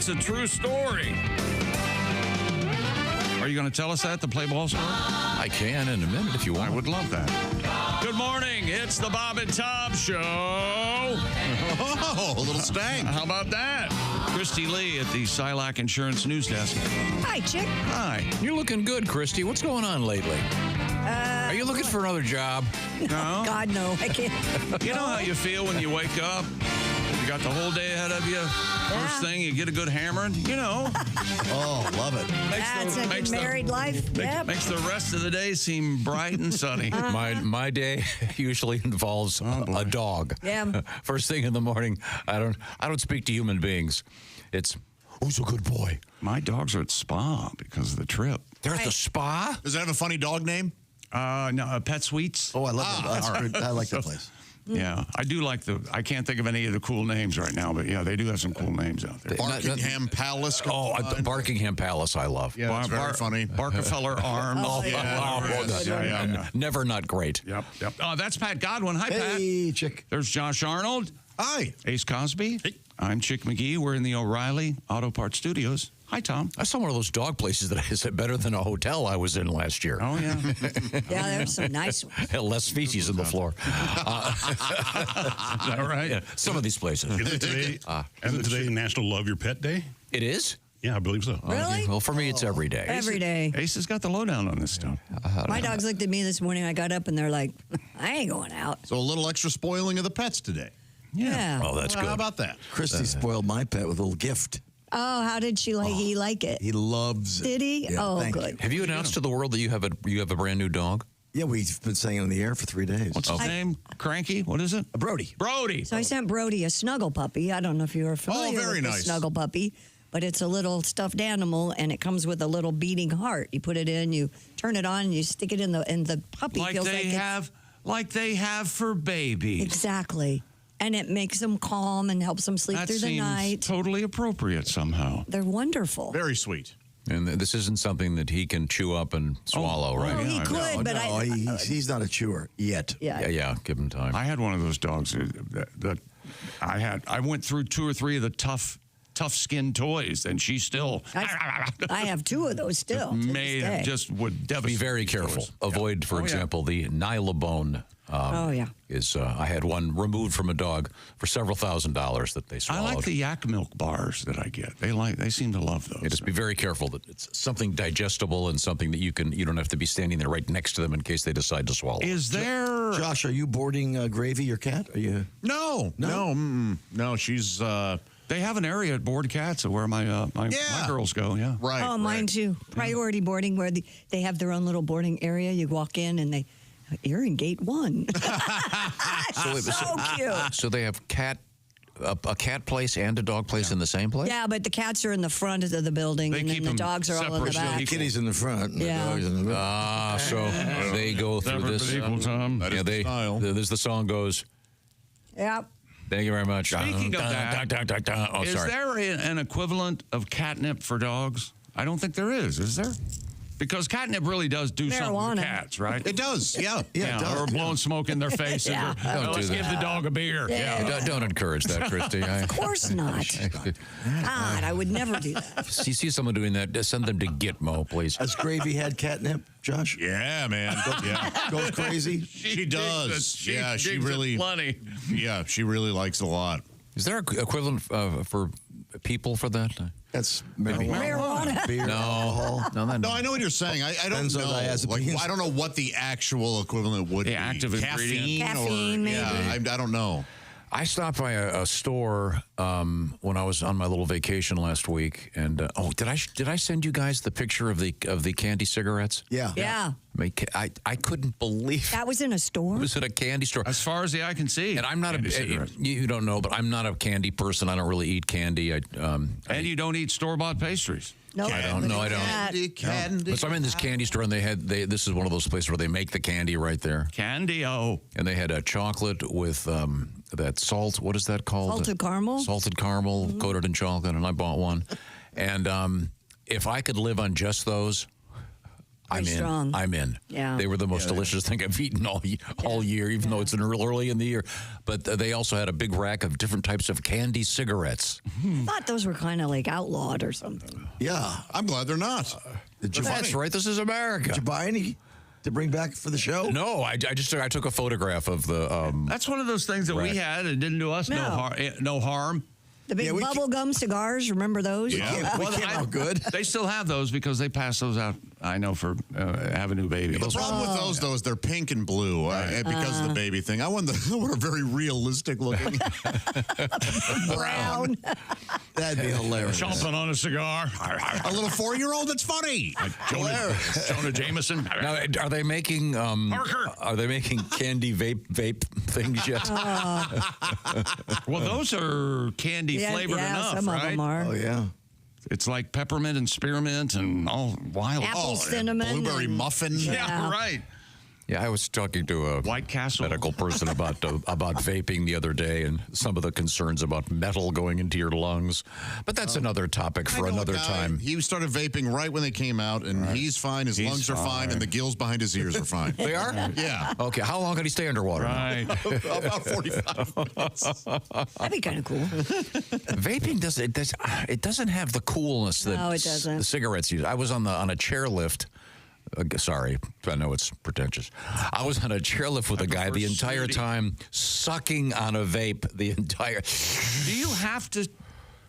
a true story. Are you going to tell us that, the play ball story? I can in a minute if you want. I would love that. Good morning. It's the Bob and Tom Show. Oh, a little stank. How about that? Christy Lee at the Silac Insurance News Desk. Hi, chick. Hi. You're looking good, Christy. What's going on lately? Are you looking for another job? No? God, no. I can't. You know how you feel when you wake up? You got the whole day ahead of you. First thing, you get a good hammering. You know. Oh, love it. That's a good married life. Yep. Makes the rest of the day seem bright and sunny. My day usually involves a dog. Yeah. First thing in the morning, I don't speak to human beings. It's who's a good boy. My dogs are at spa because of the trip. They're at the spa. Does it have a funny dog name? No, Pet Sweets. Oh, I love that. I like that place. Yeah, I do like I can't think of any of the cool names right now, but yeah, they do have some cool names out there. Barkingham Palace. The Barkingham Palace, I love. Yeah, that's very funny. Barkefeller Arms. Never not great. Yep. That's Pat Godwin. Hi, Pat. Hey, chick. There's Josh Arnold. Hi. Ace Cosby. Hey. I'm Chick McGee. We're in the O'Reilly Auto Parts Studios. Hi, Tom. I saw one of those dog places that I said better than a hotel I was in last year. Oh, yeah. Yeah, there's some nice ones. Less feces on the floor. Is that right? Yeah, some of these places. Isn't today National Love Your Pet Day? It is? Yeah, I believe so. Really? Well, for me, it's every day. Every day. Ace has got the lowdown on this stuff. My dogs looked at me this morning. I got up and they're like, I ain't going out. So a little extra spoiling of the pets today. Yeah. Oh, that's Well, good. How about that? Christy spoiled my pet with a little gift. Oh, how did he like it? He loves it. Did he? Yeah, Oh, thank good. you. Have you announced to the world that you have a brand new dog? Yeah, we've been saying it on the air for 3 days. What's his name? Cranky? What is it? Brody. Brody. So I sent Brody a snuggle puppy. I don't know if you were familiar very with the nice. snuggle puppy, but it's a little stuffed animal, and it comes with a little beating heart. You put it in, you turn it on, and you stick it in the puppy Like feels they like have, like they have for babies. exactly. And it makes them calm and helps them sleep That through the seems night. totally appropriate somehow. They're wonderful. Very sweet. And this isn't something that he can chew up and swallow, right? Well, he Yeah, I could, know. but No, he's not a chewer yet. Yeah, give him time. I had one of those dogs that I went through 2 or 3 of the tough skin toys, and she still I have 2 of those still. to this day. just would Be devastate. very careful. toys. Avoid, for Oh, yeah. example, the nylabone. Oh, yeah. I had one removed from a dog for several $1,000s that they I swallowed. like the yak milk bars that I get. They seem to love those. Yeah, just be very careful that it's something digestible and something that you don't have to be standing there right next to them in case they decide to swallow. Is there? Josh, are you boarding Gravy, your cat? Are you? No. She's They have an area at Board Cats where my girls go. Yeah. right. Oh, mine right. too. Priority boarding, where they have their own little boarding area. You walk in and you're in gate 1. So cute. So they have a cat place and a dog place in the same place? Yeah, but the cats are in the front of the building, They and then keep the them dogs are all in the separate so back. he Kitty's in the front. And Yeah. The dog's in the middle. So they go through Separate this. people, Tom. That is the style. There's the song goes. Yep. Thank you very much. Speaking of that, Oh, is sorry. there an equivalent of catnip for dogs? I don't think there is. Is there? Because catnip really does do something Marijuana. to cats, right? It does. Yeah. Yeah, it does. Or blowing smoke in their faces. Yeah. Or, Don't let's do give that. the dog a beer. Yeah. Don't encourage that, Christy. Of course not. God, I would never do that. You see someone doing that, send them to Gitmo, please. Has Gravy had catnip, Josh? Yeah, man. Yeah. Goes crazy? She does. She really. Plenty. Yeah, she really likes it a lot. Is there an equivalent for people for that? That's marijuana. Beer, alcohol. No, No, I know what you're saying. I don't know. Benzodiazepines. I don't know what the actual equivalent would The be. active ingredient. Caffeine, maybe. Yeah, I don't know. I stopped by a store when I was on my little vacation last week, and did I send you guys the picture of the candy cigarettes? Yeah. Yeah. I couldn't believe That was in a store? it was at a candy store. As far as the eye can see. And I'm not Candy cigarettes. you don't know, but I'm not a candy person. I don't really eat candy. And you don't eat store-bought pastries. Nope. I don't. No, I don't. Candy. But so I'm in this candy store, and this is one of those places where they make the candy right there. Candy-o. And they had a chocolate with that salt. What is that called? Salted caramel? Salted caramel coated in chocolate, and I bought one. And if I could live on just those, Pretty strong. I'm in. Yeah. They were the most delicious thing I've eaten all year, even though it's early in the year. But they also had a big rack of different types of candy cigarettes. I thought those were kind of like outlawed or something. Yeah. I'm glad they're not. That's right. This is America. Did you buy any to bring back for the show? No, I took a photograph of the. That's one of those things that we had. It didn't do us no harm. The big bubble gum cigars, remember those? Yeah. We came out good. They still have those because they pass those out, I know, for having a new baby. The problem with those, though, is they're pink and blue because of the baby thing. I want a very realistic looking Brown. That'd be hilarious. Chomping on a cigar. a little 4-year-old. That's funny. Jonah Jameson. Now, are they making Parker. Are they making candy vape things yet? Well, those are candy flavored enough, some right? of them are. Oh, yeah. It's like peppermint and spearmint and all wild. Apple cinnamon. Blueberry and- muffin. Yeah, right. Yeah, I was talking to a White Castle. medical person about vaping the other day and some of the concerns about metal going into your lungs. But that's another topic for I know a another guy, time. He started vaping right when they came out, and he's fine. His He's lungs are fine, fine. and the gills behind his ears are fine. They are? Yeah. Okay, how long can he stay underwater? Right. About 45 minutes. That'd be kind of cool. Vaping doesn't have the coolness that No, it doesn't. the cigarettes use. I was on a chairlift. Sorry, I know it's pretentious. I was on a chairlift with a guy the entire snooty. time, sucking on a vape the entire. Do you have to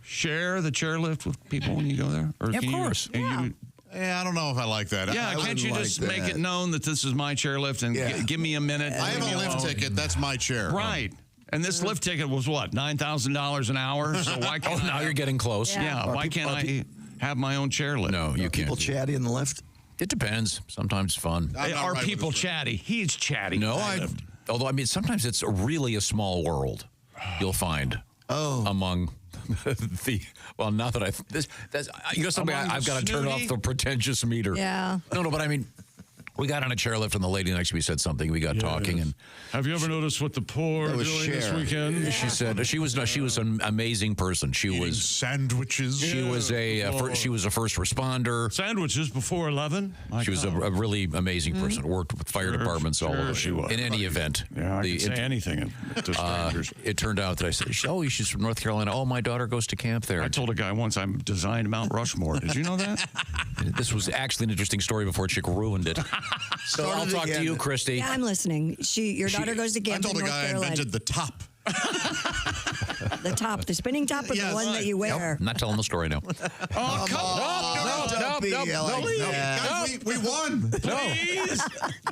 share the chairlift with people when you go there? Or Yeah, of can you- course. Yeah, I don't know if I like that. Yeah, I can't wouldn't you like just that. make it known that this is my chairlift and give me a minute? I have leave a me lift alone? ticket. That's my chair. Right. And this lift ticket was what, $9,000 an hour? So why Oh, can't now you're getting close. Yeah, why can't I have my own chairlift? No, you can't. People chatty in the lift. It depends. Sometimes it's fun. I'm not Are right with people this. chatty? He's chatty. No, although I mean sometimes it's really a small world. You'll find among now that something Among I've got to turn off snooty? the pretentious meter. Yeah. No, but I mean we got on a chairlift and the lady next to me said something. We got talking and Have you ever noticed what the poor are That was doing this Cher. weekend? she said she was an amazing person. She Eating was sandwiches. she was she was a first responder. Sandwiches before 11? My She was a God. really amazing person. Worked with fire departments all sure over. she was. In any event, Yeah, I the- can say anything to strangers. it turned out that I said, "Oh, she's from North Carolina. Oh, my daughter goes to camp there." I told a guy once I'm designed Mount Rushmore. Did you know that? This was actually an interesting story before Chick ruined it. So I'll it talk to again. you, Christy. Yeah, I'm listening. Your daughter goes to I camp told in a North guy I Carolina. invented the top. The top, the spinning top, or the Yes. one that you wear? I'm not telling the story now. Oh, come on. Don't be like that. Guys, we won. Please.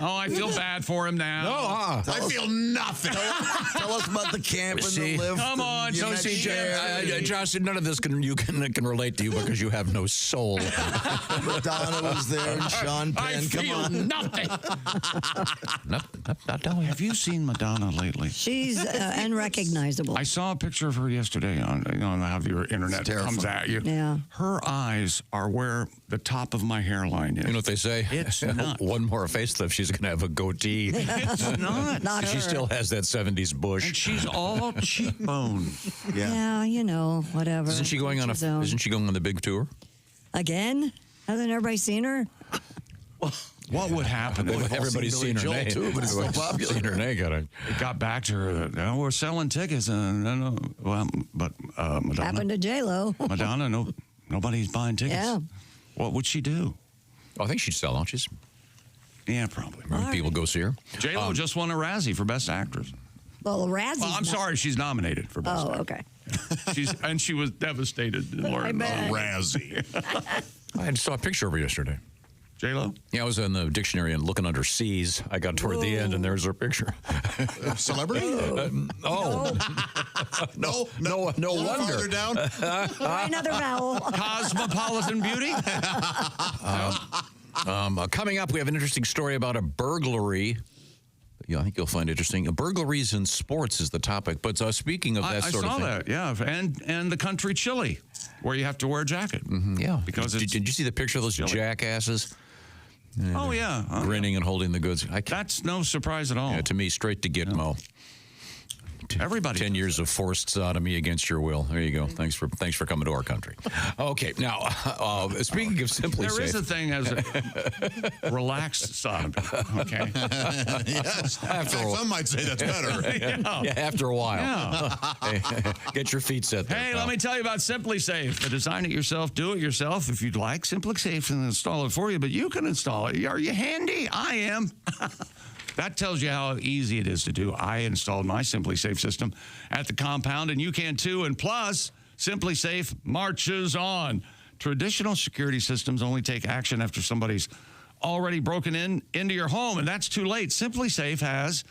Oh, I feel bad for him now. I feel nothing. Tell us about the camp and See, the lift. come on, and you don't met see Cher. Josh, none of this can relate to you because you have no soul. Madonna was there and Sean I Penn. Come feel on. nothing. not telling you. Have you seen Madonna lately? She's unrecognizable. I saw a picture of her yesterday on how your internet comes at you. Yeah. Her eyes are where the top of my hairline is. You know what they say? It's not. One more facelift, she's going to have a goatee. It's not. Not She her. still has that 70s And bush. she's all cheekbone. Yeah, whatever. Isn't she going on Each his own. Isn't she going on the big tour? Again? Hasn't everybody seen her? What would happen if Everybody's seen her name. too, but it's still popular. Seen her name, got it. it got back to her that we're selling tickets? But Madonna, Happened to J-Lo. Madonna, nobody's buying tickets. Yeah. What would she do? I think she'd sell out. Yeah, probably. When people go see her. J-Lo just won a Razzie for Best Actress. Well, Razzie's Well, I'm not- sorry, she's nominated for Best Oh, Actress. okay. She was devastated to learn bet. Razzie. I saw a picture of her yesterday. J-Lo? Yeah, I was in the dictionary and looking under C's. I got toward the end, and there's her picture. Celebrity? Oh, No, no A little wonder. farther down. Try another vowel. Cosmopolitan Beauty? Coming up, we have an interesting story about a burglary. Yeah, I think you'll find interesting. Burglaries in sports is the topic. But speaking of that I sort of saw thing. that, yeah. And the country chili, where you have to wear a jacket. Yeah. Because did, it's did you see the picture of those chilly. jackasses? Oh, yeah. Grinning and holding the goods. That's no surprise at all. Yeah, to me, straight to Gitmo. Everybody. 10 years of forced sodomy against your will. There you go. Thanks for coming to our country. Okay, now speaking of Simply There Safe, is a thing as a relaxed sodomy. Okay. Yes. After all. Some might say that's better. yeah, after a while, get your feet set there. Hey, pal. let me tell you about Simply Safe. Design it yourself, do it yourself if you'd like. Simply Safe can install it for you, but you can install it. Are you handy? I am. That tells you how easy it is to do. I installed my Simply Safe system at the compound, and you can too. And plus, Simply Safe marches on. Traditional security systems only take action after somebody's already broken into your home, and that's too late. Simply Safe has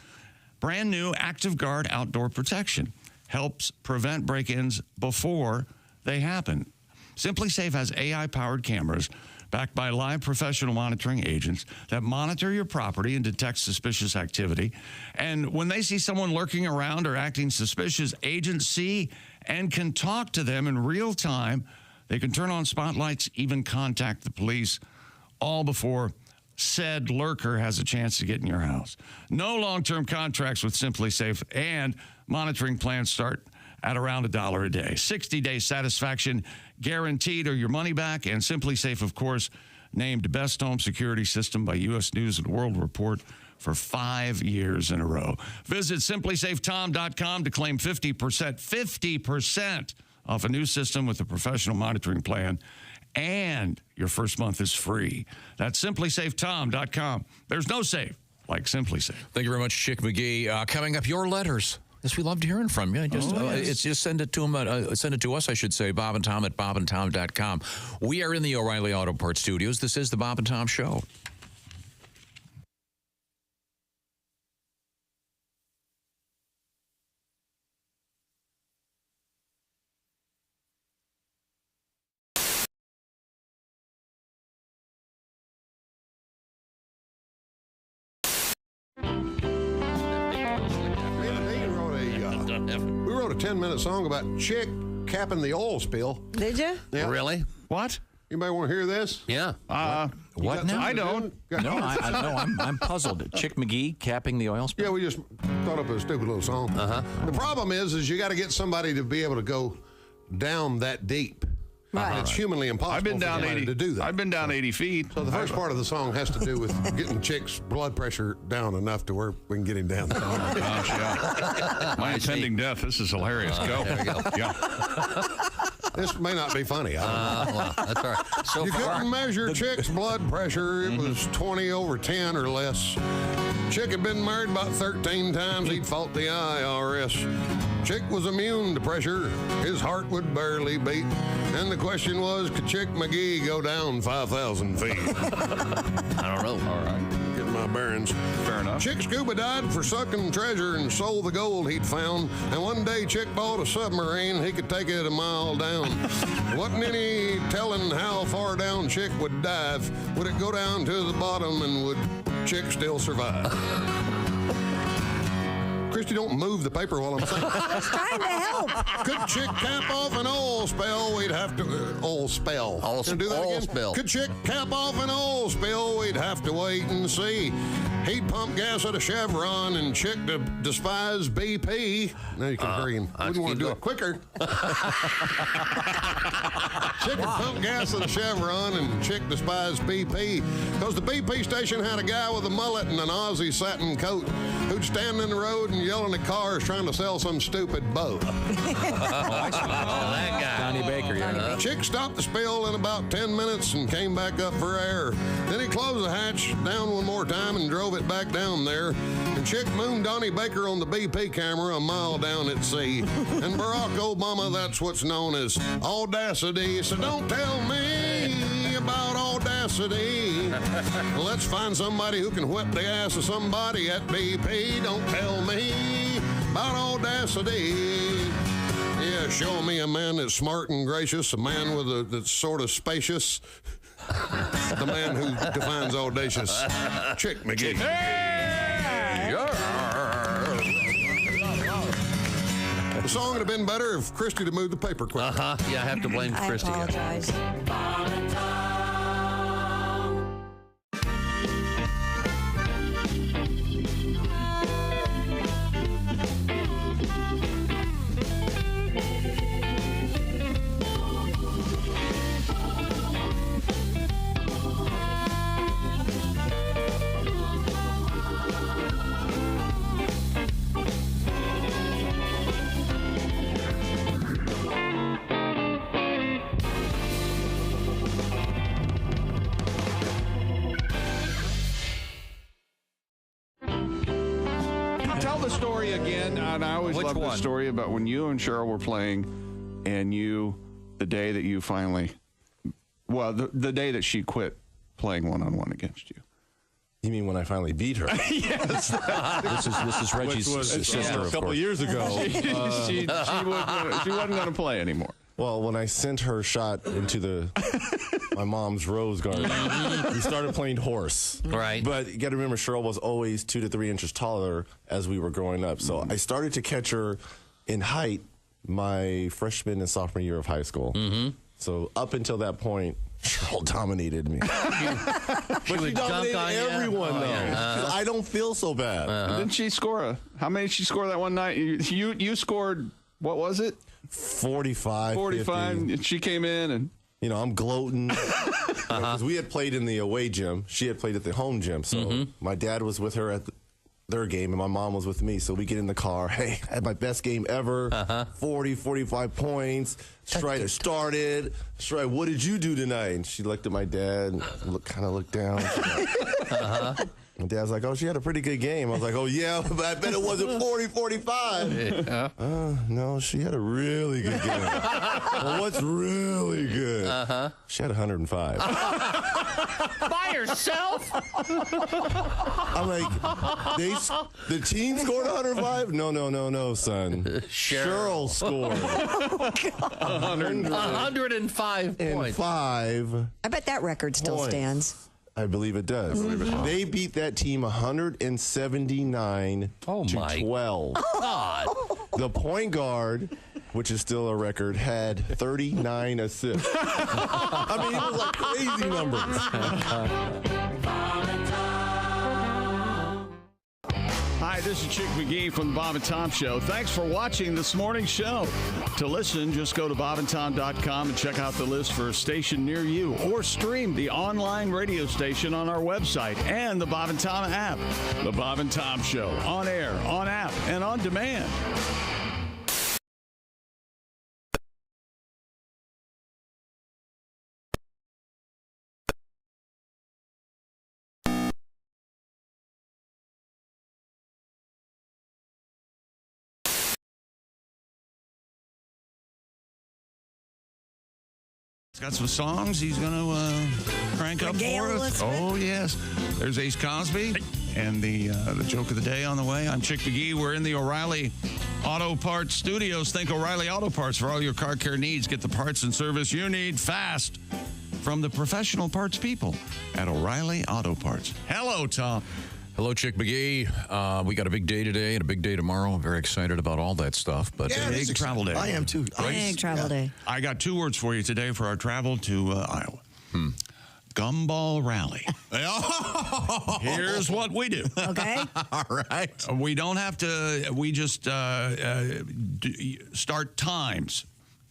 brand new Active Guard outdoor protection. Helps prevent break-ins before they happen. Simply Safe has AI-powered cameras backed by live professional monitoring agents that monitor your property and detect suspicious activity. And when they see someone lurking around or acting suspicious, agents see and can talk to them in real time. They can turn on spotlights, even contact the police, all before said lurker has a chance to get in your house. No long-term contracts with Simply Safe, and monitoring plans start at around $1 a day. 60-day satisfaction guaranteed or your money back. And Simply Safe, of course, named Best Home Security System by U.S. News and World Report for 5 years in a row. Visit simplysafetom.com to claim 50% off a new system with a professional monitoring plan. And your first month is free. That's simplysafetom.com. There's no safe like Simply Safe. Thank you very much, Chick McGee. Coming up, your letters. Yes, we loved hearing from you. Just send it to them. Send it to us, I should say, Bob and Tom at bobandtom.com. We are in the O'Reilly Auto Parts studios. This is the Bob and Tom Show. We wrote a 10-minute song about chick capping the oil spill. Did you? Yeah. Really? What? Anybody want to hear this? Yeah. What now? I don't. No, I'm puzzled. Chick McGee capping the oil spill. Yeah, we just thought up a stupid little song. The problem is you got to get somebody to be able to go down that deep. Right. It's humanly impossible I've been down for somebody 80 to do that. I've been down 80 feet. So the first part of the song has to do with getting chicks' blood pressure down enough to where we can get him down. Gosh, yeah. My impending death. This is hilarious. Go. There we go. Yeah. This may not be funny. I don't know. Well, that's all right. So You far, couldn't measure chick's blood pressure. It was 20/10 or less. Chick had been married about 13 times. He'd fought the IRS. Chick was immune to pressure. His heart would barely beat. And the question was, could Chick McGee go down 5,000 feet? I don't know. All right. Get my bearings. Fair enough. Chick Scuba died for sucking treasure and sold the gold he'd found. And one day Chick bought a submarine. He could take it a mile down. Wasn't any telling how far down Chick would dive. Would it go down to the bottom, and would Chick still survive? Christy, don't move the paper while I'm saying. I was trying to help. Could Chick cap off an oil spell? We'd have to oil spell. Can I do that oil again? spill. Could Chick cap off an oil spill? We'd have to wait and see. He'd pump gas at a Chevron, and Chick despise BP. Now you can hurry him. Wouldn't want to do it quicker. Chick would pump gas at a Chevron, and Chick despised BP because the BP station had a guy with a mullet and an Aussie satin coat who'd stand in the road and yelling at cars trying to sell some stupid boat. that guy. Donnie Baker, yeah. Chick stopped the spill in about 10 minutes and came back up for air. Then he closed the hatch down one more time and drove it back down there. And Chick mooned Donnie Baker on the BP camera a mile down at sea. And Barack Obama, that's what's known as audacity. So don't tell me about audacity. Let's find somebody who can whip the ass of somebody at BP. Don't tell me about audacity. Yeah, show me a man that's smart and gracious, a man that's sort of spacious. The man who defines audacious. Chick McGee. The song would have been better if Christy had moved the paper quick. Yeah, I have to blame I Christy. apologize. again, and I always Which love one? the story about when you and Cheryl were playing, and the day that you finally, the day that she quit playing one-on-one against you. You mean when I finally beat her? Yes. This is Reggie's sister, a of couple course. years ago. she wasn't going to play anymore. Well, when I sent her shot into my mom's rose garden, we started playing horse. Right. But you got to remember, Cheryl was always 2 to 3 inches taller as we were growing up. So I started to catch her in height my freshman and sophomore year of high school. So up until that point, Cheryl dominated me. But she would dunk dominated on you? everyone, Oh, though. yeah. 'Cause I don't feel so bad. Didn't she score how many did she score that one night? You scored, what was it? 45, 45. 50. And she came in and You know, I'm gloating. Because we had played in the away gym. She had played at the home gym. So my dad was with her at their game, and my mom was with me. So we get in the car. Hey, I had my best game ever. 40, 45 points. Strider started. Strider, what did you do tonight? And she looked at my dad and kind of looked down. My dad's like, oh, she had a pretty good game. I was like, oh, yeah, but I bet it wasn't 40, 45. No, she had a really good game. Well, what's really good? She had 105. By herself? I'm like, the team scored 105? No, son. Cheryl scored 105 points. 5. I bet that record still Points. stands. I believe it does. They beat that team 179 to 12. God. The point guard, which is still a record, had 39 assists. I mean, it was like crazy numbers. Hi, this is Chick McGee from the Bob and Tom Show. Thanks for watching this morning's show. To listen, just go to bobandtom.com and check out the list for a station near you, or stream the online radio station on our website and the Bob and Tom app. The Bob and Tom Show, on air, on app, and on demand. He's got some songs he's going to crank up for us. Oh, yes. There's Ace Cosby and the joke of the day on the way. I'm Chick McGee. We're in the O'Reilly Auto Parts Studios. Think O'Reilly Auto Parts for all your car care needs. Get the parts and service you need fast from the professional parts people at O'Reilly Auto Parts. Hello, Tom. Hello, Chick McGee. We got a big day today and a big day tomorrow. I'm very excited about all that stuff. But Big travel day. I am too. Big travel day. I got 2 words for you today for our travel to Iowa. Gumball Rally. Here's what we do. Okay. All right. We don't have to, we just start times.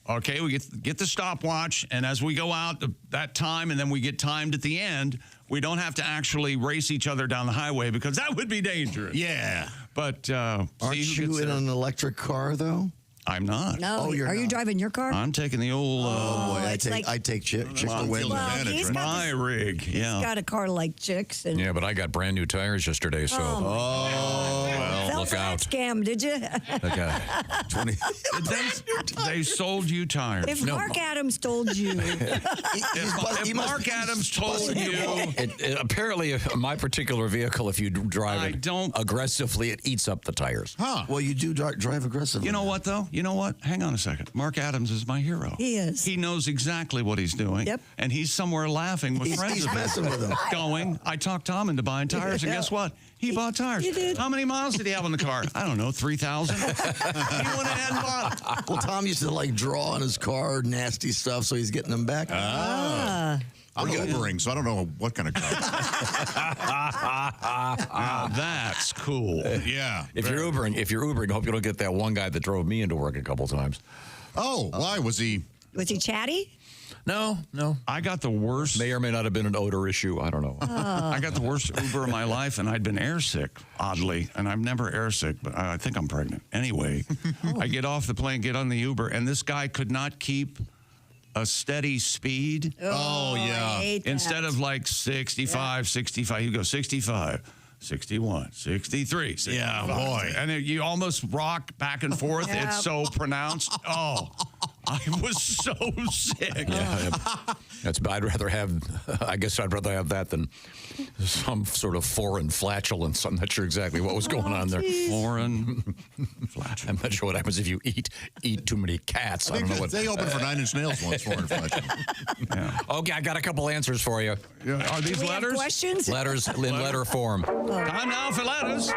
Okay, we get the stopwatch, and as we go out that time, and then we get timed at the end, we don't have to actually race each other down the highway because that would be dangerous. Yeah. But Aren't you in an electric car though? I'm not. No, Oh, you're are you not. driving your car? I'm taking the old Boy, it's like- I take chicks away. Well, advantage, he's right? got my rig. He's Yeah. got a car like Chick's. And yeah, but I got brand new tires yesterday, so Fell look for that out. scam, did you? Okay. 20. They sold you tires. If Mark Adams told you. If Mark Adams told you, Apparently, my particular vehicle, if you drive I it don't- aggressively, it eats up the tires. Well, you do drive aggressively. you know what, though? You know what? Hang on a second. Mark Adams is my hero. He is. He knows exactly what he's doing. Yep. And he's somewhere laughing with friends He's of his. messing with them. Going, I talked Tom into buying tires, and guess what? He bought tires. He did. How many miles did he have on the car? I don't know, 3,000. He went ahead and bought it. Well, Tom used to draw on his car, nasty stuff, so he's getting them back. I'm Ubering, so I don't know what kind of car. Now that's cool. Yeah. If you're Ubering, hope you don't get that one guy that drove me into work a couple times. Oh, why was he? Was he chatty? No. I got the worst. May or may not have been an odor issue. I don't know. I got the worst Uber of my life, and I'd been airsick, oddly. And I'm never airsick, but I think I'm pregnant. Anyway, I get off the plane, get on the Uber, and this guy could not keep a steady speed. Oh, I yeah. hate that. Instead of like 65, 65, he'd go 65, 61, 63, 65. Yeah, boy. And you almost rock back and forth. Yeah. It's so pronounced. Oh, I was so sick. I'd rather have, I guess I'd rather have that than some sort of foreign flatulence. I'm not sure exactly what was going on there. Foreign flatulence. I'm not sure what happens if you eat too many cats. I don't know what. They opened for 9 Inch Nails once, foreign flatulence. Yeah. Okay, I got a couple answers for you. Are these Do we have letters? questions? Letters in letter form. Time now for letters.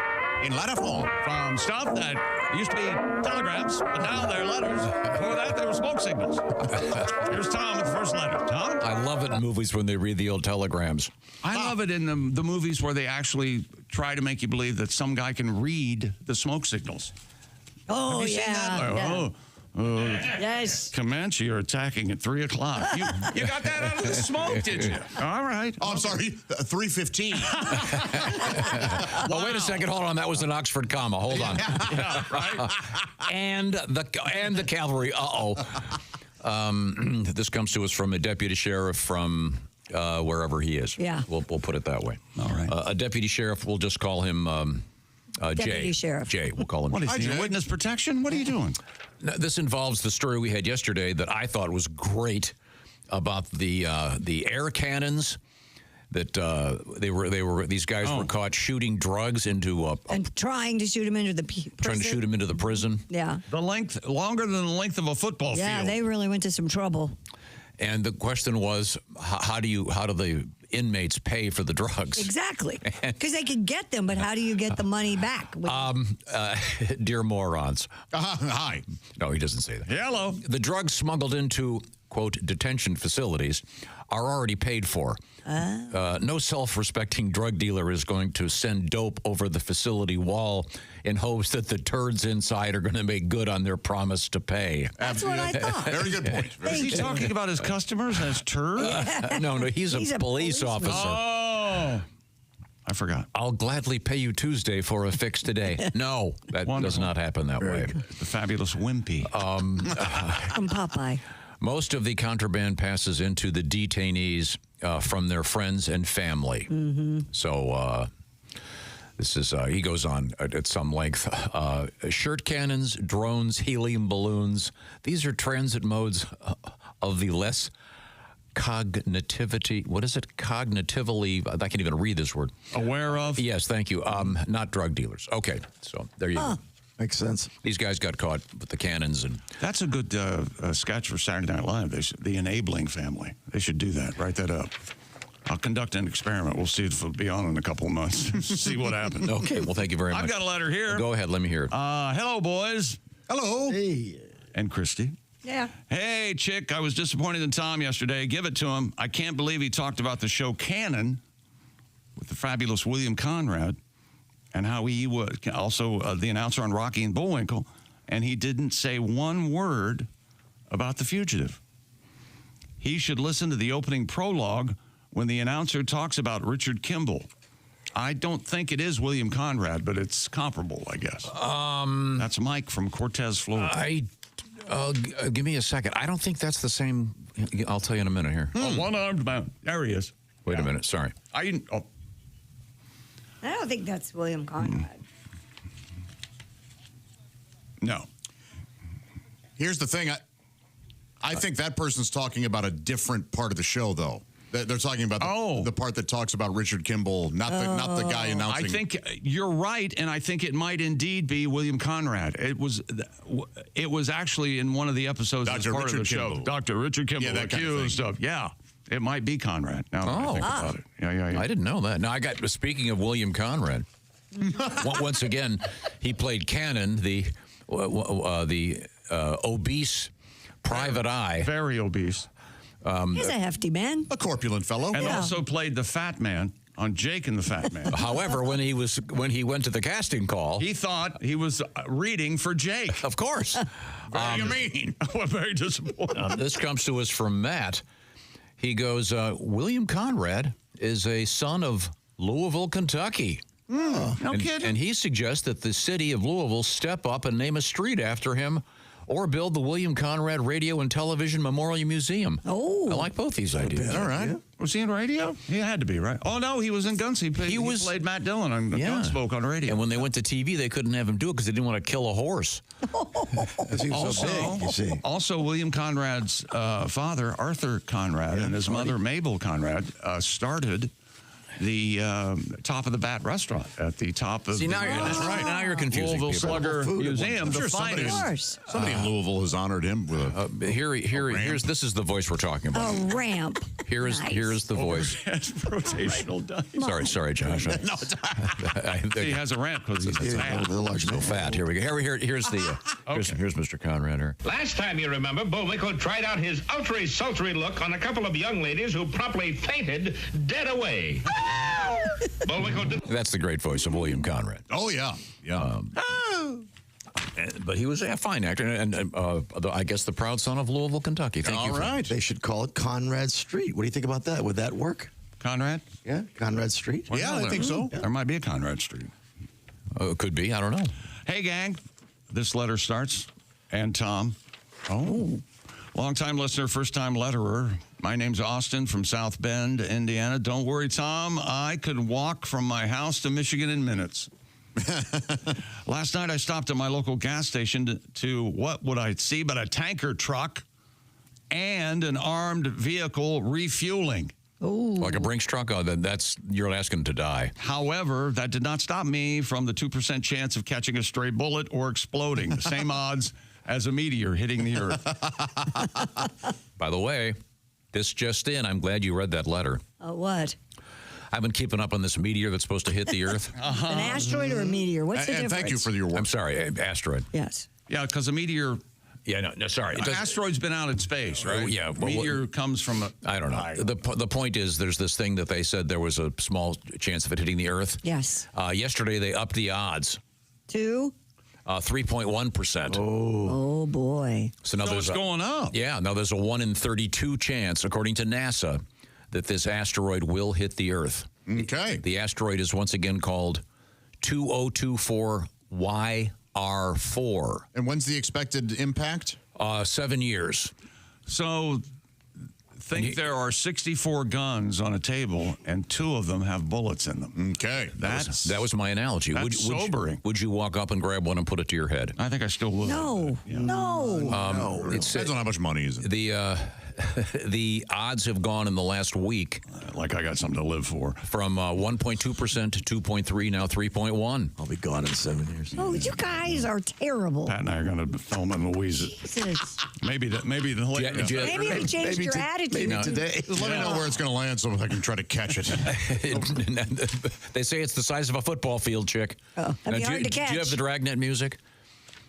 In letter form. From stuff that used to be telegrams, but now they're letters. Before that, they were smoke signals. Here's Tom with the first letter. Tom? I love it in movies when they read the old telegrams. I love it in the movies where they actually try to make you believe that some guy can read the smoke signals. Oh, Have you yeah. seen that? yeah. Oh, Yes. Comanche are attacking at 3 o'clock. You got that out of the smoke, did you? All right. Oh, I'm sorry. 3:15. Well, wait a second. Hold on. That was an Oxford comma. Hold on. Yeah, right. and the cavalry. This comes to us from a deputy sheriff from wherever he is. Yeah. We'll put it that way. All right. A deputy sheriff. We'll just call him Deputy Jay. sheriff. Jay. We'll call him. What is he, Jay. witness protection? What are you doing? Now, this involves the story we had yesterday that I thought was great about the air cannons that these guys were caught shooting drugs into And trying to shoot him into the prison. trying to shoot him into the prison. Yeah. The length, longer than the length of a football Yeah, field. they really went to some trouble. And the question was, how do the inmates pay for the drugs? Exactly. Because they could get them, but how do you get the money back? Dear morons. Hi. No, he doesn't say that. Hello. The drugs smuggled into, quote, detention facilities are already paid for. No self-respecting drug dealer is going to send dope over the facility wall in hopes that the turds inside are going to make good on their promise to pay. That's what I thought. Very good point. Is he talking about his customers as turds? No, he's a police officer. Oh. I forgot. I'll gladly pay you Tuesday for a fix today. No, that does Wonderful. not happen that way. The fabulous Wimpy. From Popeye. Most of the contraband passes into the detainees from their friends and family. Mm-hmm. So this is, he goes on at some length. Shirt cannons, drones, helium balloons. These are transit modes of the less cognitivity. What is it? Cognitively, I can't even read this word. Aware of? Yes, thank you. Not drug dealers. Okay, so there you go. Makes sense. These guys got caught with the cannons and That's a good sketch for Saturday Night Live. The enabling family. They should do that. Write that up. I'll conduct an experiment. We'll see if it'll be on in a couple of months. See what happens. okay. Well, thank you very much. I've got a letter here. Go ahead. Let me hear it. Hello, boys. Hello. Hey. And Christy. Yeah. Hey, chick, I was disappointed in Tom yesterday. Give it to him. I can't believe he talked about the show Canon with the fabulous William Conrad and how he was also the announcer on Rocky and Bullwinkle, and he didn't say one word about The Fugitive. He should listen to the opening prologue when the announcer talks about Richard Kimball. I don't think it is William Conrad, but it's comparable, I guess. That's Mike from Cortez, Florida. Give me a second. I don't think that's the same. I'll tell you in a minute here. One-armed man. There he is. Wait a minute. Sorry. I don't think that's William Conrad. No. Here's the thing. I think that person's talking about a different part of the show, though. They're talking about the part that talks about Richard Kimball, not the guy announcing. I think you're right, and I think it might indeed be William Conrad. It was actually in one of the episodes as part of the show. Dr. Richard Kimball accused of. Yeah, it might be Conrad. Now that I think about it. Yeah. I didn't know that. Now, speaking of William Conrad, once again, he played Cannon, the obese private eye. Very obese. He's a hefty man. A corpulent fellow. And also played the fat man on Jake and the Fat Man. However, when he went to the casting call, he thought he was reading for Jake. Of course. What do you mean? I'm very disappointed. This comes to us from Matt. He goes, William Conrad is a son of Louisville, Kentucky. No kidding. And he suggests that the city of Louisville step up and name a street after him or build the William Conrad Radio and Television Memorial Museum. Oh. I like both these ideas. All right. Was he in radio? He had to be, right? Oh, no, he was in Guns. He played Matt Dillon on Gunsmoke on radio. And when they went to TV, they couldn't have him do it because they didn't want to kill a horse. Also, William Conrad's father, Arthur Conrad, and his mother, Mabel Conrad, started the Top of the Bat restaurant at the top of that's right. Now you're confusing Louisville people. Slugger Museum. Sure, somebody in Louisville has honored him with a this is the voice we're talking about. A ramp. Here is the voice. Rotational dice. Sorry, Josh. He has a ramp because he's fat. So fat. Here we go. Here's Mr. Conrad here. Last time, you remember, Bullwinkle tried out his ultra-sultry look on a couple of young ladies who promptly fainted dead away. Bullwinkle did. That's the great voice of William Conrad. Oh, yeah. But he was a fine actor, and I guess the proud son of Louisville, Kentucky. Thank you. All right. They should call it Conrad Street. What do you think about that? Would that work? Conrad? Yeah, Conrad Street. Yeah, I think so. There might be a Conrad Street. Could be. I don't know. Hey, gang. This letter starts. And Tom. Oh. Long-time listener, first-time letterer. My name's Austin from South Bend, Indiana. Don't worry, Tom. I could walk from my house to Michigan in minutes. Last night, I stopped at my local gas station to what would I see but a tanker truck and an armed vehicle refueling. Like a Brinks truck? Oh, you're asking to die. However, that did not stop me from the 2% chance of catching a stray bullet or exploding. The same odds as a meteor hitting the Earth. By the way, this just in, I'm glad you read that letter. What? I've been keeping up on this meteor that's supposed to hit the Earth. An asteroid or a meteor? What's the difference? And thank you for your work. I'm sorry, asteroid. Yes. Yeah, because a meteor... Yeah, no, sorry. An asteroid's been out in space, right? Yeah. Meteor comes from a... I don't know. The point is there's this thing that they said there was a small chance of it hitting the Earth. Yes. Yesterday, they upped the odds. To? 3.1%. Oh, boy. So now it's going up. Yeah, now there's a 1 in 32 chance, according to NASA, that this asteroid will hit the Earth. Okay. The asteroid is once again called 2024YR4. And when's the expected impact? 7 years. So think there are 64 guns on a table, and 2 of them have bullets in them. Okay. That was my analogy. That's sobering. Would you walk up and grab one and put it to your head? I think I still would. No. It depends on how much money is it. The odds have gone in the last week. Like I got something to live for. From 1.2% to 2.3, now 3.1. I'll be gone in 7 years. Oh, you guys are terrible. Pat and I are going to film and Louise Jesus. Maybe Maybe you changed your attitude. Maybe today. Just let me know where it's going to land so I can try to catch it. They say it's the size of a football field, chick. Oh, that'd be hard to catch. Do you have the Dragnet music?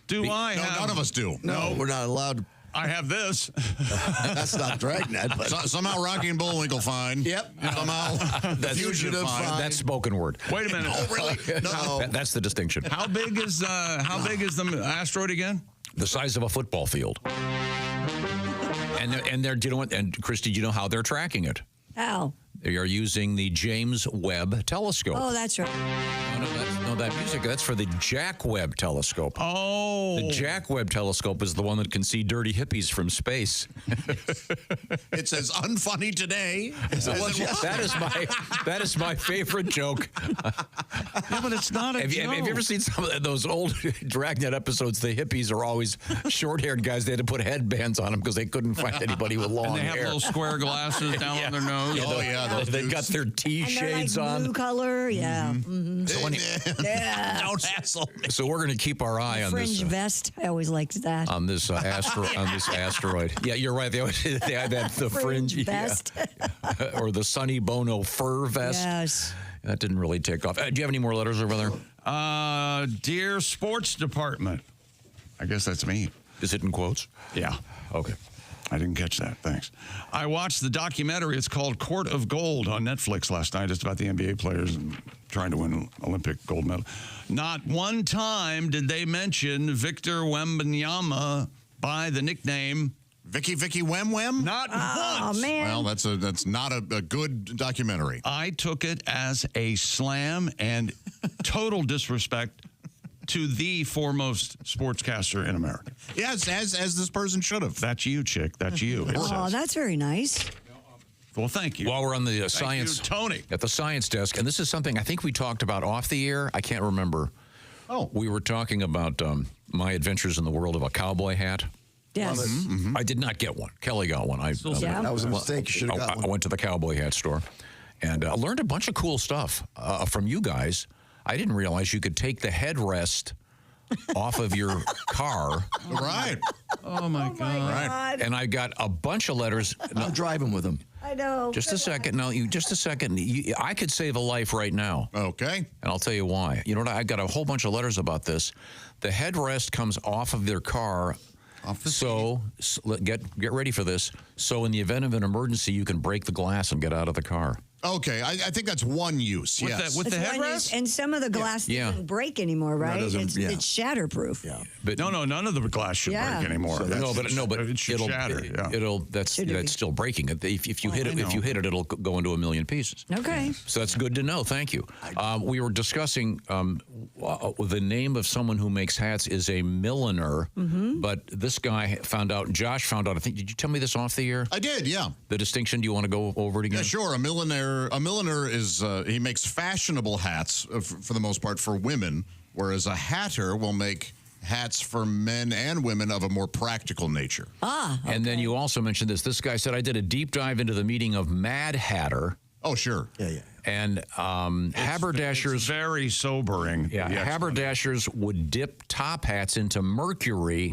Do I No, have... none of us do. No, we're not allowed to. I have this. That's not Dragnet, but Somehow Rocky and Bullwinkle fine. Yep. Somehow Fugitive fine. That's spoken word. Wait a minute. Oh, really? No. That's the distinction. How big is the asteroid again? The size of a football field. And they're, do you know what? And Christy, do you know how they're tracking it? How? They are using the James Webb Telescope. Oh, that's right. That music, that's for the Jack Webb Telescope. Oh. The Jack Webb Telescope is the one that can see dirty hippies from space. It's as unfunny today as it was yesterday. That is my favorite joke. Yeah, but it's not a joke. Have you ever seen some of those old Dragnet episodes? The hippies are always short-haired guys. They had to put headbands on them because they couldn't find anybody with long And they have hair. little square glasses down on their nose. They got their T-shades and they're like on. blue color, yeah. So Don't hassle me. So we're going to keep our eye on Fringe this. vest, I always liked that. On this asteroid. Yeah, you're right. They have the fringe vest. Yeah. Or the Sonny Bono fur vest. Yes. That didn't really take off. Do you have any more letters over there? Dear Sports Department. I guess that's me. Is it in quotes? Yeah. Okay. I didn't catch that. Thanks. I watched the documentary. It's called Court of Gold on Netflix last night. It's about the NBA players and trying to win an Olympic gold medal. Not one time did they mention Victor Wembanyama by the nickname Vicky Wem? Not once. Oh, man. Well, that's not a good documentary. I took it as a slam and total disrespect to the foremost sportscaster in America. Yes, as this person should have. That's you, chick. That's you. It Oh, says. that's very nice. Well, thank you. While we're on the Thank science, you, Tony. at the science desk, and this is something I think we talked about off the air. I can't remember. Oh. We were talking about my adventures in the world of a cowboy hat. Yes. I did not get one. Kelly got one. Yeah. That was a mistake. You should have got I one. went to the cowboy hat store and learned a bunch of cool stuff from you guys. I didn't realize you could take the headrest off of your car. Right. Oh, my God. Right. And I got a bunch of letters. I'm driving with him. I know. Just a second. No, just a second. I could save a life right now. Okay. And I'll tell you why. You know what? I got a whole bunch of letters about this. The headrest comes off of their car. Get ready for this. So in the event of an emergency, you can break the glass and get out of the car. Okay. I think that's one use. Yes. With the That's one headrest? is- and some of the glass Yeah. doesn't break anymore, right? doesn't- It's shatterproof. Yeah. But No, none of the glass should Yeah. break anymore. It should it'll shatter. Yeah. that's Should be. still breaking. If you hit it, I know. it'll go into a million pieces. Okay. So that's good to know. Thank you. We were discussing the name of someone who makes hats is a milliner, but this guy Josh found out. I think, did you tell me this off the air? I did, yeah. The distinction. Do you want to go over it again? Yeah, sure. A milliner is he makes fashionable hats for the most part for women, whereas a hatter will make hats for men and women of a more practical nature. And then you also mentioned this. This guy said, I did a deep dive into the meaning of Mad Hatter. Oh, sure. Yeah. And haberdashers. It's very sobering. Yeah, haberdashers would dip top hats into mercury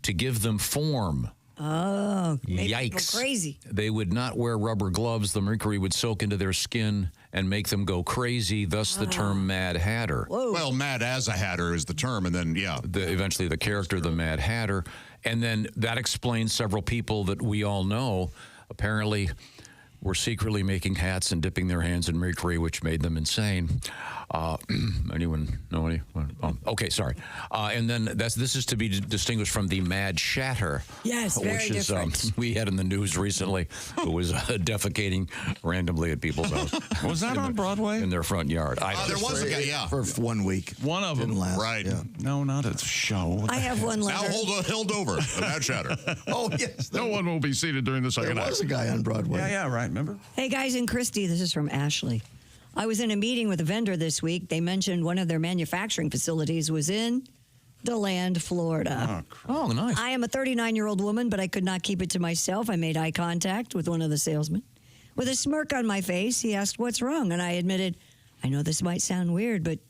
to give them form. Oh, make people Yikes. crazy. They would not wear rubber gloves. The mercury would soak into their skin and make them go crazy, thus the term Mad Hatter. Whoa. Well, mad as a hatter is the term, and then, Eventually the character, the Mad Hatter. And then that explains several people that we all know apparently were secretly making hats and dipping their hands in mercury, which made them insane. Anyone know any? Okay, sorry. And then this is to be distinguished from the Mad Shatter. Yes, very which is different. we had in the news recently, who was defecating randomly at people's house. Was that on Broadway? In their front yard. there was a guy, yeah. For 1 week. One of them. Didn't last. Right. Yeah. No, not a show. I have one Now letter. held over, the mad shatter. Oh, yes. No one will be seated during the There second was a act. guy on Broadway. Yeah, right. Remember? Hey, guys in Christie, this is from Ashley. I was in a meeting with a vendor this week. They mentioned one of their manufacturing facilities was in DeLand, Florida. Oh, nice. I am a 39-year-old woman, but I could not keep it to myself. I made eye contact with one of the salesmen. With a smirk on my face, he asked, "What's wrong?" And I admitted, "I know this might sound weird, but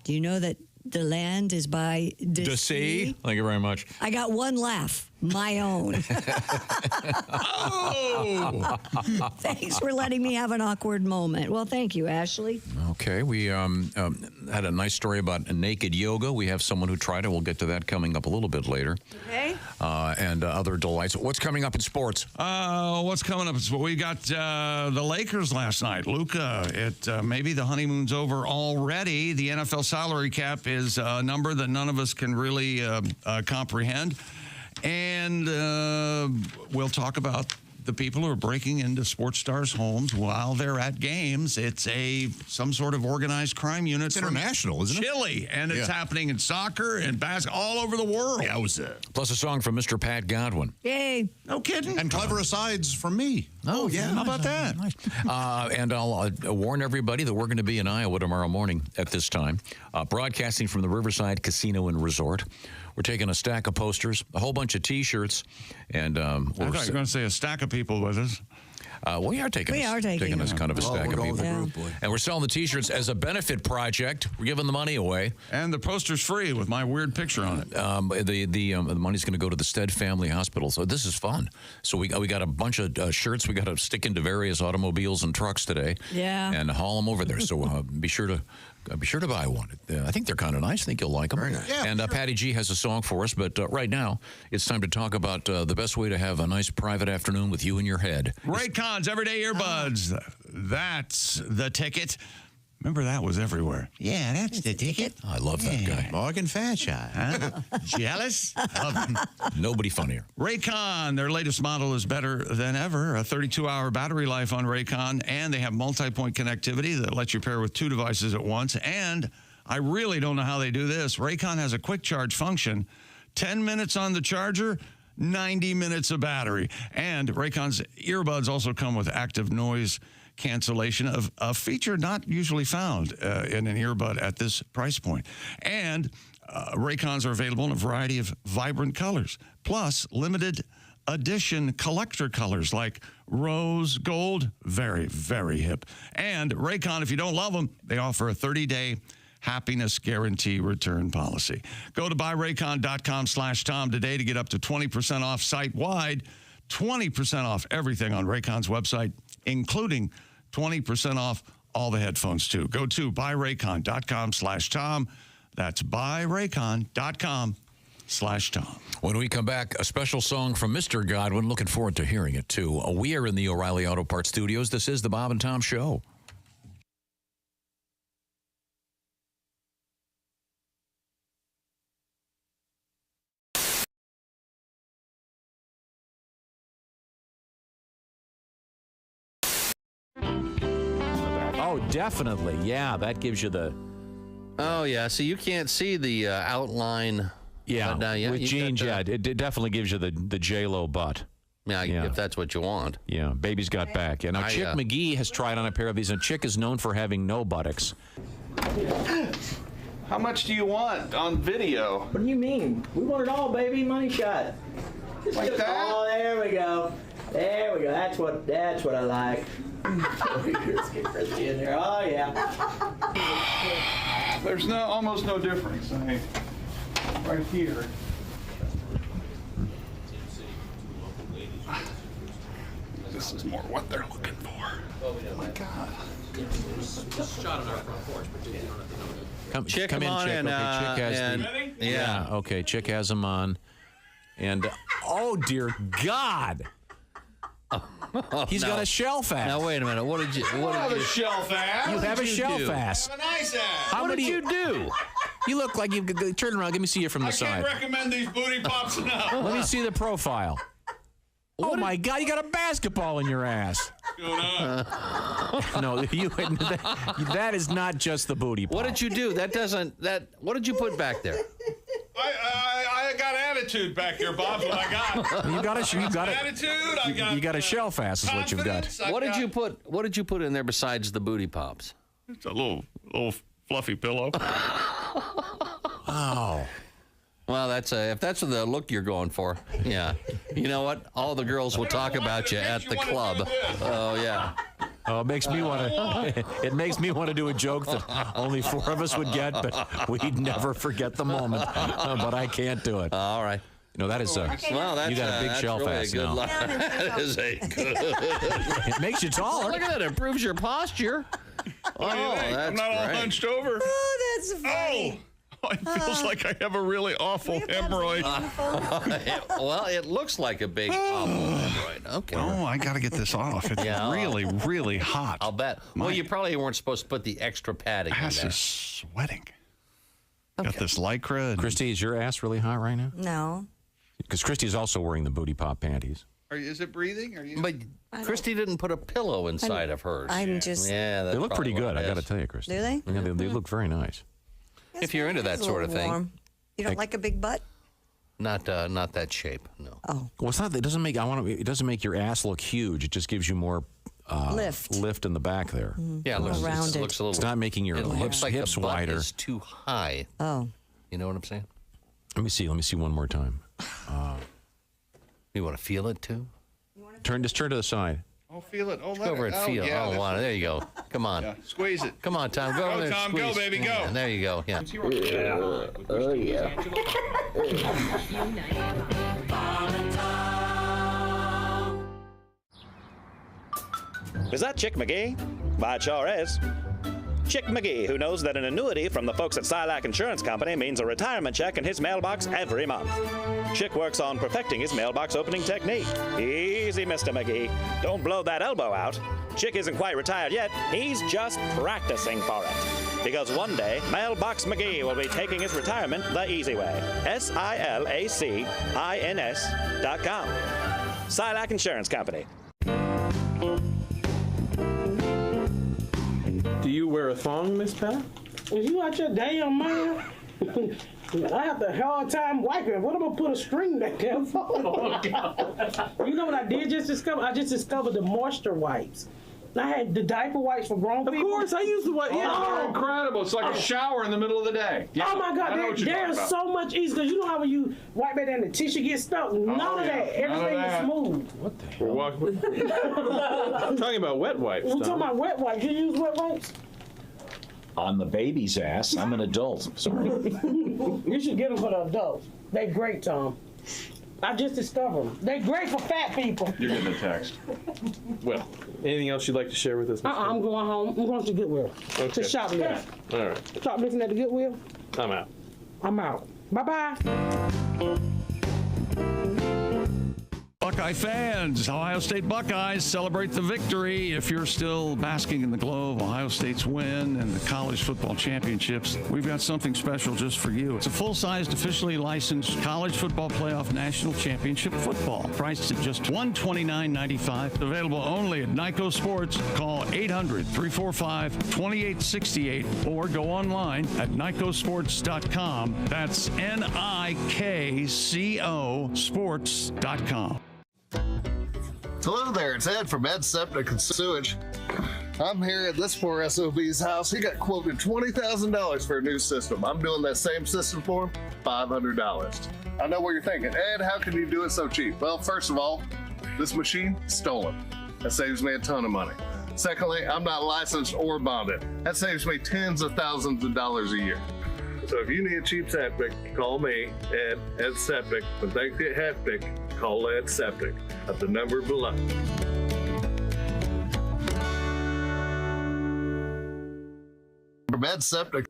do you know that DeLand is by To see? Thank you very much. I got one laugh, my own. Oh! Thanks for letting me have an awkward moment. Well, thank you, Ashley. Okay, we had a nice story about naked yoga. We have someone who tried it. We'll get to that coming up a little bit later. Okay. And other delights. What's coming up in sports? What's coming up? We got the Lakers last night. Luka, maybe the honeymoon's over already. The NFL salary cap is a number that none of us can really comprehend. And we'll talk about the people who are breaking into sports stars' homes while they're at games. It's some sort of organized crime unit. It's international, isn't it? Chile, and it's happening in soccer and basketball all over the world. Yeah, Plus a song from Mr. Pat Godwin. Yay. No kidding. And clever asides from me. Oh, yeah. How about that? Nice. And I'll warn everybody that we're going to be in Iowa tomorrow morning at this time, broadcasting from the Riverside Casino and Resort. We're taking a stack of posters, a whole bunch of T-shirts, and I thought you were going to say a stack of people with us. We are taking us kind of a stack of people. Group, boy. And we're selling the T-shirts as a benefit project. We're giving the money away. And the poster's free with my weird picture on it. The money's going to go to the Stead Family Hospital. So this is fun. So we got a bunch of shirts we got to stick into various automobiles and trucks today. Yeah. And haul them over there. So be sure to buy one. I think they're kind of nice. I think you'll like them. Very nice. Yeah, and Patty G has a song for us. But right now, it's time to talk about the best way to have a nice private afternoon with you in your head. Raycon's Everyday Earbuds. That's the ticket. Remember, that was everywhere. Yeah, that's the ticket. I love that guy. Morgan Fairchild. Huh? Jealous? Nobody funnier. Raycon, their latest model is better than ever. A 32-hour battery life on Raycon, and they have multi-point connectivity that lets you pair with 2 devices at once, and I really don't know how they do this. Raycon has a quick charge function. 10 minutes on the charger, 90 minutes of battery. And Raycon's earbuds also come with active noise cancellation, a feature not usually found in an earbud at this price point. And Raycons are available in a variety of vibrant colors, plus limited edition collector colors like rose gold, very, very hip. And Raycon, if you don't love them, they offer a 30-day happiness guarantee return policy. Go to buyraycon.com/Tom today to get up to 20% off site-wide, 20% off everything on Raycon's website, including 20% off all the headphones, too. Go to buyraycon.com/Tom. That's buyraycon.com/Tom. When we come back, a special song from Mr. Godwin. Looking forward to hearing it, too. We are in the O'Reilly Auto Parts Studios. This is the Bob and Tom Show. Oh, definitely. Yeah, that gives you the... Oh, yeah. So you can't see the outline. Yeah, with jeans, it definitely gives you the J-Lo butt. Yeah, if that's what you want. Yeah, baby's got back. Yeah, now, Chick McGee has tried on a pair of these, and Chick is known for having no buttocks. How much do you want on video? What do you mean? We want it all, baby. Money shot. Like that? Oh, there we go. There we go. That's what I like. Let's get Christy in there. Oh yeah. There's almost no difference. I mean, right here. This is more what they're looking for. Oh my God. Just shot on our front porch, but you don't have to know that. Chick, come in, on Chick. and, okay, Chick has and, the... yeah. Okay, Chick has them on. And, oh, dear God. He's got a shelf ass. Now, wait a minute. What did you... I have a shelf ass. You have a shelf ass. I have a nice ass. What did you do? You look like you... Turn around. Let me see you from the side. I can't recommend these booty pops enough. Let me see the profile. Oh, my God. You got a basketball in your ass. What's going on? No, that is not just the booty pop. What did you do? What did you put back there? I got attitude back here, Bob. What I got? You got attitude. You got a shelf ass is what you've got. What did you put in there besides the booty pops? It's a little fluffy pillow. Oh. Well, if that's the look you're going for, yeah. You know what? All the girls will talk about you at the club. Oh yeah. Oh, it makes me want to. It makes me want to do a joke that only 4 of us would get, but we'd never forget the moment. But I can't do it. All right. You know that is well, that's, you got a big shelf really ass a good now. That is a good. It makes you taller. Look at that! It improves your posture. Oh, that's I'm not all hunched over. Oh, that's funny. Oh, it feels like I have a really awful hemorrhoid. Well, it looks like a big awful hemorrhoid. Okay. Oh, I got to get this off. It's really, really hot. I'll bet. Well, you probably weren't supposed to put the extra padding in ass there. is sweating. Got this Lycra. Christy, is your ass really hot right now? No. Because Christy's also wearing the booty pop panties. Is it breathing? But Christy didn't put a pillow inside of hers. I'm just... Yeah, that's they look pretty good, I got to to tell you, Christy. Do they? Yeah, they look very nice. If you're into that sort of thing. Warm. You don't like a big butt? Not that shape, no. Oh. Well, it's not. It doesn't make. It doesn't make your ass look huge. It just gives you more lift in the back there. Mm-hmm. Yeah, it looks a little. It's not making your hips like hips the butt wider. is too high. Oh. You know what I'm saying? Let me see one more time. You want to feel it too? Just turn to the side. Oh, feel it. Oh, go over and feel. Yeah, oh, wow. There you go. Come on. Yeah, squeeze it. Come on, Tom. Go over there. Tom. Squeeze. Go, baby. Go. Yeah, there you go. Yeah. Oh yeah. Is that Chick McGee? Why, it sure is. Chick McGee, who knows that an annuity from the folks at Silac Insurance Company means a retirement check in his mailbox every month. Chick works on perfecting his mailbox opening technique. Easy, Mr. McGee. Don't blow that elbow out. Chick isn't quite retired yet. He's just practicing for it. Because one day, Mailbox McGee will be taking his retirement the easy way. SILACINS.com. Silac Insurance Company. Do you wear a thong, Miss Pat? Is you out your damn mind? I have a hard time wiping. What am I gonna put a string back there for? Oh, God. You know what I did just discover? I just discovered the moisture wipes. I had the diaper wipes for grown people. Of course, I used to wipe. Yeah. Oh, they're incredible. It's like a shower in the middle of the day. Yeah. Oh my God, they're so much easier because you know how when you wipe it and the tissue gets stuck. None of that. Everything is smooth. What the hell? I'm talking about wet wipes. We're talking about wet wipes. You use wet wipes? On the baby's ass. I'm an adult. Sorry. You should get them for the adults. They're great, Tom. I just discovered them. They're great for fat people. You're getting a text. Well, anything else you'd like to share with us? I'm going home. I'm going to Goodwill. Okay. To shoplift. All right. Shoplifting at the Goodwill. I'm out. I'm out. Bye-bye. Buckeye fans, Ohio State Buckeyes celebrate the victory. If you're still basking in the glow of Ohio State's win and the college football championships, we've got something special just for you. It's a full-sized, officially licensed college football playoff national championship football, priced at just $129.95. Available only at Nyco Sports. Call 800-345-2868 or go online at nycosports.com. That's NIKCO sports.com. Hello there, it's Ed from Ed Septic and Sewage. I'm here at this poor SOB's house. He got quoted $20,000 for a new system. I'm doing that same system for him, $500. I know what you're thinking, Ed, how can you do it so cheap? Well, first of all, this machine, stolen. That saves me a ton of money. Secondly, I'm not licensed or bonded. That saves me tens of thousands of dollars a year. So if you need a cheap septic, call me, Ed Septic. When things get hectic, call Ed Septic at the number below. From Ed Septic.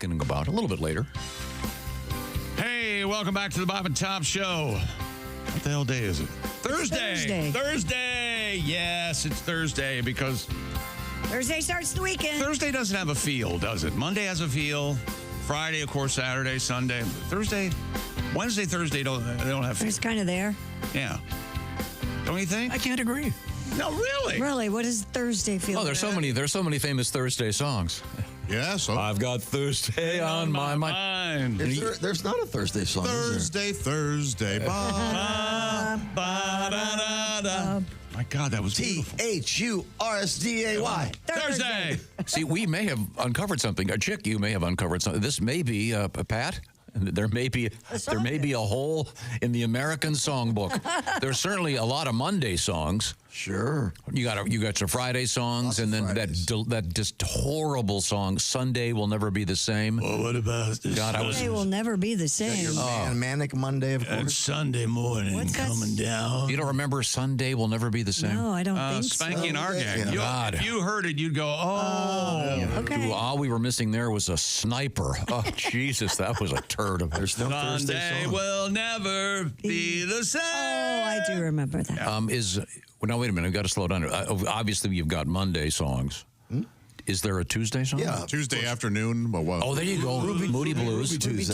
Talking about a little bit later. Hey, welcome back to the Bob and Tom Show. What the hell day is it? Thursday. Thursday. Yes, it's Thursday because Thursday starts the weekend. Thursday doesn't have a feel, does it? Monday has a feel. Friday, of course, Saturday, Sunday. Thursday, Wednesday, Thursday they don't have feel. It's kind of there. Yeah. Don't you think? I can't agree. No, really? Really? What does Thursday feel like? There's so many famous Thursday songs. Yeah, so I've got Thursday on my mind. There's not a Thursday song. Thursday. My God, that was THURSDAY. Thursday. See, we may have uncovered something. Chick, you may have uncovered something. This may be Pat. There may be a hole in the American songbook. There's certainly a lot of Monday songs. Sure. You got your Friday songs, and then that just horrible song, Sunday Will Never Be the Same. Well, what about this? God, Sunday will never be the same. Manic Monday, of course. And Sunday morning coming down. You don't remember Sunday Will Never Be the Same? No, I don't think Spanky and Argang. Yeah. If you heard it, you'd go, okay. All we were missing there was a sniper. Oh, Jesus, that was a turd of There's no Thursday Sunday song. will never be the same. Oh, I do remember that. Now, wait a minute. I've got to slow down. Obviously, you've got Monday songs. Is there a Tuesday song? Yeah, Tuesday afternoon. But what? Oh, there you go. Moody Blues. Ruby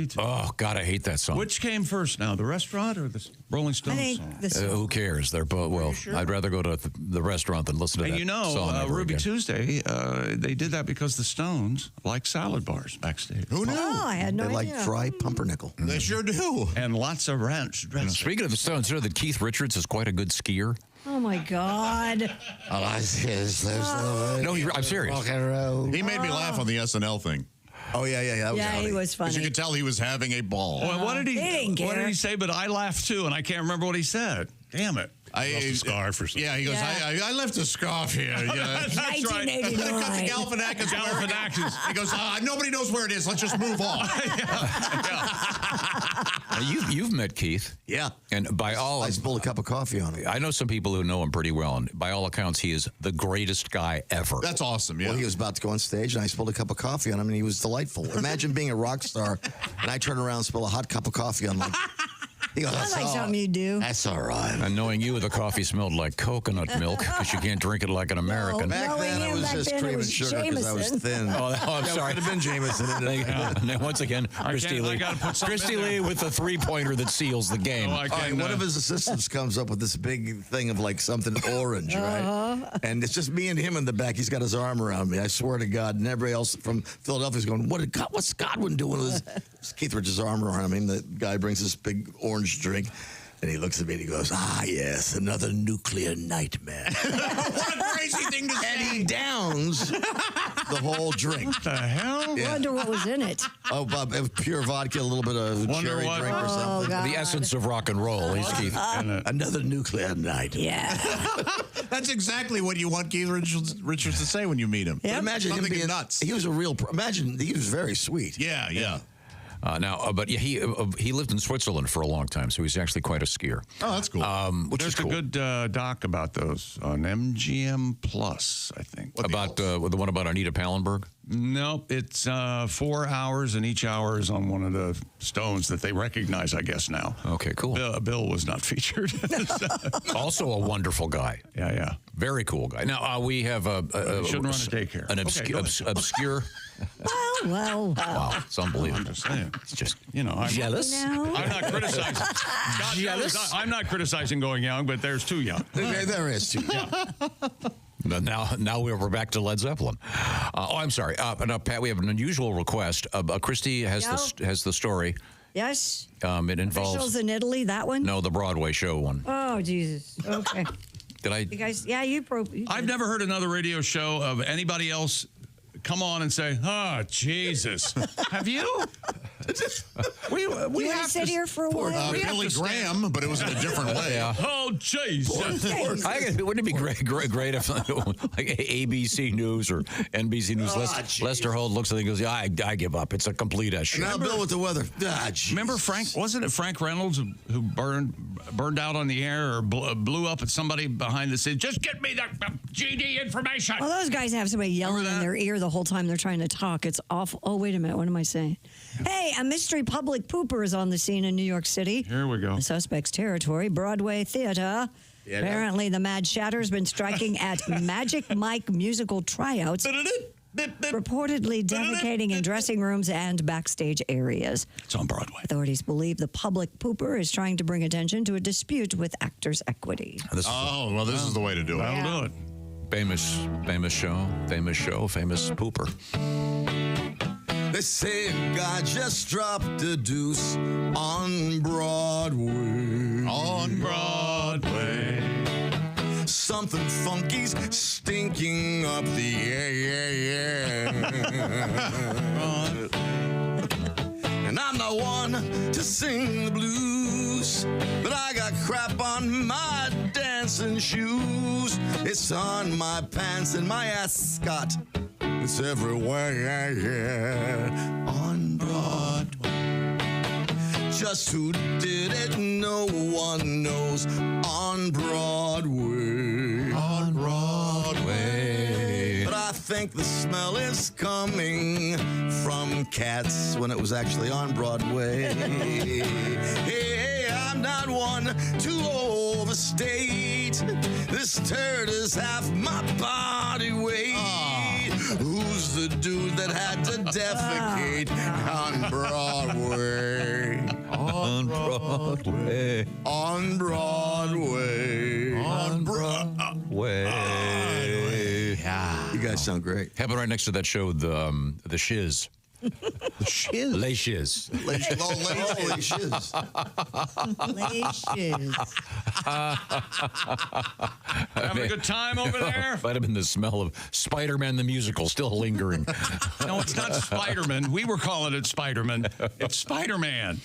Tuesday. Oh, God, I hate that song. Which came first now, the restaurant or the Rolling Stones song? Who cares? They're both, well, sure? I'd rather go to the restaurant than listen to that song. Ruby again. Tuesday, they did that because the Stones like salad bars backstage. Who knew? Oh, I had no idea. They like dry pumpernickel. They sure do. And lots of ranch dressing. Speaking of the Stones, you know that Keith Richards is quite a good skier? Oh my God. All I see is No, I'm serious. He made me laugh on the SNL thing. Oh yeah. That was Yeah, he was funny. Because you could tell he was having a ball. Well, what did He didn't What did care. he say? But I laughed too, and I can't remember what he said. Damn it! Lost a scarf or something. Yeah, he goes, Yeah. I left a scarf here. Yeah. That's right. 1989. He goes, nobody knows where it is. Let's just move on. You've met Keith. Yeah. And by all... I spilled a cup of coffee on him. I know some people who know him pretty well, and by all accounts, he is the greatest guy ever. That's awesome, yeah. Well, he was about to go on stage, and I spilled a cup of coffee on him, and he was delightful. Imagine being a rock star, and I turn around and spill a hot cup of coffee on him. He goes, Sounds like something you do. That's all right. And knowing you, the coffee smelled like coconut milk because you can't drink it like an American. Back then, it was just cream and sugar because I was thin. I'm sorry. It could have been Jameson. Now, once again, Christy Lee. Christy Lee with the three-pointer that seals the game. All right, one of his assistants comes up with this big thing of like something orange, right? And it's just me and him in the back. He's got his arm around me. I swear to God. And everybody else from Philadelphia is going, what's Godwin doing with his? Keith Richards' arm around him. The guy brings this big orange drink. And he looks at me and he goes, yes, another nuclear nightmare. What a crazy thing to say. And he downs the whole drink. What the hell? I wonder what was in it. Oh, Bob, pure vodka, a little bit of cherry drink or something. God. The essence of rock and roll. He's Keith. Another nuclear night. Yeah. That's exactly what you want Keith Richards to say when you meet him. But imagine him being nuts. He was a real. Imagine he was very sweet. Yeah. But he lived in Switzerland for a long time, so he's actually quite a skier. Oh, that's cool. Which There's is cool. a good doc about those on MGM Plus, I think. About the one about Anita Pallenberg? Nope, it's 4 hours, and each hour is on one of the stones that they recognize, I guess, now. Okay, cool. Bill was not featured. Also a wonderful guy. Yeah. Very cool guy. Now, we have a shouldn't run a daycare. An obscure... Well. Wow, it's unbelievable. I'm just saying. It's just, I'm jealous. I'm not criticizing. God knows I'm not criticizing going young, but there's too young. There is too. Yeah. But now we're back to Led Zeppelin. I'm sorry. Now, Pat, we have an unusual request. Christy has the story. Yes. It involves Officials in Italy. That one. No, the Broadway show one. Oh Jesus. Okay. Did I? You guys. Yeah, you. I've never heard another radio show of anybody else come on and say, "Oh, Jesus." Have you? We you have to sit here for a while. Billy Graham, but it was in a different way. Yeah. Oh, Jesus. Wouldn't it be great if like ABC News or NBC News, Lester Holt looks at it and goes, I give up. It's a complete shit. Now Bill with the weather. Remember Frank? Wasn't it Frank Reynolds who burned out on the air or blew up at somebody behind the scenes? Just get me the GD information. Well, those guys have somebody yelling in their ear the whole time they're trying to talk. It's awful. Oh, wait a minute. What am I saying? Hey, a mystery public pooper is on the scene in New York City. Here we go. The suspect's territory, Broadway Theater. Yeah, Apparently, the Mad Shatter's been striking at Magic Mike musical tryouts, reportedly defecating in dressing rooms and backstage areas. It's on Broadway. Authorities believe the public pooper is trying to bring attention to a dispute with Actors' Equity. This is the way to do it. That'll do it. Famous show, famous pooper. They say a guy just dropped a deuce on Broadway. On Broadway. Something funky's stinking up the air. And I'm not one to sing the blues, but I got crap on my dancing shoes. It's on my pants and my ascot. It's everywhere, on Broadway. Just who did it, no one knows. On Broadway. On Broadway. But I think the smell is coming from Cats when it was actually on Broadway. Hey, I'm not one to overstate. This turd is half my body weight. Who's the dude that had to defecate on Broadway? On Broadway. On Broadway. On Broadway. You guys sound great. How about right next to that show, the Shiz? The shiz. Les shiz. Les shiz. Having a good time over there? Might have been the smell of Spider-Man the musical still lingering. No, it's not Spider-Man. We were calling it Spider-Man. It's Spider-Man.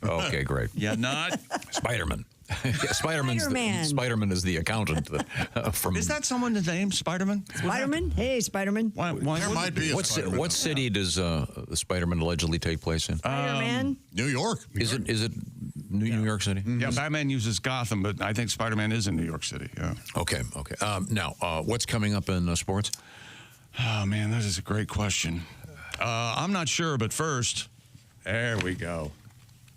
Okay, great. Yeah, not Spider-Man. Yeah, Spider-Man. Spider-Man is the accountant from. Is that someone's name, Spider-Man? Spider-Man? Hey, Spider-Man. Why There might be a Spider-Man. What city does the Spider-Man allegedly take place in? Spider-Man? New York. Is it New York City? Yeah, Batman uses Gotham, but I think Spider-Man is in New York City. Yeah. Okay. Now, what's coming up in sports? Oh man, that is a great question. I'm not sure, but first, there we go.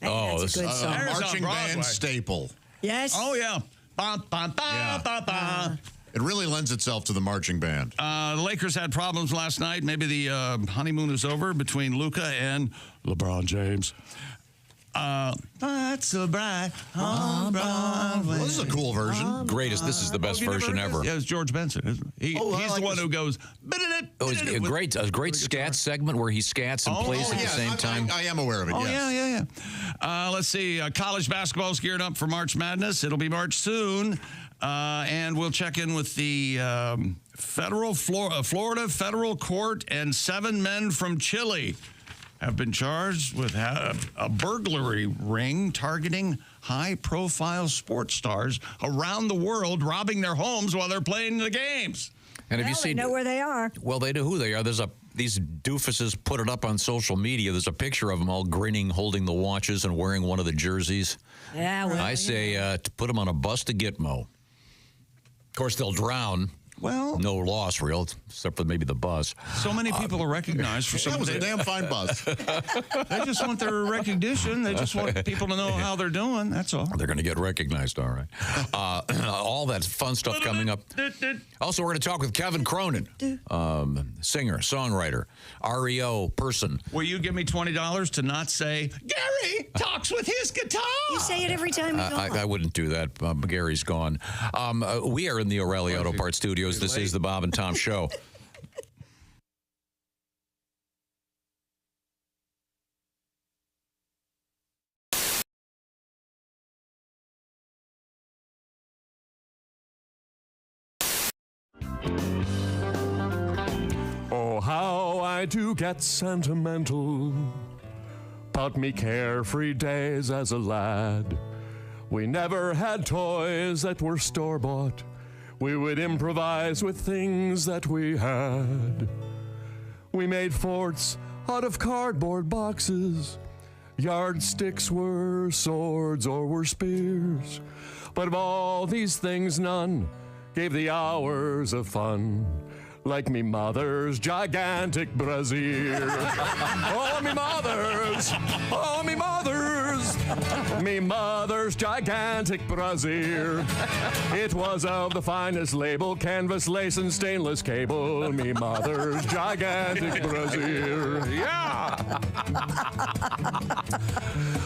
Hey, that's a good song. There's Marching on Broadway. band staple. Yes. Oh yeah. Ba, ba, ba, ba, ba. It really lends itself to the marching band. The Lakers had problems last night. Maybe the honeymoon is over between Luka and LeBron James. That's so bright on Broadway. Well, this is a cool version. Greatest. This is the best version ever. Yeah, it's George Benson, isn't it? He's the one who goes. It's a great scat segment where he scats and plays at the same time. I am aware of it. Oh, yes. yeah. Let's see. College basketball's geared up for March Madness. It'll be March soon. And we'll check in with the Florida federal court, and 7 men from Chile have been charged with a burglary ring targeting high-profile sports stars around the world, robbing their homes while they're playing the games. And have you seen? They know where they are. Well, they know who they are. These doofuses put it up on social media. There's a picture of them all grinning, holding the watches, and wearing one of the jerseys. Yeah. Well, I say to put them on a bus to Gitmo. Of course, they'll drown. Well, no loss, real, except for maybe the bus. So many people are recognized for something. That was a damn fine bus. They just want their recognition. They just want people to know how they're doing. That's all. They're going to get recognized, all right. All that fun stuff coming up. Also, we're going to talk with Kevin Cronin, singer, songwriter, REO person. Will you give me $20 to not say, Gary talks with his guitar? You say it every time you go on. I wouldn't do that. Gary's gone. We are in the O'Reilly Auto Parts Studios. This is the Bob and Tom Show. Oh, how I do get sentimental about me carefree days as a lad. We never had toys that were store-bought. We would improvise with things that we had. We made forts out of cardboard boxes. Yardsticks were swords or were spears. But of all these things, none gave the hours of fun like me mother's gigantic brassiere. Oh, me mother's, oh, me mother's, me mother's gigantic brassiere. It was of the finest label, canvas, lace, and stainless cable. Me mother's gigantic brassiere. Yeah!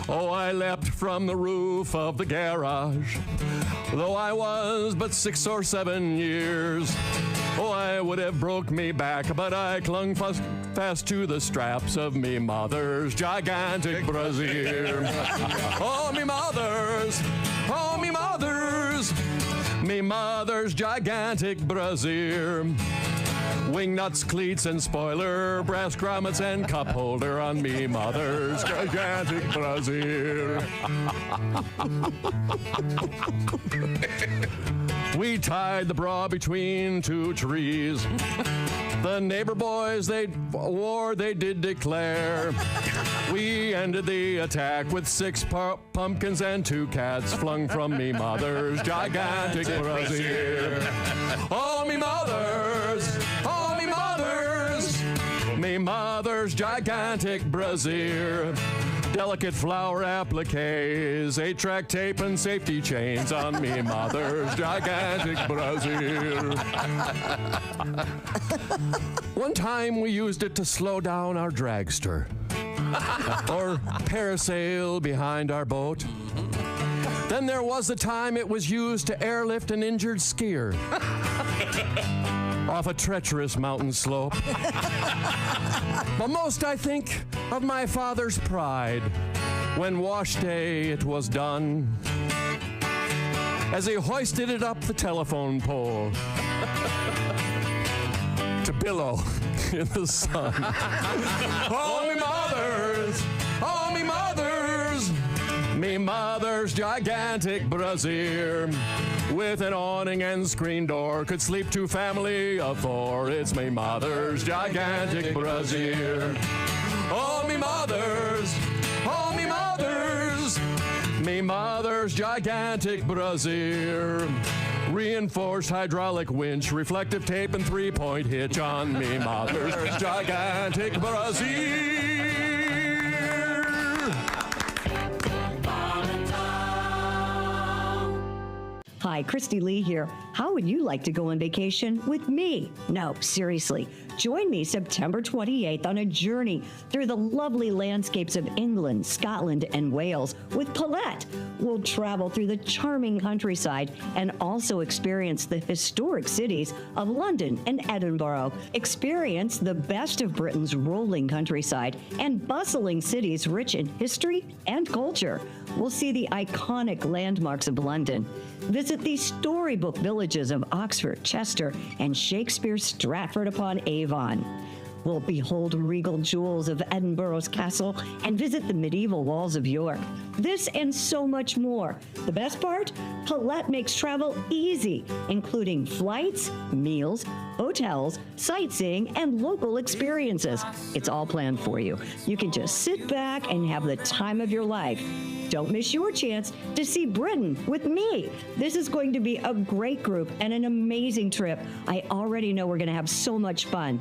Oh, I leapt from the roof of the garage, though I was but 6 or 7 years. Oh, I would have broke me back, but I clung fast to the straps of me mother's gigantic brassiere. Oh, me mother's, oh, me mother's, me mother's gigantic brassiere. Wing nuts, cleats, and spoiler, brass grommets, and cup holder on me mother's gigantic brassiere. We tied the bra between 2 trees. The neighbor boys, they did declare. We ended the attack with 6 pumpkins and 2 cats flung from me mother's gigantic brassiere. Oh, me mother's, oh, me mother's, me mother's gigantic brassiere. Delicate flower appliques, 8-track tape and safety chains on me mother's gigantic brassiere. One time we used it to slow down our dragster or parasail behind our boat. Then there was the time it was used to airlift an injured skier. off a treacherous mountain slope. But most I think of my father's pride when wash day it was done, as he hoisted it up the telephone pole to billow in the sun. Oh, me mother's gigantic brassiere, with an awning and screen door, could sleep 2 family of 4. It's me mother's gigantic brassiere. Oh, me mother's gigantic brassiere. Reinforced hydraulic winch, reflective tape, and 3-point hitch on me mother's gigantic brassiere. Hi, Christy Lee here. How would you like to go on vacation with me? No, seriously. Join me September 28th on a journey through the lovely landscapes of England, Scotland, and Wales with Paulette. We'll travel through the charming countryside and also experience the historic cities of London and Edinburgh. Experience the best of Britain's rolling countryside and bustling cities rich in history and culture. We'll see the iconic landmarks of London. Visit the storybook villages of Oxford, Chester, and Shakespeare's Stratford-upon-Avon. We'll behold regal jewels of Edinburgh's castle and visit the medieval walls of York. This and so much more. The best part? Paulette makes travel easy, including flights, meals, hotels, sightseeing, and local experiences. It's all planned for you. You can just sit back and have the time of your life. Don't miss your chance to see Britain with me. This is going to be a great group and an amazing trip. I already know we're going to have so much fun.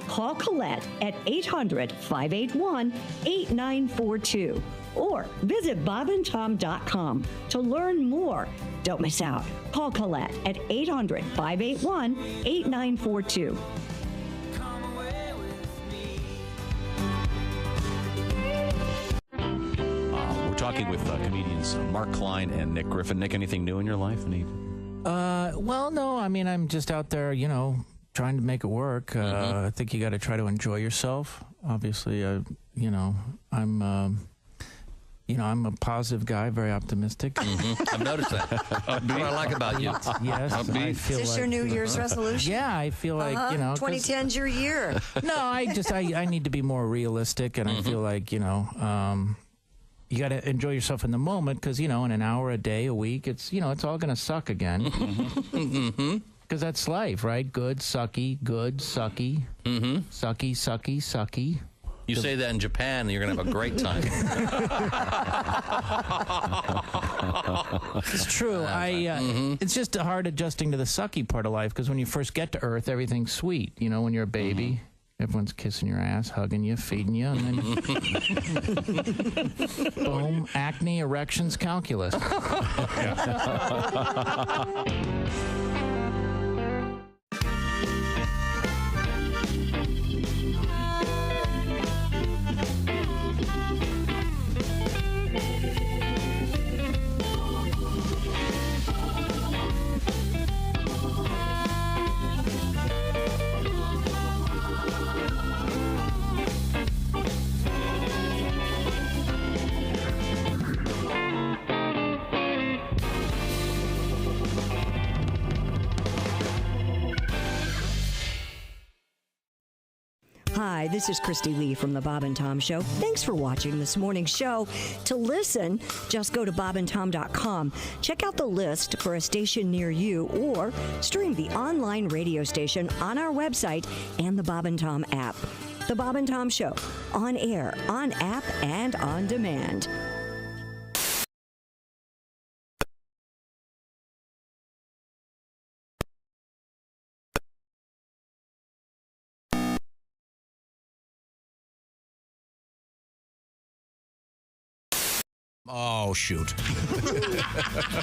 Call Colette at 800-581-8942 or visit bobandtom.com to learn more. Don't miss out. Call Colette at 800-581-8942. We're talking with comedians Mark Klein and Nick Griffin. Nick, anything new in your life? Well, no. I mean, I'm just out there, trying to make it work. I think you got to try to enjoy yourself. Obviously, I'm a positive guy, very optimistic. I've noticed that. That's what I like about you. Yes. I feel Is this your New Year's resolution? Yeah, I feel like, 2010's your year. No, I need to be more realistic, and I feel like, you got to enjoy yourself in the moment because, in an hour, a day, a week, it's all going to suck again. Because that's life, right? Good, sucky, sucky, sucky, sucky. You say that in Japan, and you're going to have a great time. It's true. It's just hard adjusting to the sucky part of life because when you first get to Earth, everything's sweet. When you're a baby, everyone's kissing your ass, hugging you, feeding you, and then boom, acne, erections, calculus. Hi, this is Christy Lee from The Bob and Tom Show. Thanks for watching this morning's show. To listen, just go to bobandtom.com. Check out the list for a station near you or stream the online radio station on our website and the Bob and Tom app. The Bob and Tom Show, on air, on app, and on demand. Oh, shoot.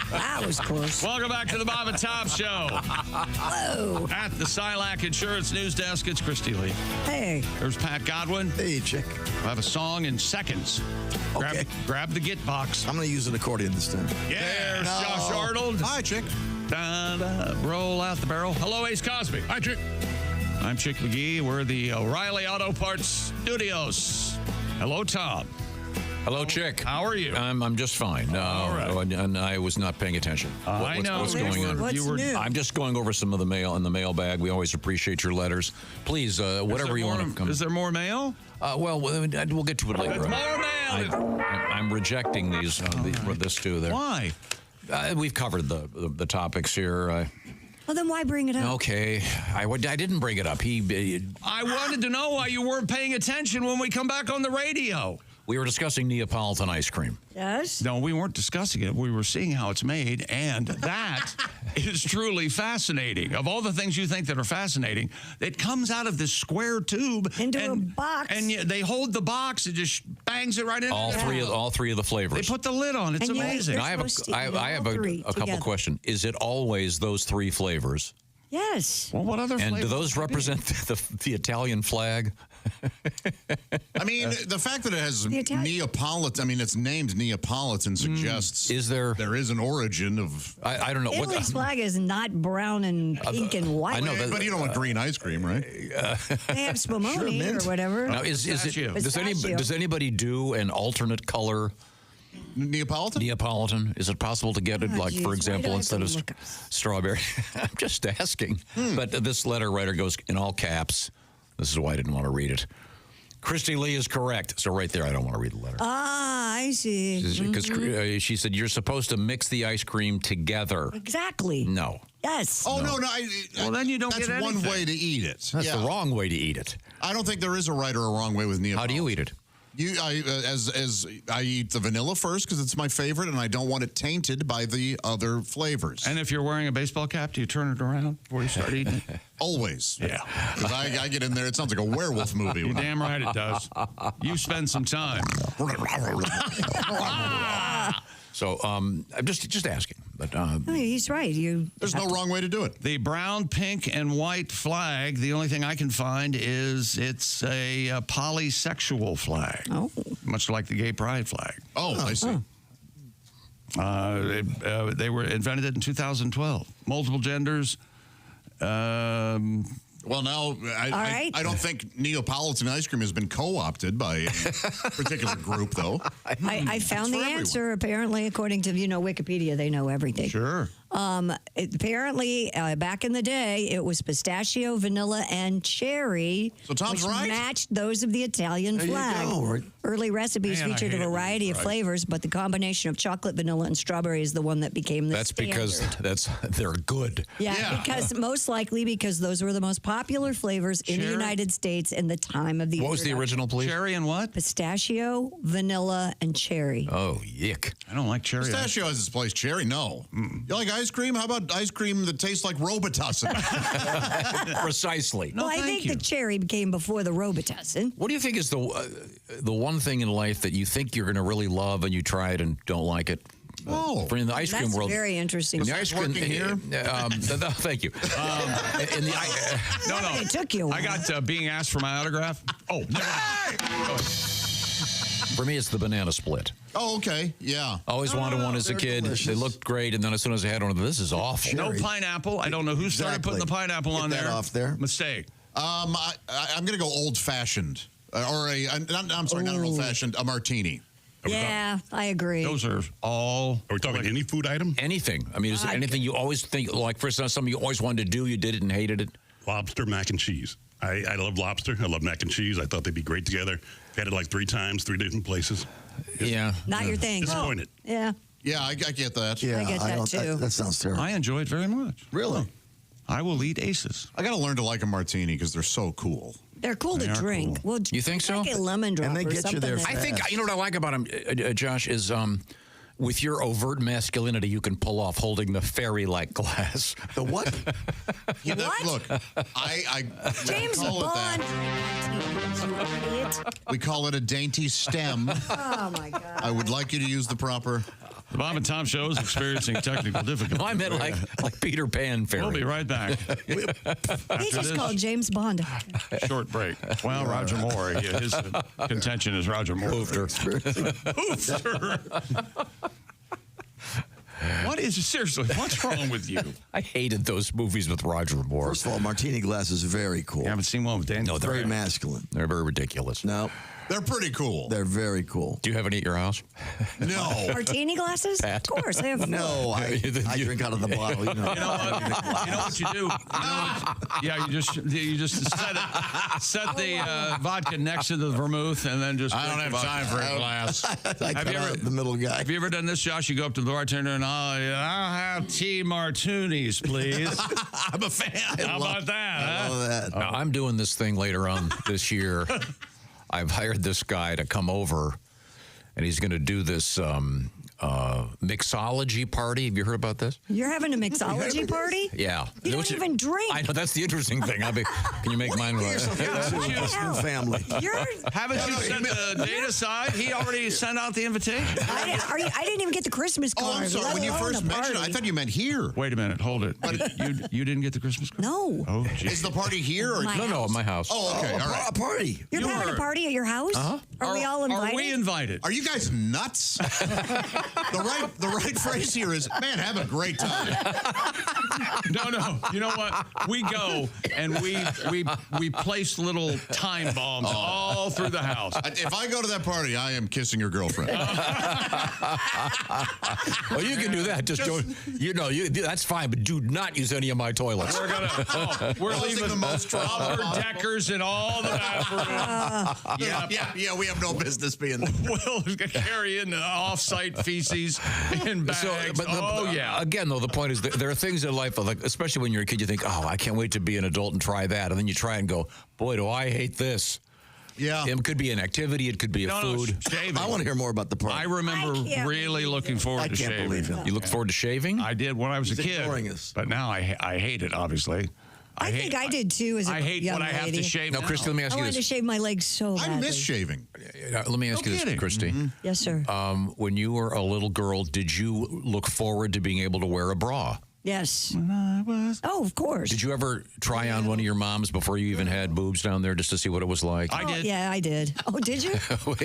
That was close. Welcome back to the Bob and Tom Show. Whoa. At the Silac Insurance News Desk, it's Christy Lee. Hey. There's Pat Godwin. Hey, Chick. We'll have a song in seconds. Okay. Grab the Git box. I'm going to use an accordion this time. Yeah, there's Josh Arnold. Hi, Chick. Roll out the barrel. Hello, Ace Cosby. Hi, Chick. I'm Chick McGee. We're the O'Reilly Auto Parts Studios. Hello, Tom. Hello, Chick. How are you? I'm just fine. All right. And I was not paying attention. I know. What's going on? What's new? I'm just going over some of the mail in the mailbag. We always appreciate your letters. Please, whatever you want to come. Is there more mail? Well, we'll get to it later. More mail. I'm rejecting these. This too. There. Why? We've covered the topics here. Well, then why bring it up? Okay, I didn't bring it up. I wanted to know why you weren't paying attention when we come back on the radio. We were discussing Neapolitan ice cream. Yes? No, we weren't discussing it. We were seeing how it's made, and that is truly fascinating. Of all the things you think that are fascinating, it comes out of this square tube. Into a box. And they hold the box, it just bangs it right in. All three of the flavors. They put the lid on. It's And yet amazing. they're I have supposed to eat I have all a three couple together. questions. Is it always those three flavors? Yes. Well, what other And do flavors those would it be? represent the Italian flag? I mean, the fact that it has Italian. Neapolitan, I mean, it's named Neapolitan suggests Is there is an origin of. I don't know. Italy's flag is not brown and pink and white. I know that, But you don't want green ice cream, right? They have spumoni or whatever. Now, is it? Pistachio. Does anybody do an alternate color? Neapolitan? Neapolitan. Is it possible to get it, like, geez, for why example, do I have instead to of look up? strawberry? I'm just asking. But this letter writer goes in all caps. This is why I didn't want to read it. Christy Lee is correct. So right there, I don't want to read the letter. Ah, I see. Because she said you're supposed to mix the ice cream together. Exactly. No. Yes. Oh, no. Well, then you don't That's get one anything. way to eat it. That's the wrong way to eat it. I don't think there is a right or a wrong way with Neapolitan. How do you eat it? As I eat the vanilla first because it's my favorite, and I don't want it tainted by the other flavors. And if you're wearing a baseball cap, do you turn it around before you start eating it? Always. Yeah. 'Cause I get in there, it sounds like a werewolf movie. You're damn right it does. You spend some time. So I'm just asking. But No, he's right. There's no wrong way to do it. The brown, pink, and white flag, the only thing I can find is it's a polysexual flag. Oh. Much like the gay pride flag. Oh, I see. They were invented in 2012. Multiple genders. Well, now, I don't think Neapolitan ice cream has been co-opted by a particular group, though. I found the answer, apparently, according to, Wikipedia. They know everything. Sure. Apparently, back in the day, it was pistachio, vanilla, and cherry, So Tom's which right. matched those of the Italian There you flag. go, right. Early recipes Man, I featured a hate it when variety he's of right. flavors, but the combination of chocolate, vanilla, and strawberry is the one that became the that's because standard. they're good. Yeah, most likely because those were the most popular flavors in the Cherry? United States in the time of the What was the introduction. original, please? Cherry and what? Pistachio, vanilla, and cherry. Oh, yick. I don't like cherry. Pistachio has its place. Cherry, no. You like ice cream? How about ice cream that tastes like Robitussin? Precisely. Well, I think the cherry came before the Robitussin. What do you think is the one thing in life that you think you're going to really love and you try it and don't like it? For in the ice cream That's world, very interesting. in the ice cream here. Thank you. In the No. It took you a while. I got being asked for my autograph. Oh, for me, it's the banana split. Oh, okay. Yeah. Always wanted one as a they're kid. delicious. They looked great, and then as soon as I had one, this is awful. no pineapple. I don't know who started putting the pineapple on Get that there. off there. Mistake. I'm going to go old-fashioned. I'm sorry, not an old-fashioned, a martini. Yeah, I agree. Those are all. Are we talking any food item? Anything. I mean, is there anything you always think, like, for instance, something you always wanted to do, you did it and hated it? Lobster, mac and cheese. I love lobster. I love mac and cheese. I thought they'd be great together. Had it like 3 times, 3 different places. Yeah. Not your thing. Disappointed. Yeah. Yeah, I get that. Yeah, I get that, too. That sounds terrible. I enjoy it very much. Really? I will eat aces. I got to learn to like a martini because they're so cool. They're cool to drink. Well, You think so? Like a lemon drop And they or get you something there that- I think, you know what I like about him, Josh, is with your overt masculinity, you can pull off holding the fairy-like glass. The what? What? Look, I James call it Bond. that. You idiot. We call it a dainty stem. Oh, my God. I would like you to use the proper. The Bob and Tom Show is experiencing technical difficulties. No, I meant like Peter Pan fairy. We'll be right back. He just called James Bond. Short break. Well, Roger Moore. Yeah, his contention is Roger Moore. Hoofter. Hoofter. What What is seriously? What's wrong with you? I hated those movies with Roger Moore. First of all, martini glass is very cool. You haven't seen one with Dan? No, they're very masculine. They're very ridiculous. No. They're pretty cool. They're very cool. Do you have any at your house? No. Martini glasses? Pat. Of course, I have. No, I drink out of the bottle. You know, You know what you do? You just set the vodka next to the vermouth, and then just. I don't have time for a glass. I cut out the middle guy. Have you ever done this, Josh? You go up to the bartender and I'll have tea martinis, please. I'm a fan. How about that? I love that. Now, I'm doing this thing later on this year. I've hired this guy to come over, and he's going to do this mixology party. Have you heard about this? You're having a mixology party? Yeah. You don't even drink. I know, that's the interesting thing. Can you make mine? Family. Haven't you set the date aside? He already sent out the invitation. I didn't even get the Christmas card. Oh, I'm sorry. When you first mentioned it, I thought you meant here. Wait a minute. Hold it. You didn't get the Christmas card? No. Oh, Is the party here? Or No, at my house. Oh, okay. All right. A party. You're having a party at your house? Uh-huh. Are we all invited? Are we invited? Are you guys nuts? The right phrase here is, man, have a great time. No. You know what? We go and we place little time bombs all through the house. If I go to that party, I am kissing your girlfriend. Well, you can do that. Just don't. That's fine, but do not use any of my toilets. We're leaving the most upper deckers in all the bathrooms. Yeah. We have no business being there. We'll carry in the off-site feces in bags. Again, though, the point is there are things in life, like especially when you're a kid, you think, oh, I can't wait to be an adult and try that. And then you try and go, boy, do I hate this. Yeah. It could be an activity. It could be a food. Shaving. I want to hear more about the party. I remember really looking forward to shaving. I can't believe him. You looked forward to shaving? I did when I was a kid. Ignoring us. But now I hate it, obviously. I think I did too as a I hate young when I have to lady. shave. Now, Christy, let me ask I you wanted to this. shave my legs so badly. I miss shaving. Let me ask you this, Christy. Yes, sir. When you were a little girl, did you look forward to being able to wear a bra? Yes. Oh, of course. Did you ever try on one of your moms before you even had boobs down there just to see what it was like? I did. Yeah, I did. Oh, did you?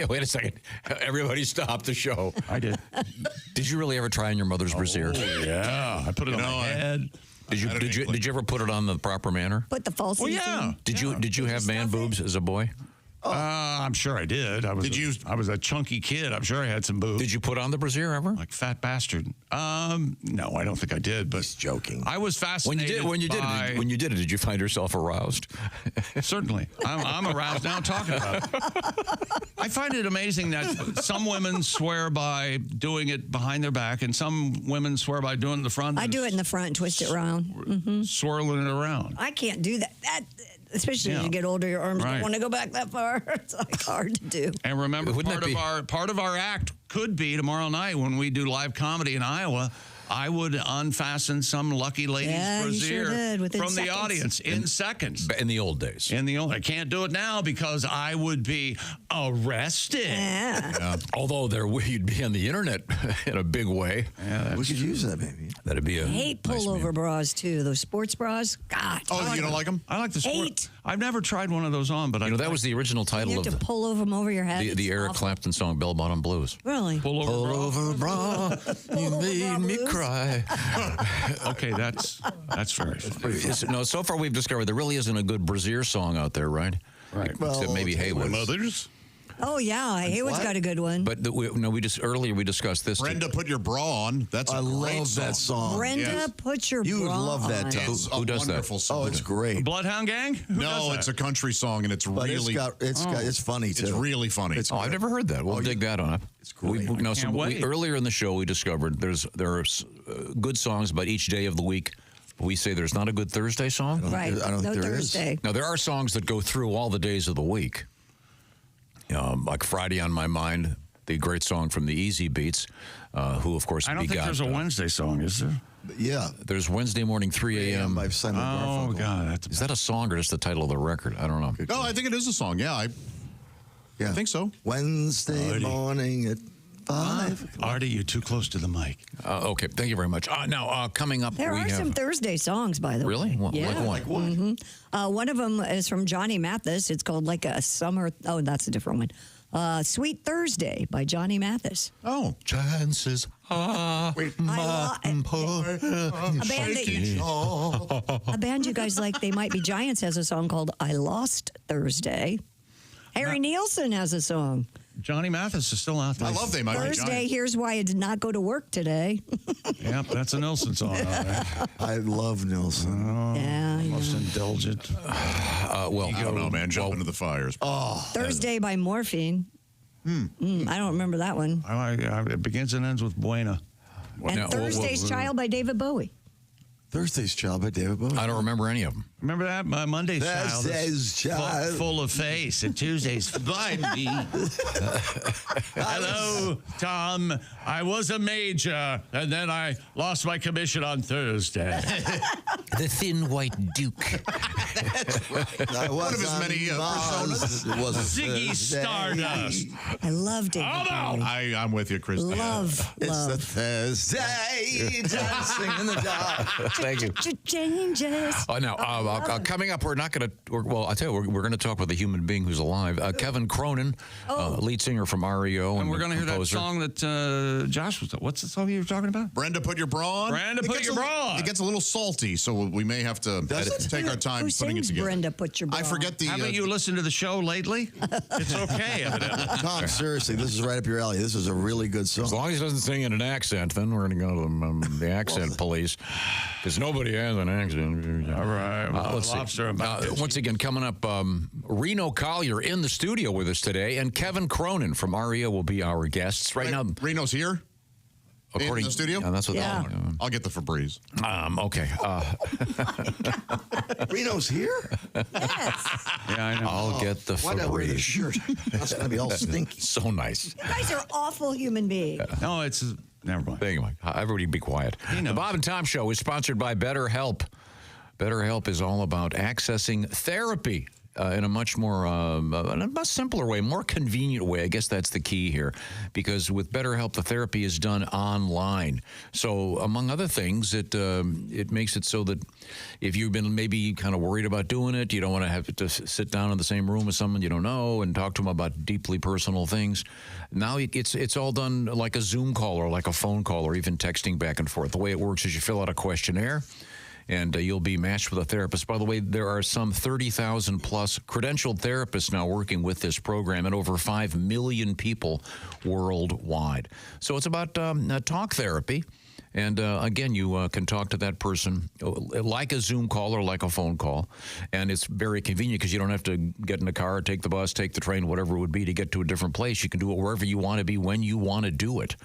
Wait a second. Everybody stop the show. I did. Did you really ever try on your mother's brassiere? Oh, yeah. I put it on my head. Did you ever put it on the proper manner? Put the falsies in. Did you have man boobs as a boy? I'm sure I did. I was a chunky kid. I'm sure I had some boobs. Did you put on the brassiere ever? Like fat bastard. No, I don't think I did. But he's joking. I was fascinated. When you did it, did you find yourself aroused? Certainly, I'm aroused now talking about it. I find it amazing that some women swear by doing it behind their back, and some women swear by doing it in the front. I do it in the front, twist it around, swirling it around. I can't do that. Especially as you get older, your arms don't Right. want to go back that far. It's like hard to do. And remember, part of our act could be tomorrow night when we do live comedy in Iowa. I would unfasten some lucky lady's brassiere from the audience in seconds. In the old days. I can't do it now because I would be arrested. Yeah. Although you'd be on the internet in a big way. Yeah, we could use that, maybe. That'd be I hate pullover bras too. Those sports bras. God. Oh, you don't like them? I like the sport. I've never tried one of those on, but that was the original title You have of to pull over them over your head. the Eric Clapton song "Bell Bottom Blues." Really? Pullover bra, you made me cry. Okay, that's very funny. No, so far we've discovered there really isn't a good brassiere song out there, right? Right. Except maybe Haywood's. Mothers? Oh yeah, Haywood's got a good one. But earlier we discussed this. Brenda, put your bra on. That's a great song. that song. Brenda, put your You would bra love that, on. Tom. It's Who a does that? wonderful song. Oh, it's great. Bloodhound Gang? Who does No, that? it's a country song, and it's But really it's funny too. it's really funny. I've never heard that. We'll dig that on. It's great. Earlier in the show, we discovered there are good songs about each day of the week. We say there's not a good Thursday song. Right. I don't think no there is. Thursday. Now there are songs that go through all the days of the week. Like Friday on My Mind, the great song from the Easy Beats, who of course I don't think there's a Wednesday song, is there? Yeah. There's Wednesday morning 3 a.m. by Simon Oh Garfunkel. God, Is that a song or just the title of the record? I don't know. No, I think it is a song. Yeah, I think so. Wednesday morning at 5. Artie, you're too close to the mic. Okay, thank you very much. Now, coming up, There we are have... some Thursday songs, by the way. Really? Yeah. Like what? One of them is from Johnny Mathis. It's called Like a Summer. Oh, that's a different one. Sweet Thursday by Johnny Mathis. Oh. Chances are. A band you guys like, They Might Be Giants, has a song called I Lost Thursday. Harry Nielsen has a song. Johnny Mathis is still out there. I love They Might Be Giants. Thursday, here's why I did not go to work today. Yep, that's a Nilsson song. I love Nilsson. Yeah, most indulgent. Well, I don't know, man. Jump into the fires. Thursday by Morphine. I don't remember that one. It begins and ends with Buena. And Thursday's Child by David Bowie. Thursday's Child by David Bowie. I don't remember any of them. Remember that? Monday's Child. Thursday's Child. Full of face. And Tuesday's Blind Me. Hello, Tom. I was a major, and then I lost my commission on Thursday. The Thin White Duke. One of his many personas. Ziggy Stardust. I love David Bowie. I'm with you, Chris. Love. It's the Thursday dancing in the dark. Thank you. Changes. Now, coming up, we're not going to, well, I'll tell you, we're going to talk with a human being who's alive. Kevin Cronin, lead singer from REO. And we're going to hear that song that Josh was, what's the song you were talking about? Brenda, Put Your Bra On. Brenda, Put Your Bra On. It gets a little salty, so we may have to take our time putting it together. Brenda, Put Your Bra On? I forget the... Haven't you listened to the show lately? It's okay, evidently. Tom, seriously, this is right up your alley. This is a really good song. As long as he doesn't sing in an accent, then we're going to go to the accent police, because nobody has an accent. All right. Well, let's see. Once again, coming up, Reno Collier in the studio with us today, and Kevin Cronin from REO will be our guests. Right now, Reno's here? In the studio? Yeah, that's what I'll get the Febreze. Okay. Reno's here? Yes. Yeah, I know. I'll get the Why did I wear this Febreze. shirt? That's going to be all stinky. So nice. You guys are awful human beings. No, it's... Never mind. Thank you, Mike. Everybody be quiet. The Bob and Tom Show is sponsored by BetterHelp. BetterHelp is all about accessing therapy in a much more, a simpler way, more convenient way. I guess that's the key here. Because with BetterHelp, the therapy is done online. So, among other things, it makes it so that if you've been maybe kind of worried about doing it, you don't want to have to sit down in the same room with someone you don't know and talk to them about deeply personal things. Now it's all done like a Zoom call or like a phone call or even texting back and forth. The way it works is you fill out a questionnaire, and you'll be matched with a therapist. By the way, there are some 30,000 plus credentialed therapists now working with this program, and over 5 million people worldwide. So it's about talk therapy. And again, you can talk to that person like a Zoom call or like a phone call. And it's very convenient because you don't have to get in the car, take the bus, take the train, whatever it would be to get to a different place. You can do it wherever you want to be, when you want to do it.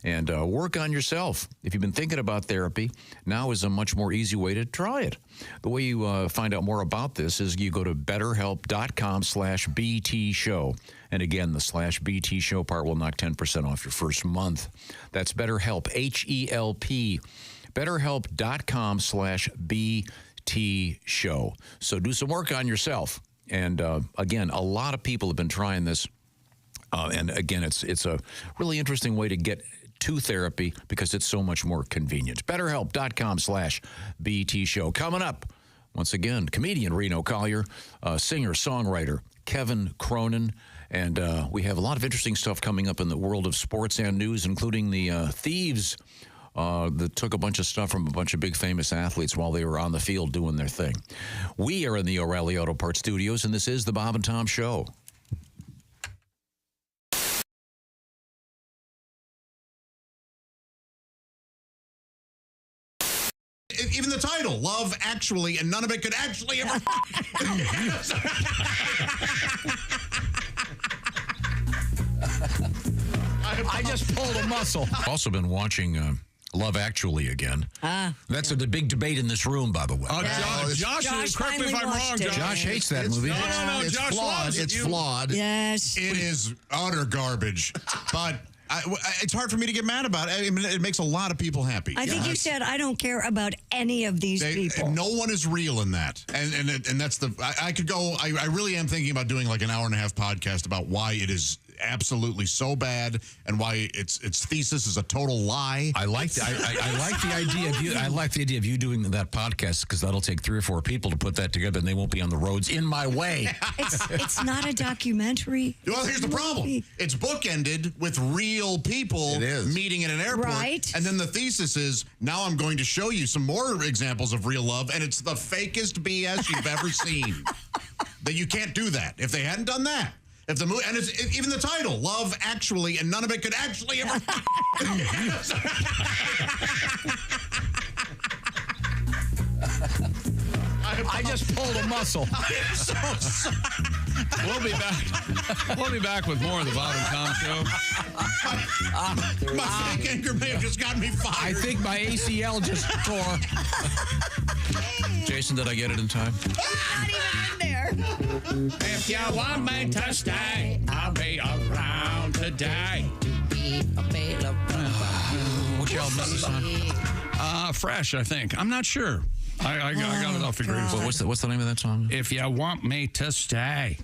And work on yourself. If you've been thinking about therapy, now is a much more easy way to try it. The way you find out more about this is you go to betterhelp.com/BT show. And again, the /BT show part will knock 10% off your first month. That's BetterHelp, H-E-L-P, betterhelp.com/BT show. So do some work on yourself. And again, a lot of people have been trying this. And again, it's a really interesting way to get to therapy because it's so much more convenient. BetterHelp.com/BT show. Coming up, once again, comedian Reno Collier, singer, songwriter Kevin Cronin. And we have a lot of interesting stuff coming up in the world of sports and news, including the thieves that took a bunch of stuff from a bunch of big famous athletes while they were on the field doing their thing. We are in the O'Reilly Auto Parts studios, and this is the Bob and Tom Show. Even the title, Love Actually, and none of it could actually ever... I just pulled a muscle. Also been watching Love Actually again. That's the big debate in this room, by the way. Josh, correct me if I'm wrong, Josh. Josh hates that movie. No, It's Josh flawed. loves it. It's flawed. Yes. It is utter garbage. But it's hard for me to get mad about it. I mean, it makes a lot of people happy. I think you said, I don't care about any of these people. No one is real in that. And that's the... I could go... I really am thinking about doing like an hour and a half podcast about why it is absolutely so bad and why its thesis is a total lie. I like the idea of you. I like the idea of you doing that podcast because that'll take 3 or 4 people to put that together, and they won't be on the roads in my way. It's not a documentary. Well, here's the problem. It's bookended with real people meeting at an airport. Right. And then the thesis is, now I'm going to show you some more examples of real love, and it's the fakest BS you've ever seen. That you can't do that. If they hadn't done that, if the movie, and it's even the title, Love Actually, and none of it could actually ever. I just pulled a muscle. I am so sorry. We'll be back with more of the Bob and Tom Show. My fake anger may have just got me fired. I think my ACL just tore. Jason, did I get it in time? Not even in there. If you want me to stay, I'll be around today. What y'all miss this time? Fresh, I think. I'm not sure. I got it all figured out. What's the name of that song? If you want me to stay.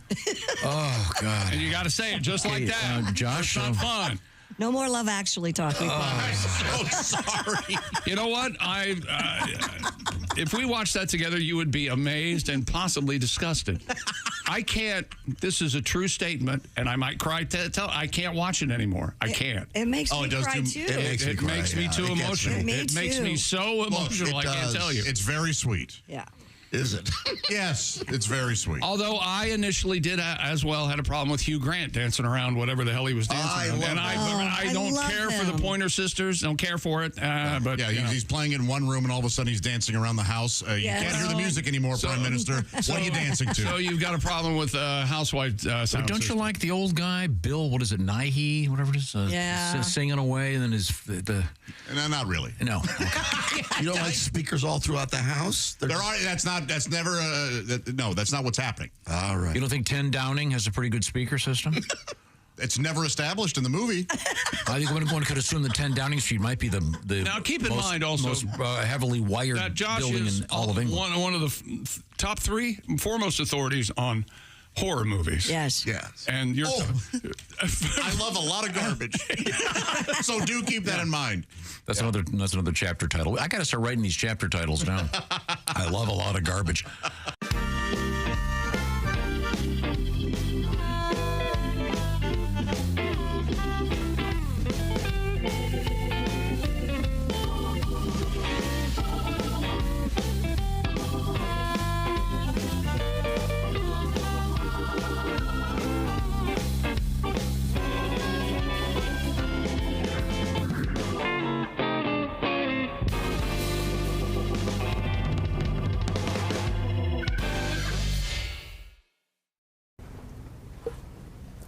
Oh, God. And you got to say it just like that. Josh. It's not fun. No more Love Actually talk. I'm so sorry. You know what? If we watched that together, you would be amazed and possibly disgusted. I can't. This is a true statement, and I might cry. I can't watch it anymore. I can't. It makes me cry too. It makes me too emotional. It makes me so emotional. I can't tell you. It's very sweet. Yeah. Is it? Yes, it's very sweet. Although I initially did had a problem with Hugh Grant dancing around whatever the hell he was dancing around. And I don't care for the Pointer Sisters. Don't care for it. But yeah, he's playing in one room and all of a sudden he's dancing around the house. You can't hear the music anymore, Prime Minister. What are you dancing to? So you've got a problem with housewife sound But don't system. you like the old guy, Bill? What is it, Nighy? Whatever it is. Singing away, and then the No, not really. No. You don't like speakers all throughout the house? That's never that's not what's happening. All right. You don't think 10 Downing has a pretty good speaker system? It's never established in the movie. I think one could assume that 10 Downing Street might be the now keep in mind also most heavily wired that Josh building is in all of England. one of the top 3 foremost authorities on horror movies. Yes. And you're I love a lot of garbage. So do keep that in mind. That's another chapter title. I got to start writing these chapter titles down. I love a lot of garbage.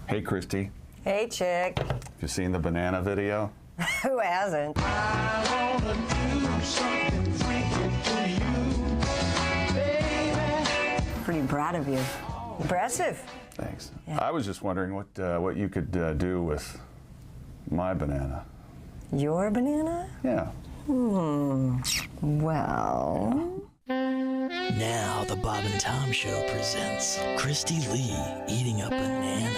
Hey, Christy, Hey, chick. you seen the banana video? Who hasn't? Pretty proud of you. Impressive. Thanks. I was just wondering what you could do with my banana. Your banana? Yeah. Well. Now the Bob and Tom Show presents Christy Lee eating a banana.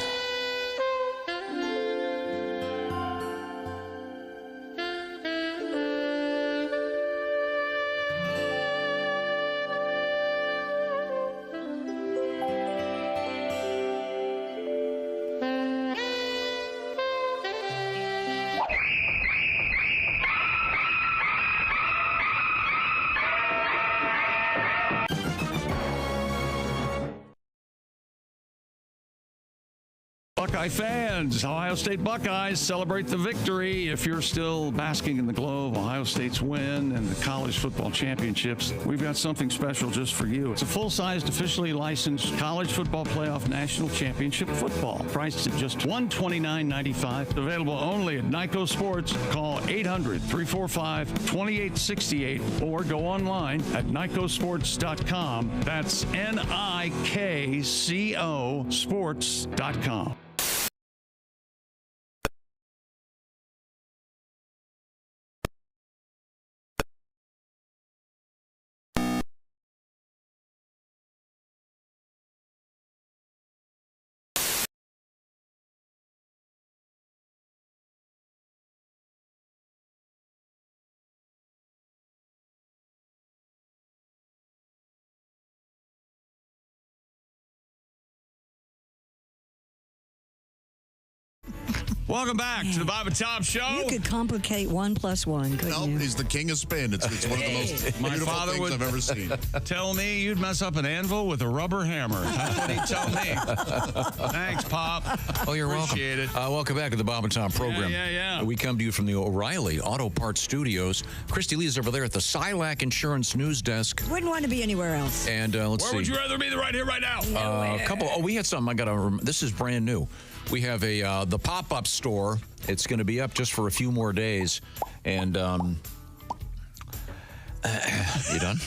Buckeye fans, Ohio State Buckeyes celebrate the victory. If you're still basking in the glow of Ohio State's win and the college football championships, we've got something special just for you. It's a full-sized, officially licensed college football playoff national championship football, priced at just $129.95. Available only at Nyco Sports. Call 800-345-2868 or go online at nycosports.com. That's NIKCO sports.com. Welcome back to the Bob and Tom Show. You could complicate 1 + 1, couldn't Nope, you? he's the king of spin. It's one of the most My beautiful father things would I've ever seen. tell me you'd mess up an anvil with a rubber hammer. That's what he'd tell me. Thanks, Pop. Oh, you're Appreciate welcome. it. Welcome back to the Bob and Tom program. Yeah. We come to you from the O'Reilly Auto Parts Studios. Christy Lee is over there at the Silac Insurance News Desk. Wouldn't want to be anywhere else. And let's see. Where would you rather be than right here, right now? A couple. Oh, we had something. I got to. This is brand new. We have the pop-up store. It's going to be up just for a few more days, and you done?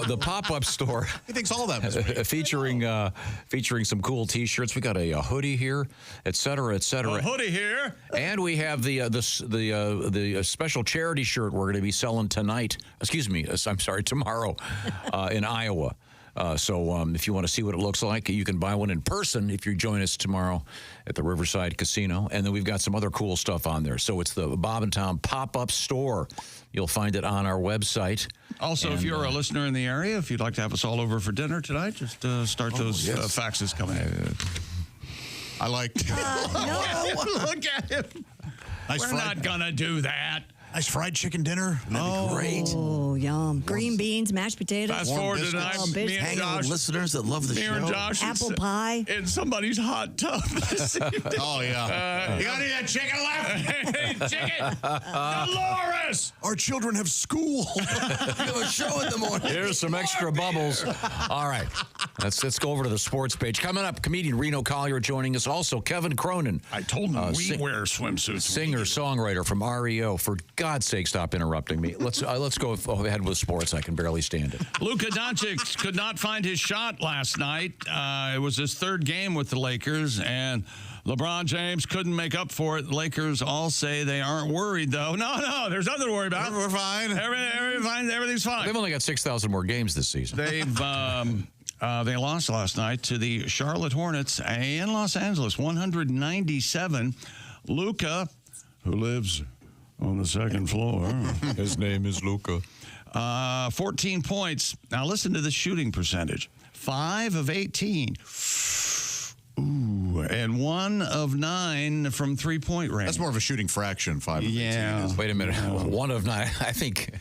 The pop-up store. He thinks all that was featuring some cool T-shirts. We got a hoodie here, et cetera, et cetera. A hoodie here, and we have the special charity shirt we're going to be selling tonight. Excuse me, I'm sorry, tomorrow in Iowa. So if you want to see what it looks like, you can buy one in person if you join us tomorrow at the Riverside Casino. And then we've got some other cool stuff on there. So it's the Bob and Tom pop-up store. You'll find it on our website. Also, if you're a listener in the area, if you'd like to have us all over for dinner tonight, just start those faxes coming in. I like. Look at him. We're not going to do that. Nice fried chicken dinner. That'd be great. Oh, yum. Green beans, mashed potatoes. Fast forward to tonight, me and Hanging out with Josh. listeners that love the Me show. and Josh Apple pie. in somebody's hot tub this evening. Oh, yeah. You got any of that chicken left? Chicken! Dolores! Our children have school. We have a show in the morning. Here's some extra bubbles. All right. Let's go over to the sports page. Coming up, comedian Reno Collier joining us. Also, Kevin Cronin. I told him we wear swimsuits. Singer-songwriter from REO. For God's sake, stop interrupting me. Let's go ahead with sports. I can barely stand it. Luka Doncic could not find his shot last night. It was his third game with the Lakers, and LeBron James couldn't make up for it. The Lakers all say they aren't worried, though. No, there's nothing to worry about. We're fine. Everything's fine. They've only got 6,000 more games this season. They've they lost last night to the Charlotte Hornets in Los Angeles, 197. Luka, who lives on the second floor. His name is Luka. 14 points. Now listen to the shooting percentage. 5 of 18. Ooh, and 1 of 9 from 3-point range. That's more of a shooting fraction, 5 of 18. Wait a minute. 1 of 9. I think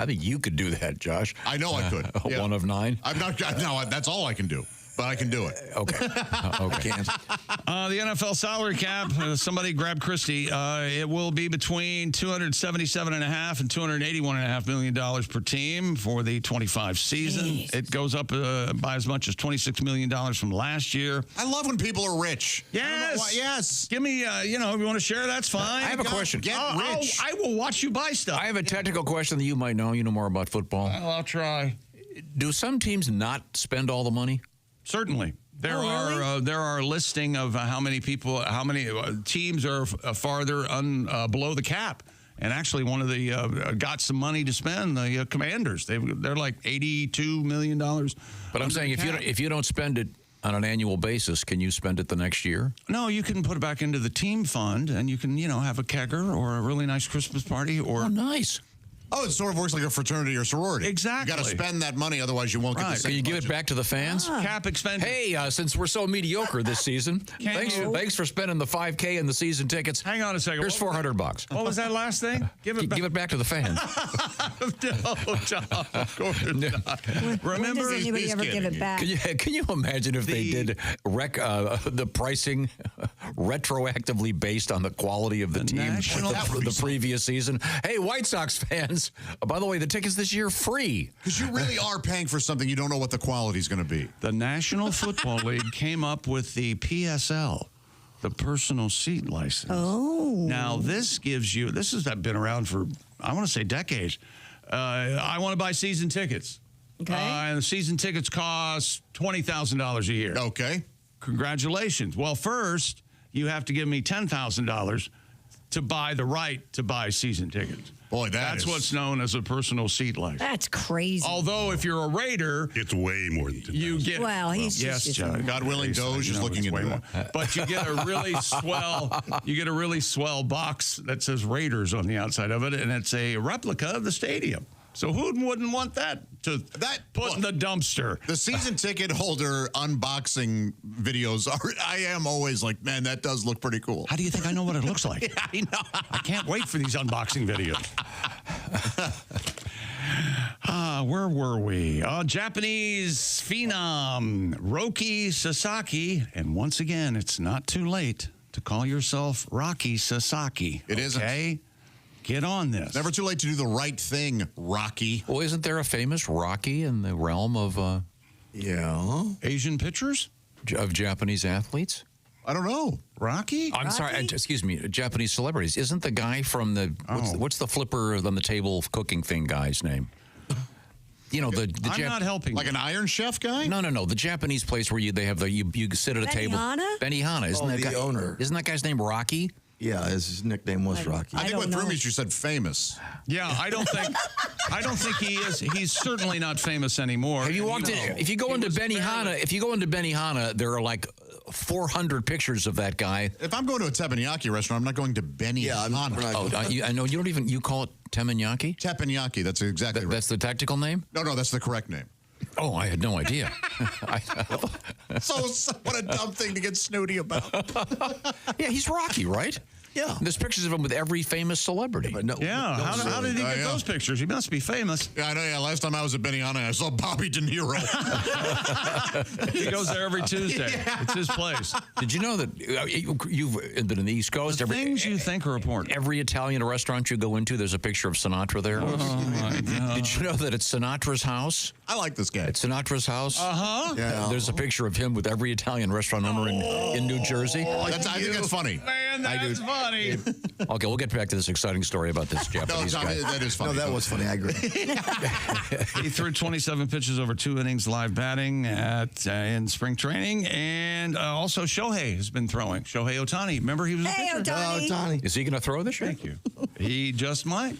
you could do that, Josh. I know I could. Yeah. 1 of 9? I'm not. No, that's all I can do. But I can do it. Okay. Okay. The NFL salary cap, somebody grab Christie. It will be between $277.5 and $281.5 million per team for the 25 season. Jeez. It goes up by as much as $26 million from last year. I love when people are rich. Yes. Yes. Give me, if you want to share, that's fine. I have a question. Get rich. I will watch you buy stuff. I have a technical question that you might know. You know more about football. Well, I'll try. Do some teams not spend all the money? Certainly. There are a listing of how many teams are farther below the cap. And actually, one of the got some money to spend. The Commanders, they're like $82 million. But I'm saying if you don't spend it on an annual basis, can you spend it the next year? No, you can put it back into the team fund, and you can have a kegger or a really nice Christmas party. Or nice. Oh, it sort of works like a fraternity or sorority. Exactly. You got to spend that money, otherwise you won't get the same Can you give budget. it back to the fans? Cap expenditure. Hey, since we're so mediocre this season, thanks for spending the $5K and the season tickets. Hang on a second. Here's $400. What was that last thing? Give it back to the fans. No, John, of course not. Remember, when does anybody ever give it back? Can you imagine if they did the pricing retroactively based on the quality of the team the previous season? Hey, White Sox fans, by the way, the tickets this year free. Because you really are paying for something you don't know what the quality is going to be. The National Football League came up with the PSL, the personal seat license. Oh. Now, this has been around for, I want to say, decades. I want to buy season tickets. Okay. And the season tickets cost $20,000 a year. Okay. Congratulations. Well, first, you have to give me $10,000 to buy the right to buy season tickets. Boy, that's what's known as a personal seat license. That's crazy. Although, if you're a Raider, it's way more than you get. Well, he's yes, just John. God willing, Doge is looking into that. But you get a really swell. You get a really swell box that says Raiders on the outside of it, and it's a replica of the stadium. So who wouldn't want that to put in the dumpster? The season ticket holder unboxing videos I am always like, man, that does look pretty cool. How do you think I know what it looks like? Yeah, I know. I can't wait for these unboxing videos. Where were we? Japanese phenom, Roki Sasaki. And once again, it's not too late to call yourself Rocky Sasaki. It isn't. Okay? Get on this. Never too late to do the right thing, Rocky. Well, isn't there a famous Rocky in the realm of Asian pitchers? Of Japanese athletes? I don't know. Rocky? I'm sorry, excuse me, Japanese celebrities. Isn't the guy from the, what's the flipper on the table cooking thing guy's name? You know, I'm not helping. Like an Iron Chef guy? No. The Japanese place where you sit at a table. Benihana? Isn't that the owner. Isn't that guy's name Rocky? Yeah, his nickname was Rocky. I think what threw me is you said famous. Yeah, I don't think he is. He's certainly not famous anymore. Have you walked in? If you go into Benihana, there are like 400 pictures of that guy. If I'm going to a teppanyaki restaurant, I'm not going to Benihana. Yeah, I know you don't even call it teppanyaki. Teppanyaki. That's exactly right. That's the technical name. No, that's the correct name. Oh, I had no idea. So what a dumb thing to get snooty about. Yeah, he's Rocky, right? Yeah. There's pictures of him with every famous celebrity. But how did he get those pictures? He must be famous. Yeah, I know. Yeah, last time I was at Benihana, I saw Bobby De Niro. He goes there every Tuesday. Yeah. It's his place. Did you know that you've been in the East Coast? Things you think are important. Every Italian restaurant you go into, there's a picture of Sinatra there. Did you know that it's Sinatra's house? I like this guy. It's Sinatra's house. Uh-huh. Yeah. There's a picture of him with every Italian restaurant owner in New Jersey. I think that's funny. Man, that's funny. Okay, we'll get back to this exciting story about this Japanese guy. That is funny. No, that was funny. I agree. He threw 27 pitches over 2 innings live batting in spring training. And also Shohei has been throwing. Shohei Ohtani. Remember he was a pitcher? Ohtani. Is he going to throw this year? Thank you. He just might.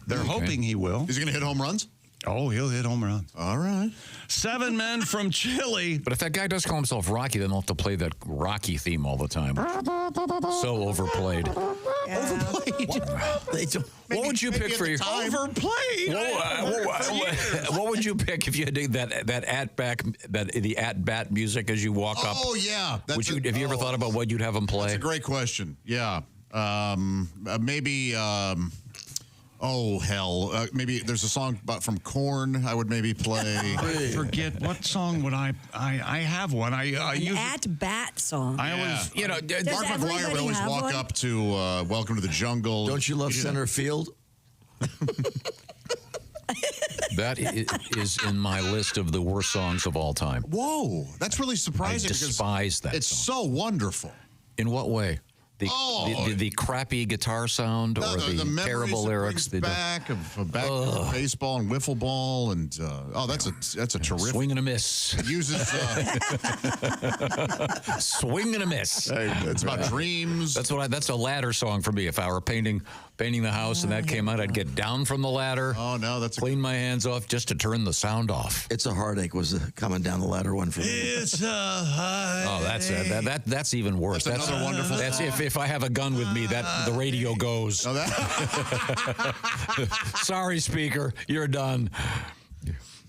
They're hoping he will. Is he going to hit home runs? Oh, he'll hit home runs. All right. 7 men from Chile. But if that guy does call himself Rocky, then they'll have to play that Rocky theme all the time. So overplayed. What would you pick for your overplayed? What would you pick if you had that at-bat music as you walk up? Oh yeah. Have you ever thought about what you'd have them play? That's a great question. Yeah. Maybe. Oh hell! Maybe there's a song from Korn. I would maybe play. I forget what song would I have one. An at-bat song. I always, Mark McGuire would always walk up to "Welcome to the Jungle." Don't you love center field? That is in my list of the worst songs of all time. Whoa, that's really surprising. I despise that. It's song. so wonderful. In what way? The crappy guitar sound, or the terrible lyrics. Back of baseball and wiffle ball, and that's a terrific swing and a miss. It uses swing and a miss. It's about dreams. That's a ladder song for me. If I were painting the house and that came out, I'd get down from the ladder. Oh no, clean my hands off just to turn the sound off. It's a heartache. Was the coming down the ladder one for me? It's a high. That's even worse. That's another wonderful. That's if I have a gun with me, the radio goes. Sorry, speaker, you're done.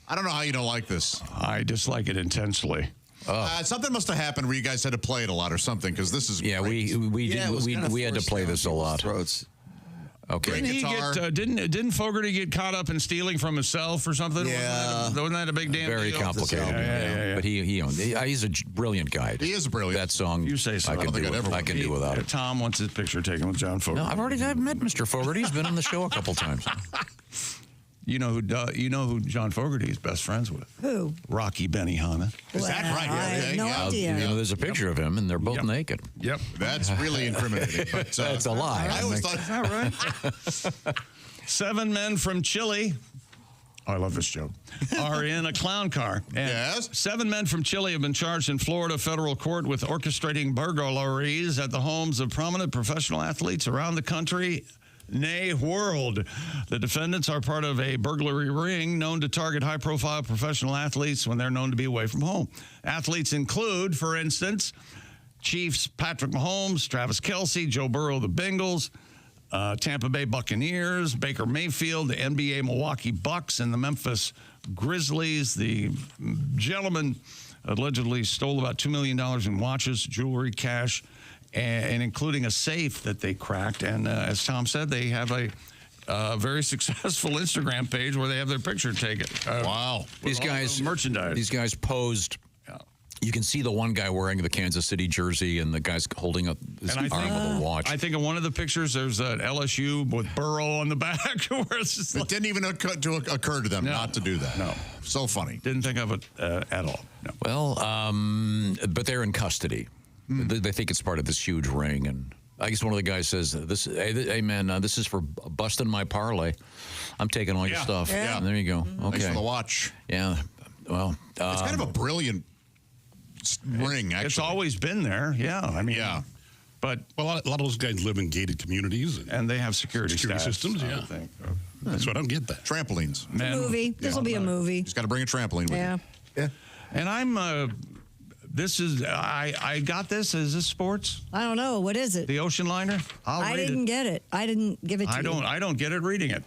I don't know how you don't like this. I dislike it intensely. Something must have happened where you guys had to play it a lot or something, because this is great. we had to play this a lot. Okay. Didn't Fogarty get caught up in stealing from himself or something? Yeah. Wasn't that a big damn Very deal? complicated. Yeah. But he's a brilliant guy. He is brilliant. That song, you say so. I can do without it. Tom wants his picture taken with John Fogarty. No, I've met Mr. Fogarty. He's been on the show a couple times. You know who John Fogarty is best friends with? Who? Rocky Benihana. Is that right? I have no idea. There's a picture of him, and they're both naked. Yep. That's really incriminating. But, that's a lie. I always thought. Is that right? 7 men from Chile. I love this joke. Are in a clown car. And yes. 7 men from Chile have been charged in Florida federal court with orchestrating burglaries at the homes of prominent professional athletes around the country. Nay, world. The defendants are part of a burglary ring known to target high-profile professional athletes when they're known to be away from home. Athletes include, for instance, Chiefs Patrick Mahomes, Travis Kelce, Joe Burrow, the Bengals, Tampa Bay Buccaneers, Baker Mayfield, the NBA Milwaukee Bucks, and the Memphis Grizzlies. The gentleman allegedly stole about $2 million in watches, jewelry, cash, and including a safe that they cracked. And as Tom said, they have a very successful Instagram page where they have their picture taken. Wow. These guys, merchandise. These guys posed. You can see the one guy wearing the Kansas City jersey and the guy's holding up his arm with a watch. I think in one of the pictures there's an LSU with Burrow on the back. Where it's just it didn't even occur to them not to do that. No. So funny. Didn't think of it at all. No. Well, but they're in custody. They think it's part of this huge ring. And I guess one of the guys says, hey man, this is for busting my parlay. I'm taking all your stuff. Yeah. There you go. Okay. Thanks for the watch. Yeah. Well, it's kind of a brilliant ring, actually. It's always been there. Yeah. I mean, but a lot of those guys live in gated communities. And they have security systems, I yeah. would think. That's what I don't get that. Trampolines. Movie. This will be a movie. He's got to bring a trampoline with him. Yeah. And I'm, this is, I got this. Is this sports? I don't know. What is it? The ocean liner? I didn't get it. I didn't give it to you. I don't get it reading it.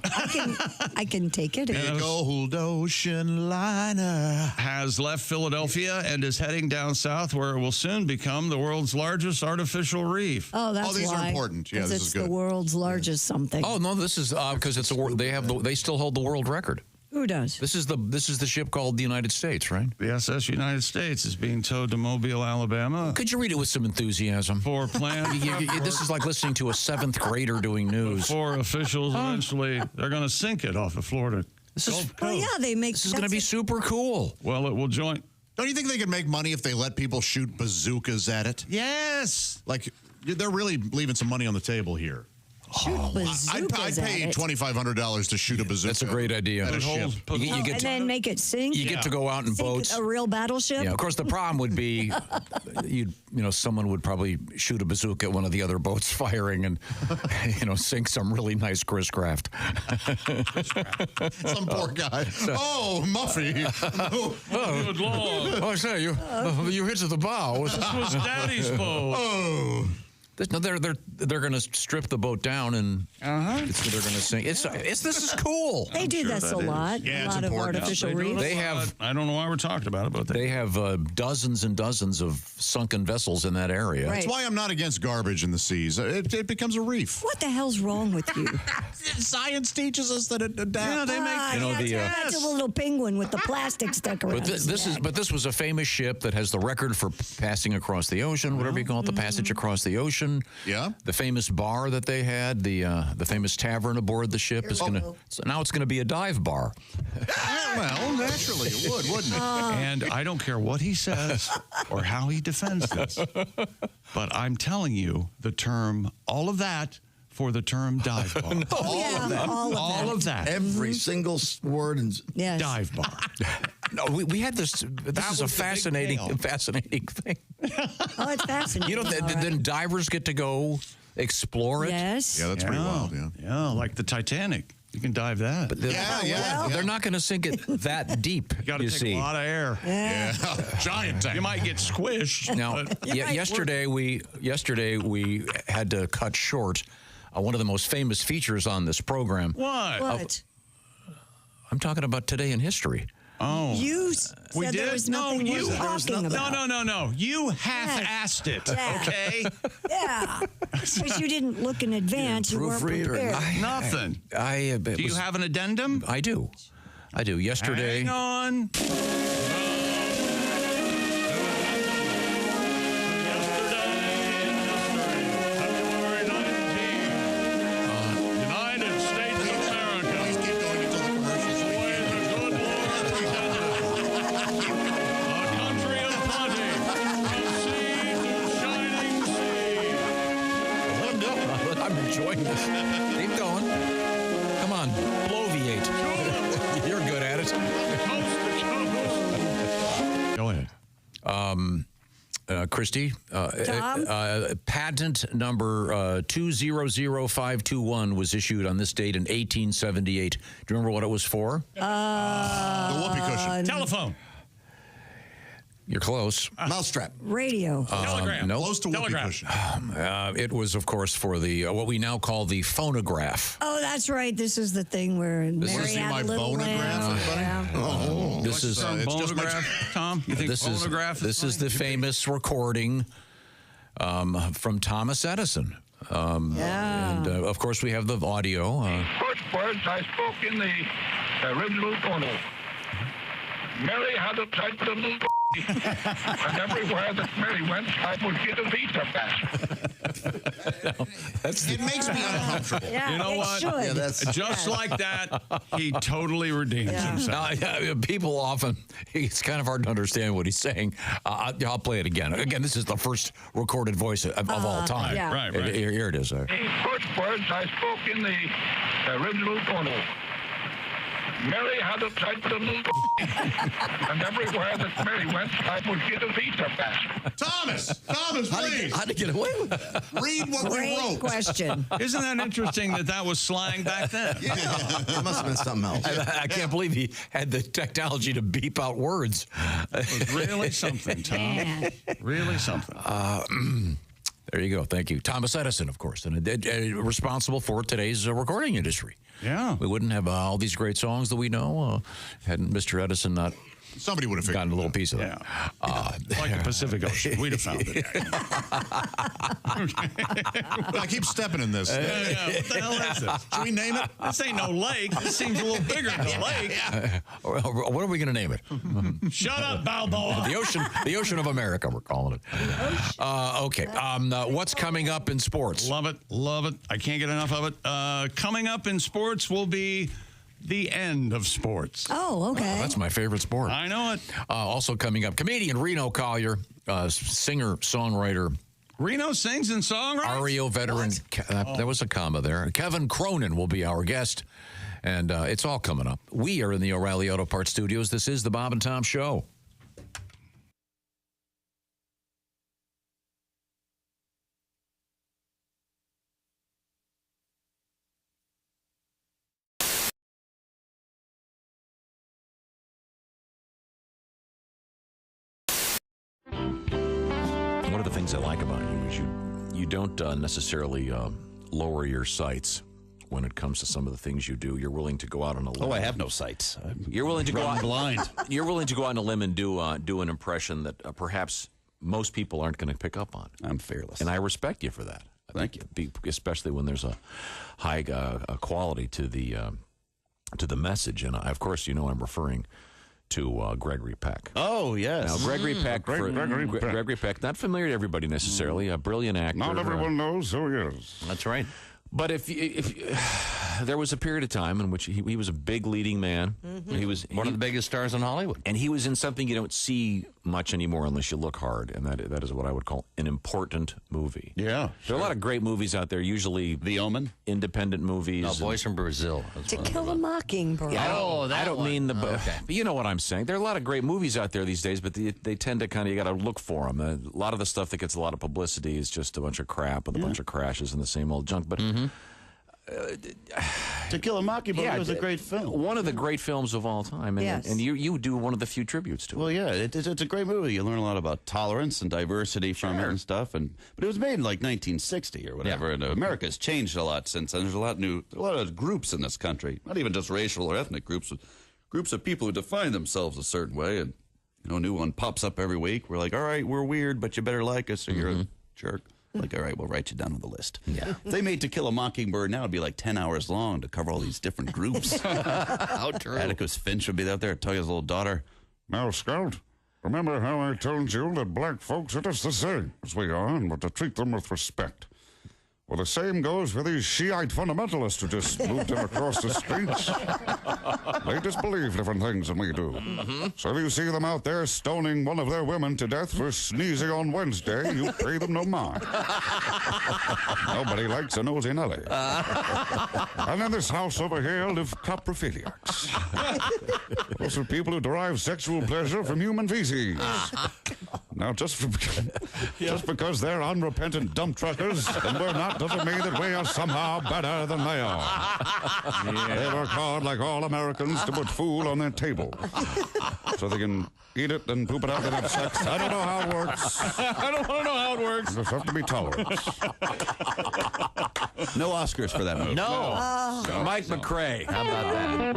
I can take it. Big old ocean liner has left Philadelphia and is heading down south where it will soon become the world's largest artificial reef. Oh, that's these why. are important. Yeah, 'Cause this it's is good. the world's largest something. Oh no, this is because it's they still hold the world record. Who does? This is the ship called the United States, right? The SS United States is being towed to Mobile, Alabama. Could you read it with some enthusiasm? For plan. This is like listening to a 7th grader doing news. Four officials eventually they're going to sink it off of Florida. This is they make. This is going to be super cool. Well, it will join. Don't you think they could make money if they let people shoot bazookas at it? Yes. Like, they're really leaving some money on the table here. I'd pay $2,500 to shoot a bazooka. That's a great idea. At a ship. You get and to, then make it sink. You get to go out in Sink boats. a real battleship. Yeah, of course, the problem would be, someone would probably shoot a bazooka at one of the other boats firing and, sink some really nice Chris Craft. Some poor guy. Oh, Muffy. Good Lord. I say, you hit to the bow. This was Daddy's boat. Oh. No, they're going to strip the boat down and they're going to sink. This is cool. They do this a lot. Yeah, a it's lot of important. artificial reefs. They have. I don't know why we're talking about it, but they have dozens and dozens of sunken vessels in that area. Right. That's why I'm not against garbage in the seas. It becomes a reef. What the hell's wrong with you? Science teaches us that it adapts. Yeah, they make. That's a little penguin with the plastic stuck around. But this was a famous ship that has the record for passing across the ocean, whatever you call it, the passage across the ocean. Yeah. The famous bar that they had, the famous tavern aboard the ship is now it's gonna be a dive bar. Well, naturally it would, wouldn't it? And I don't care what he says or how he defends this, but I'm telling you the term, all of that for the term dive bar. All of that. Every single word. Yes. Dive bar. No, we had this. This is a fascinating thing. Oh, it's fascinating. Then divers get to go explore it. Yes. Yeah, that's pretty wild. Yeah. Yeah, like the Titanic. You can dive that. But They're not going to sink it that deep. You got to take a lot of air. Yeah. Giant tank. You might get squished. Now, yesterday we had to cut short one of the most famous features on this program. What? I'm talking about Today in History. Oh. You said there was nothing worth talking about. No. You half-assed it, okay? Yeah. Because you didn't look in advance. You weren't prepared. Nothing. Do you have an addendum? I do. Yesterday. Hang on. Enjoying this. Keep going. Come on, bloviate. You're good at it. Go ahead. Christy, patent number 200521 was issued on this date in 1878. Do you remember what it was for? The whoopee cushion. Telephone. You're close. Mousetrap. Radio. Telegram. No. Close to whoopee cushion. It was, of course, for the what we now call the phonograph. Oh, that's right. This is the thing where Mary had a little lamb. Yeah. Oh, This is it's just my- Phonograph, Tom? You think this phonograph is the famous recording from Thomas Edison. And of course, we have the audio. First words I spoke in the original phono. Mary had a tight little and everywhere that Mary went, I would get a visa pass. It makes me uncomfortable. Yeah, You know it what? should. Yeah, that's- Just like that, he totally redeems himself. People often, it's kind of hard to understand what he's saying. I'll play it again. Again, this is the first recorded voice of all time. yeah. Right. Here it is. The first words I spoke in the original phono. Mary had a tight little and everywhere that Mary went, I would get a visa pass. Thomas, please. How to get away with it? Read what we Great wrote. question. Isn't that interesting that was slang back then? It must have been something else. I can't believe he had the technology to beep out words. It was really something, Tom. Man. Really something. There you go. Thank you. Thomas Edison, of course, and responsible for today's recording industry. Yeah. We wouldn't have all these great songs that we know hadn't Mr. Edison not Somebody would have figured gotten a little piece of Yeah. that. Like the Pacific Ocean. We'd have found it. I keep stepping in this. Yeah, what the hell is this? Should we name it? This ain't no lake. This seems a little bigger than a lake. What are we going to name it? Shut up, Balboa. The Ocean of America, we're calling it. Okay. What's coming up in sports? Love it. Love it. I can't get enough of it. Coming up in sports will be the end of sports. Oh, okay. That's my favorite sport. I know it. Also coming up, comedian Reno Collier, singer, songwriter. Reno sings and songwrites? REO veteran. There was a comma there. Kevin Cronin will be our guest. And it's all coming up. We are in the O'Reilly Auto Parts Studios. This is the Bob and Tom Show. One of the things I like about you is you don't necessarily lower your sights when it comes to some of the things you do. You're willing to go out on a limb. Oh, I have no sights. You're willing to go out blind. You're willing to go out on a limb and do an impression that perhaps most people aren't going to pick up on. I'm fearless, and I respect you for that. Thank you. Especially when there's a high quality to the message, and of course, you know I'm referring to Gregory Peck. Oh, yes. Now, Gregory Peck, Gregory Peck, not familiar to everybody necessarily, a brilliant actor. Not everyone knows who he is. That's right. But if there was a period of time in which he was a big leading man. Mm-hmm. He was one of the biggest stars in Hollywood. And he was in something you don't see much anymore unless you look hard, and that is what I would call an important movie. Yeah. There are a lot of great movies out there, usually The Omen, independent movies. No, Boys from Brazil. To Kill a Mockingbird. Yeah, I don't mean the. Okay. But you know what I'm saying. There are a lot of great movies out there these days, but they tend to kind of, you got to look for them. A lot of the stuff that gets a lot of publicity is just a bunch of crap with a bunch of crashes and the same old junk. But To Kill a Mockingbird was a great film. One of the great films of all time. And, Yes. and you do one of the few tributes to it. Well, yeah, it's a great movie. You learn a lot about tolerance and diversity from it and stuff. But it was made in like 1960 or whatever, and America's changed a lot since then. There's a lot of groups in this country, not even just racial or ethnic groups, but groups of people who define themselves a certain way. And a new one pops up every week. We're like, all right, we're weird, but you better like us, or you're a jerk. Like, all right, we'll write you down on the list. Yeah. If they made To Kill a Mockingbird now, it'd be like 10 hours long to cover all these different groups. How true. Atticus Finch would be out there telling his little daughter, Now, Scout, remember how I told you that black folks are just the same as we are, and we're to treat them with respect. Well, the same goes for these Shiite fundamentalists who just moved in across the streets. They just believe different things than we do. So if you see them out there stoning one of their women to death for sneezing on Wednesday, you pay them no mind. Nobody likes a nosy Nelly. And in this house over here live coprophiliacs. Those are people who derive sexual pleasure from human feces. Now, just because they're unrepentant dump truckers and we're not doesn't mean that we are somehow better than they are. They work hard like all Americans to put food on their table so they can eat it and poop it out and have sex. I don't know how it works. I don't want to know how it works. You just have to be tolerant. No Oscars for that movie. No. Mike McRae. How about that?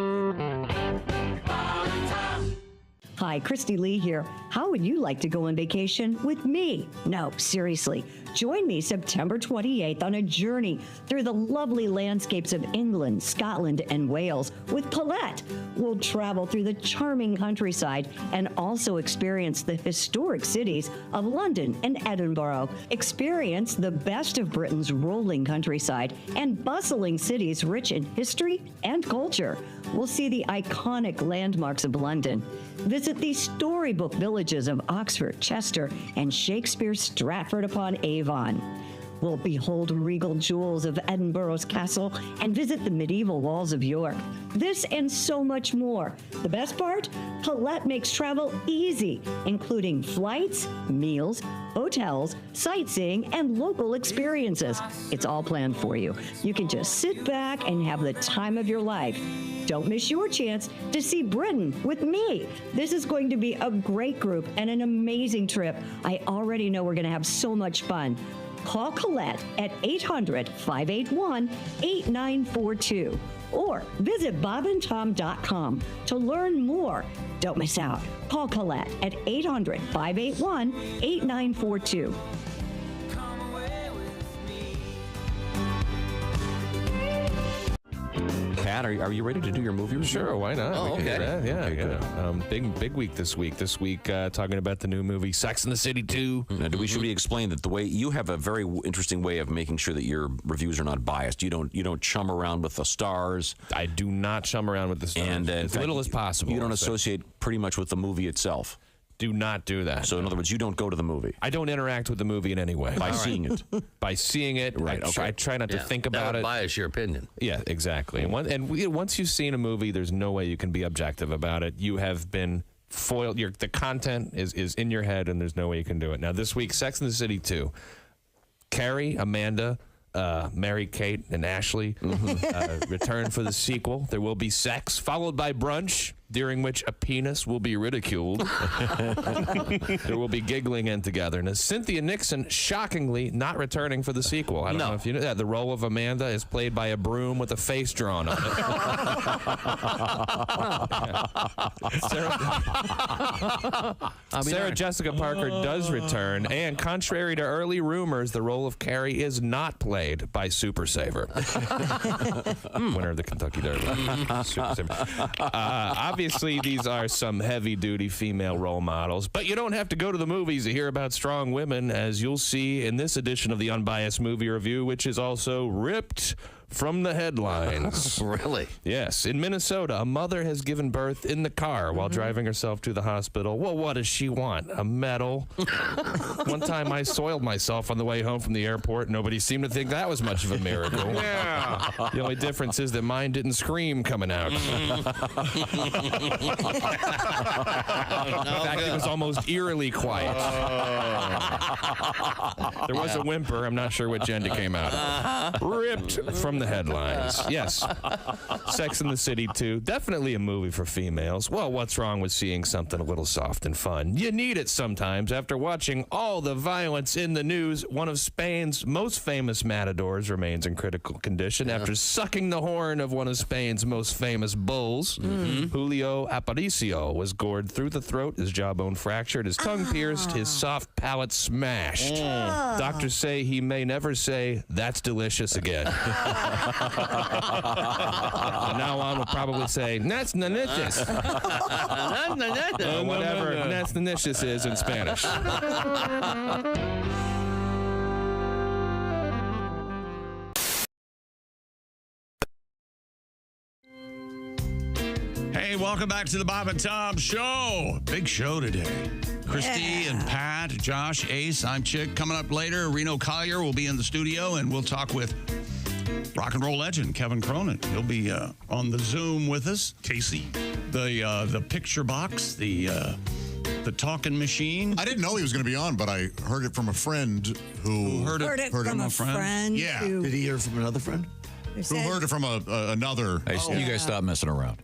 Hi, Christy Lee here. How would you like to go on vacation with me? No, seriously. Join me September 28th on a journey through the lovely landscapes of England, Scotland, and Wales with Colette. We'll travel through the charming countryside and also experience the historic cities of London and Edinburgh. Experience the best of Britain's rolling countryside and bustling cities rich in history and culture. We'll see the iconic landmarks of London. Visit the storybook villages of Oxford, Chester, and Shakespeare's Stratford-upon-Avon. We'll behold regal jewels of Edinburgh's castle and visit the medieval walls of York. This and so much more. The best part? Colette makes travel easy, including flights, meals, hotels, sightseeing, and local experiences. It's all planned for you. You can just sit back and have the time of your life. Don't miss your chance to see Britain with me. This is going to be a great group and an amazing trip. I already know we're going to have so much fun. Call Colette at 800-581-8942 or visit bobandtom.com to learn more. Don't miss out. Call Colette at 800-581-8942. Pat, are you ready to do your movie review? Sure, why not? Oh, We can do okay. that. Yeah. Big week this week. This week, talking about the new movie Sex and the City 2. Now, should we explain that the way you have a very interesting way of making sure that your reviews are not biased? You don't chum around with the stars. I do not chum around with the stars. And as little as possible. You don't associate pretty much with the movie itself. Do not do that. So, in other words, you don't go to the movie. I don't interact with the movie in any way. By seeing it. By seeing it, right? I try not to think about that would it. bias your opinion. Yeah, exactly. Once you've seen a movie, there's no way you can be objective about it. You have been foiled. The content is in your head, and there's no way you can do it. Now, this week, Sex and the City 2. Carrie, Amanda, Mary-Kate, and Ashley return for the sequel. There will be sex, followed by brunch, during which a penis will be ridiculed. There will be giggling and togetherness. Cynthia Nixon, shockingly, not returning for the sequel. I don't know if you know that. The role of Amanda is played by a broom with a face drawn on it. Sarah Jessica Parker does return, and contrary to early rumors, the role of Carrie is not played by Super Saver. Winner of the Kentucky Derby. Super Saver. Obviously, these are some heavy-duty female role models, but you don't have to go to the movies to hear about strong women, as you'll see in this edition of the Unbiased Movie Review, which is also ripped from the headlines. Really? Yes. In Minnesota, a mother has given birth in the car while driving herself to the hospital. Well, what does she want? A medal? One time I soiled myself on the way home from the airport. Nobody seemed to think that was much of a miracle. Yeah. The only difference is that mine didn't scream coming out. In fact, it was almost eerily quiet. There was a whimper. I'm not sure what gender came out of. Ripped from the headlines. Yes. Sex and the City 2. Definitely a movie for females. Well, what's wrong with seeing something a little soft and fun? You need it sometimes. After watching all the violence in the news, one of Spain's most famous matadors remains in critical condition after sucking the horn of one of Spain's most famous bulls. Julio Aparicio was gored through the throat, his jawbone fractured, his tongue pierced, his soft palate smashed. Doctors say he may never say, "That's delicious," again. From now on, we'll probably say, "That's delicious." Whatever "that's delicious" is in Spanish. Hey, welcome back to the Bob and Tom Show. Big show today. Christy and Pat, Josh, Ace, I'm Chick. Coming up later, Reno Collier will be in the studio, and we'll talk with rock and roll legend Kevin Cronin. He'll be on the Zoom with us. Casey. The picture box, the The talking machine. I didn't know he was going to be on, but I heard it from a friend who Heard it from a friend. Yeah. who- Did he hear it from another friend? Who heard it from another? Hey, you guys stop messing around.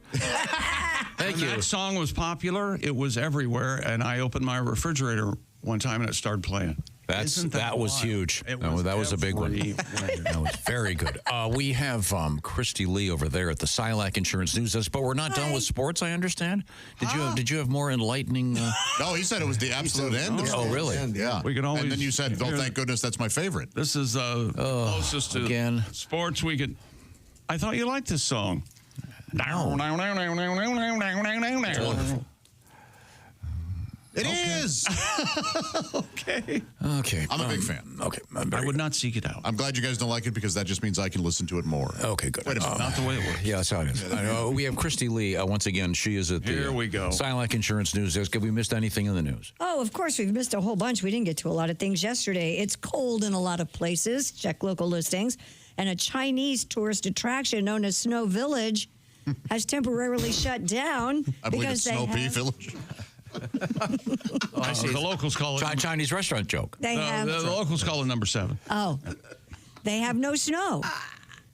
Thank you. That song was popular. It was everywhere, and I opened my refrigerator one time and it started playing. That was huge. That was a big one. That was very good. We have Christy Lee over there at the Silac Insurance News Desk, but we're not done with sports. I understand. Did you have more enlightening? No, he said it was the absolute end. Oh, really? Yeah. We can always. And then you said, "Oh, thank goodness, that's my favorite." This is closest to sports we could. I thought you liked this song. It is. Okay. Okay. I'm a big fan. Okay. I would not seek it out. I'm glad you guys don't like it because that just means I can listen to it more. Okay, good. Wait a minute. Not the way it works. Yeah, that's how it is. We have Christy Lee. Once again, she is at the Here we go. Silac Insurance News Desk. Have we missed anything in the news? Oh, of course, we've missed a whole bunch. We didn't get to a lot of things yesterday. It's cold in a lot of places. Check local listings. And a Chinese tourist attraction known as Snow Village has temporarily shut down I believe because it's Snow Pea Village. I see. The locals call it Chinese restaurant joke. They have the locals call it number 7. Oh, they have no snow,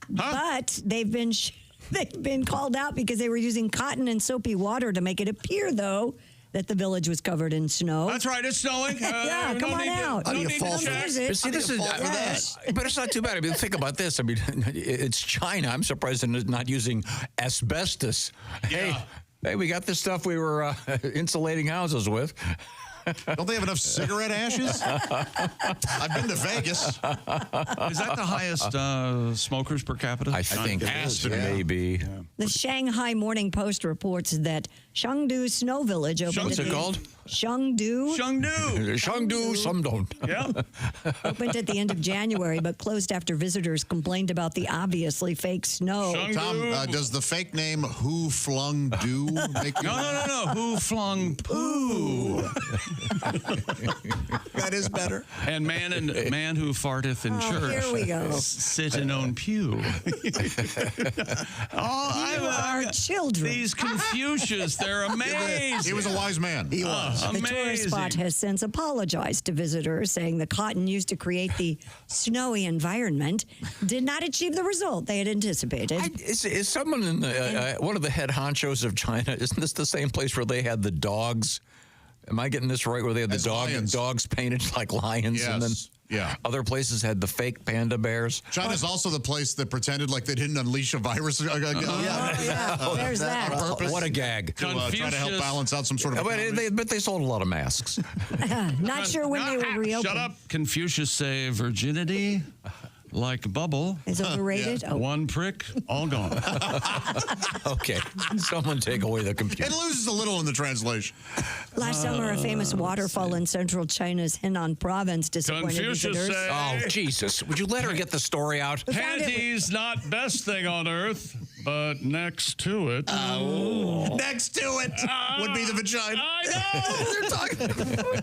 but they've been called out because they were using cotton and soapy water to make it appear, though, that the village was covered in snow. That's right. It's snowing. Yeah, come on out. How do you fall for that? that? See, this is, but it's not too bad. I mean, think about this. I mean, it's China. I'm surprised they're not using asbestos. Yeah. Hey, we got this stuff we were insulating houses with. Don't they have enough cigarette ashes? I've been to Vegas. Is that the highest smokers per capita? I think maybe. Yeah. The Shanghai Morning Post reports that Chengdu Snow Village opened. What's it called? Chengdu. Chengdu Sumdong. Yeah. Opened at the end of January, but closed after visitors complained about the obviously fake snow. Tom, does the fake name Who Flung Do make you No. Who flung poo? That is better. And man who farteth in church. Here we go. Sit in own pew. You are children. These Confucius, they're amazing. He was a wise man. He was. The tourist spot has since apologized to visitors, saying the cotton used to create the snowy environment did not achieve the result they had anticipated. Is someone in one of the head honchos of China? Isn't this the same place where they had the dogs? Am I getting this right? Where they had the dogs painted like lions, Yes. and then other places had the fake panda bears. China's also the place that pretended like they didn't unleash a virus. There's that. On purpose. What a gag! To try to help balance out some sort of. But they sold a lot of masks. Not sure when they will reopen. Shut up. Confucius say virginity, like bubble, is overrated. Yeah. One prick, all gone. Okay, someone take away the computer. It loses a little in the translation. Last summer, a famous waterfall in central China's Henan province disappointed Confucius visitors. say, Oh, Jesus. Would you let her get the story out? Panties not best thing on earth, but next to it. Next to it would be the vagina. I know. They're talking.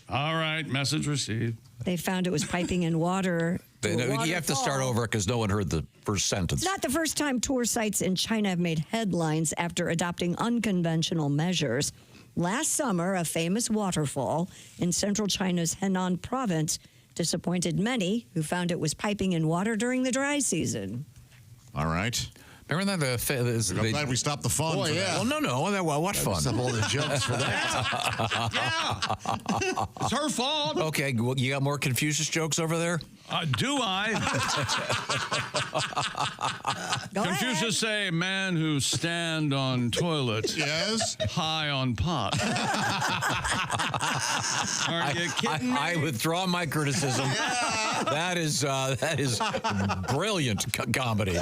All right, message received. They found it was piping in water. You have to start over because no one heard the first sentence. It's not the first time tour sites in China have made headlines after adopting unconventional measures. Last summer, a famous waterfall in central China's Henan province disappointed many who found it was piping in water during the dry season. All right. Remember that? I'm glad we stopped the fun. Boy, for yeah. that. Well, no. What fun? Stop all the jokes for that. Yeah. It's her fault. Okay, well, you got more Confucius jokes over there? Do I? Confucius say, man who stand on toilet. Yes. High on pot. Are you kidding me? I withdraw my criticism. That is brilliant comedy.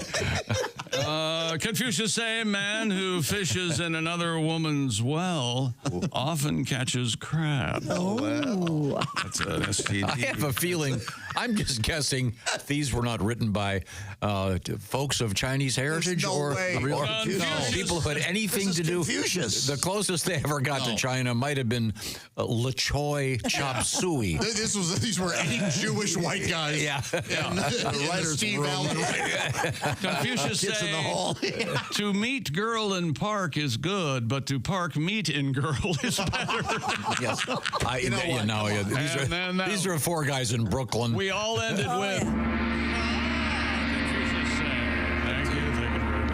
Confucius say, man who fishes in another woman's well often catches crab. Oh. That's an STD. I have a feeling I'm just guessing these were not written by folks of Chinese heritage or people who had anything to do. Confucius. The closest they ever got to China might have been Le Choi Chop Suey. These were 8 Jewish white guys. Yeah. In the Steve Allen. Confucius Kids in the hall. to meet girl in park is good, but to park meet in girl is better. Yes. These are 4 guys in Brooklyn. We all ended with.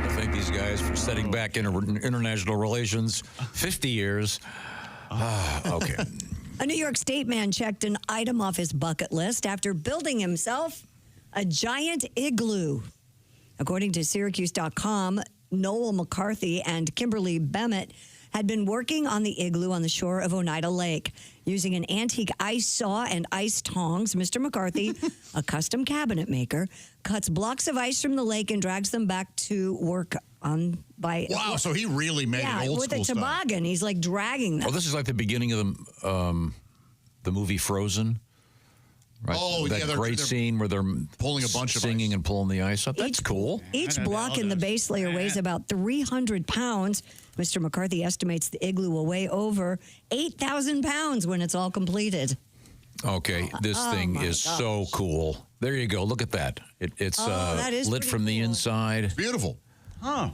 I thank these guys for setting back international relations 50 years. Okay. A New York State man checked an item off his bucket list after building himself a giant igloo. According to Syracuse.com, Noel McCarthy and Kimberly Bemmett had been working on the igloo on the shore of Oneida Lake. Using an antique ice saw and ice tongs, Mr. McCarthy, a custom cabinet maker, cuts blocks of ice from the lake and drags them back to work on by. Wow, so he really made it old with school a toboggan. He's like dragging them. Well, this is like the beginning of the movie Frozen. Right? Oh, that yeah, great scene where they're pulling a bunch of singing and pulling the ice up. That's cool. Each block in the base layer weighs about 300 pounds. Mr. McCarthy estimates the igloo will weigh over 8,000 pounds when it's all completed. Okay, this thing is so cool. There you go. Look at that. It's that is lit from the inside. Beautiful. Huh.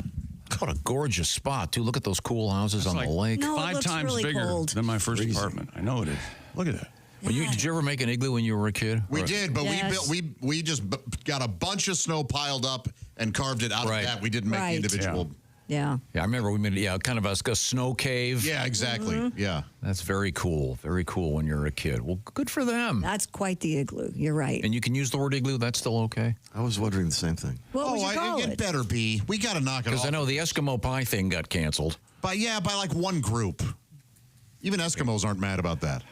What a gorgeous spot, too. Look at those cool houses on the lake. No, it 5 looks times really bigger cold. than my first apartment. I know it is. Look at that. Well, did you ever make an igloo when you were a kid? We did, but Yes. we just got a bunch of snow piled up and carved it out of that. We didn't make the individual. Yeah. Yeah, I remember we made kind of a snow cave. Yeah, exactly. Yeah. That's very cool. Very cool when you're a kid. Well, good for them. That's quite the igloo. You're right. And you can use the word igloo. That's still okay? I was wondering the same thing. What would you call it better be. We got to knock it off. Because I know the Eskimo pie thing got canceled. By like one group. Even Eskimos aren't mad about that.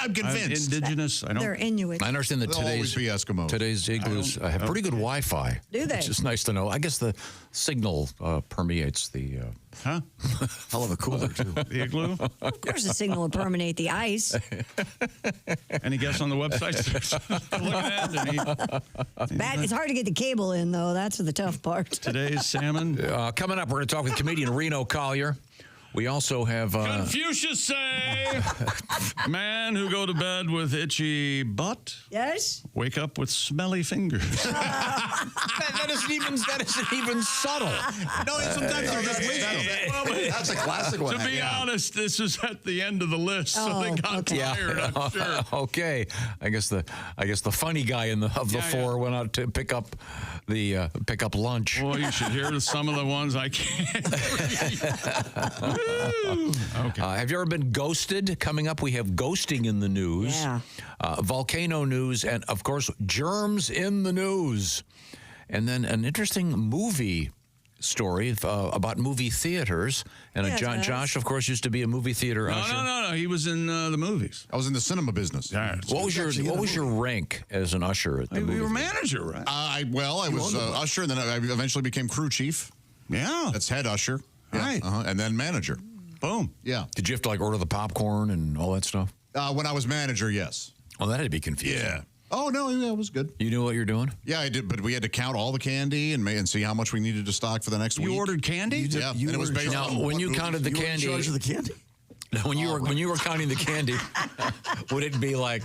I'm convinced. Indigenous. They're Inuit. I understand that They'll always be Eskimos. today's igloos have pretty good Wi-Fi. Do they? Which is nice to know. I guess the signal permeates the. Huh? Hell of a cooler, too. The igloo? Of course, the signal will permeate the ice. Any guess on the website? It's hard to get the cable in, though. That's the tough part. Today's salmon. Coming up, we're going to talk with comedian Reno Collier. We also have... Confucius say, man who go to bed with itchy butt. Yes? Wake up with smelly fingers. that isn't even subtle. No, sometimes they're just wisdom. That's a classic one. To be honest, this is at the end of the list, so they got tired, I'm sure. Okay. I guess the funny guy of the four went out to pick up lunch. Boy, you should hear some of the ones I can't read. Okay. Have you ever been ghosted? Coming up, we have ghosting in the news. Yeah. Volcano news, and of course, germs in the news. And then an interesting movie story about movie theaters. And Josh, of course, used to be a movie theater usher. No. He was in the movies. I was in the cinema business. What was your rank as an usher at the movie? You were manager, right? I was usher, and then I eventually became crew chief. Yeah. That's head usher. Right. And then manager. Boom. Yeah. Did you have to order the popcorn and all that stuff? When I was manager, yes. Oh, that'd be confusing. Yeah. Oh, no, it was good. You knew what you're doing? Yeah, I did, but we had to count all the candy and see how much we needed to stock for the next week. You ordered candy? Yeah, and it was based on when you counted the candy. You were in charge of the candy? When you were counting the candy, would it be like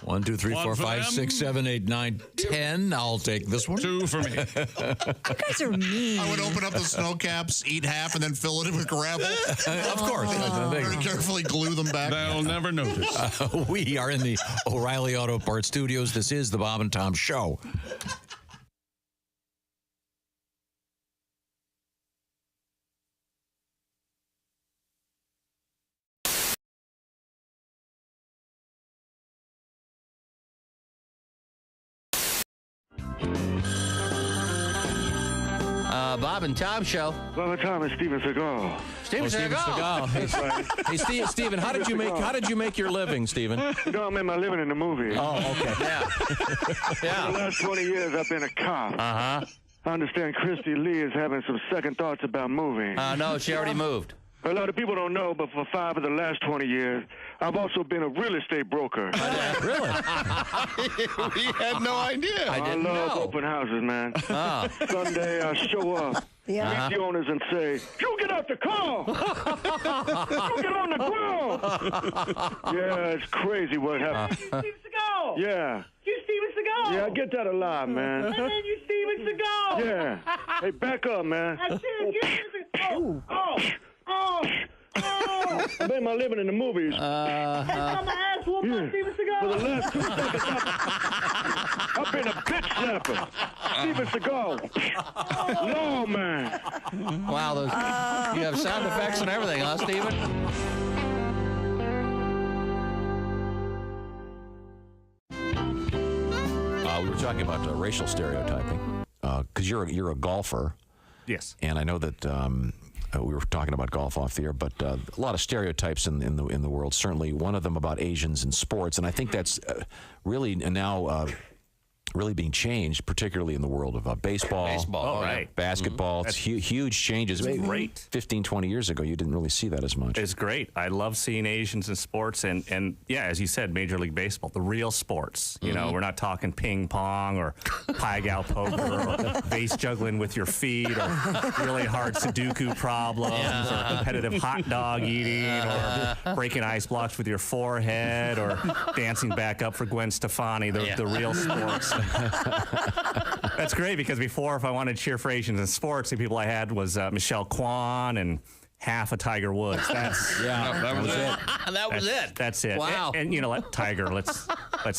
1, 2, 3, 4, 5, 6, 7, 8, 9, 10? I'll take this one. 2 for me. You guys are mean. I would open up the snow caps, eat half, and then fill it in with gravel. Of course. Very carefully glue them back. They'll never notice. We are in the O'Reilly Auto Parts Studios. This is the Bob and Tom Show. Bob and Tom Show. Bob and Tom is Steven Seagal. Steven Seagal. Hey, Steven, how did you make your living, Steven? You know, I made my living in the movie. Oh, okay. Yeah. For the last 20 years, I've been a cop. Uh-huh. I understand Christy Lee is having some second thoughts about moving. No, she already moved. A lot of people don't know, but for 5 of the last 20 years, I've also been a real estate broker. Really? We had no idea. I love open houses, man. Sunday, I show up, meet the owners, and say, "You get out the car! You get on the ground!" Yeah, it's crazy what happened. Steven Seagal! Yeah. You Steven Seagal! Yeah, I get that a lot, man. And then you Steven Seagal! Yeah. Hey, back up, man. That's it. Get Steven Seagal! I made my living in the movies. Every time my ass whooped by Steven Seagal. For the last 2 seconds, I've been a bitch slapper. Steven Seagal. No, man. Wow, you have sound effects and everything, huh, Steven? We were talking about racial stereotyping because you're a golfer. Yes. And I know that we were talking about golf off the air, but a lot of stereotypes in the world. Certainly, one of them about Asians in sports, and I think that's really now really being changed, particularly in the world of baseball, basketball. It's huge changes. It's great. 15, 20 years ago, you didn't really see that as much. It's great. I love seeing Asians in sports, and yeah, as you said, Major League Baseball, the real sports. You know, we're not talking ping pong or pai-gow poker or vase juggling with your feet or really hard Sudoku problems or competitive hot dog eating or breaking ice blocks with your forehead or dancing back up for Gwen Stefani, the real sports. That's great because before, if I wanted to cheer for Asians in sports, the people I had was Michelle Kwan and half of Tiger Woods. That was it. That was it. That's it. Wow. And you know, Tiger. Let's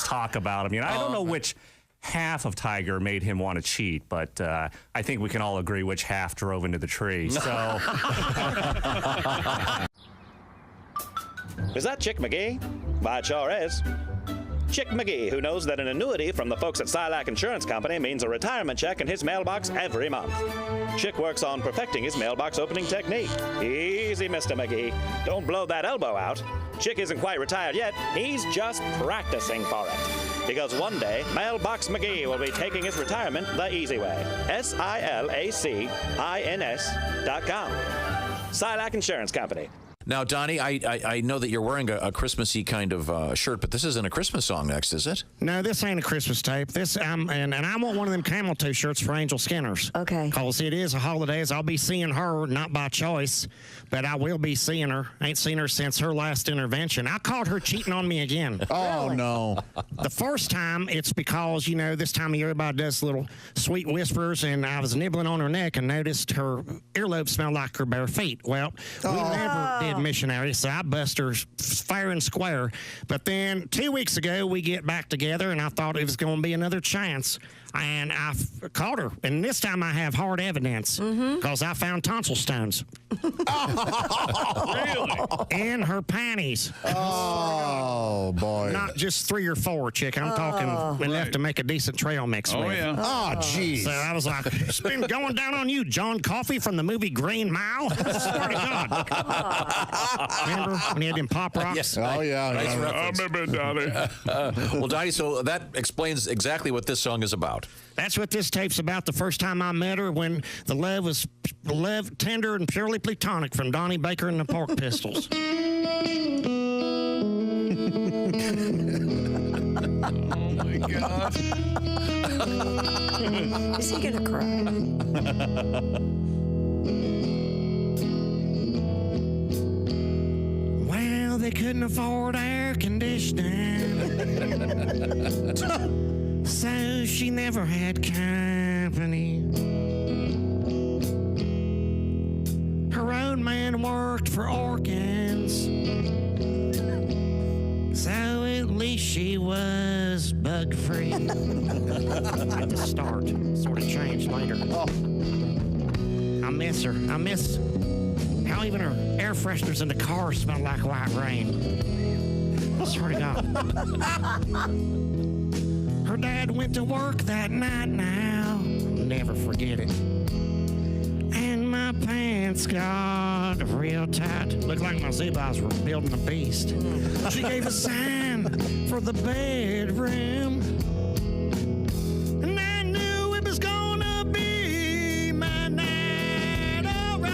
talk about him. You know, I don't know which half of Tiger made him want to cheat, but I think we can all agree which half drove into the tree. So. Is that Chick McGee? Why, it sure is. Chick McGee, who knows that an annuity from the folks at Silac Insurance Company means a retirement check in his mailbox every month. Chick works on perfecting his mailbox opening technique. Easy, Mr. McGee. Don't blow that elbow out. Chick isn't quite retired yet. He's just practicing for it. Because one day, Mailbox McGee will be taking his retirement the easy way. SILACINS.com. Silac Insurance Company. Now, Donnie, I know that you're wearing a Christmassy kind of shirt, but this isn't a Christmas song next, is it? No, this ain't a Christmas tape. This and I want one of them camel T-shirts for Angel Skinners. Okay. Because it is a holidays. I'll be seeing her, not by choice, but I will be seeing her. Ain't seen her since her last intervention. I caught her cheating on me again. Oh, no. The first time, it's because, you know, this time of year everybody does little sweet whispers, and I was nibbling on her neck and noticed her earlobe smelled like her bare feet. Well, we never did missionary, so I bust her fair and square. But then 2 weeks ago, we get back together, and I thought it was going to be another chance. And I caught her, and this time I have hard evidence because I found tonsil stones. Really? In her panties. Oh, boy. Not just 3 or 4, chick. I'm talking enough to make a decent trail mix with. Yeah. Oh, geez. So I was like, it's been going down on you, John Coffey from the movie Green Mile. I swear to God. Remember when he had them pop rocks? Yes. Oh, yeah. Nice reference. I remember, Donnie. Well, Donnie, so that explains exactly what this song is about. That's what this tape's about. The first time I met her, when the love was tender and purely platonic, from Donnie Baker and the Pork Pistols. Oh, my God. Is he gonna cry? Well, they couldn't afford air conditioning. So she never had company. Her own man worked for organs, so at least she was bug-free. At the start, sort of changed later. I miss her. I miss how even her air fresheners in the car smell like white rain. I swear to God. Her dad went to work that night now. I'll never forget it. And my pants got real tight. Looked like my zip-eyes were building a beast. She gave a sign for the bedroom. And I knew it was gonna be my night, all right.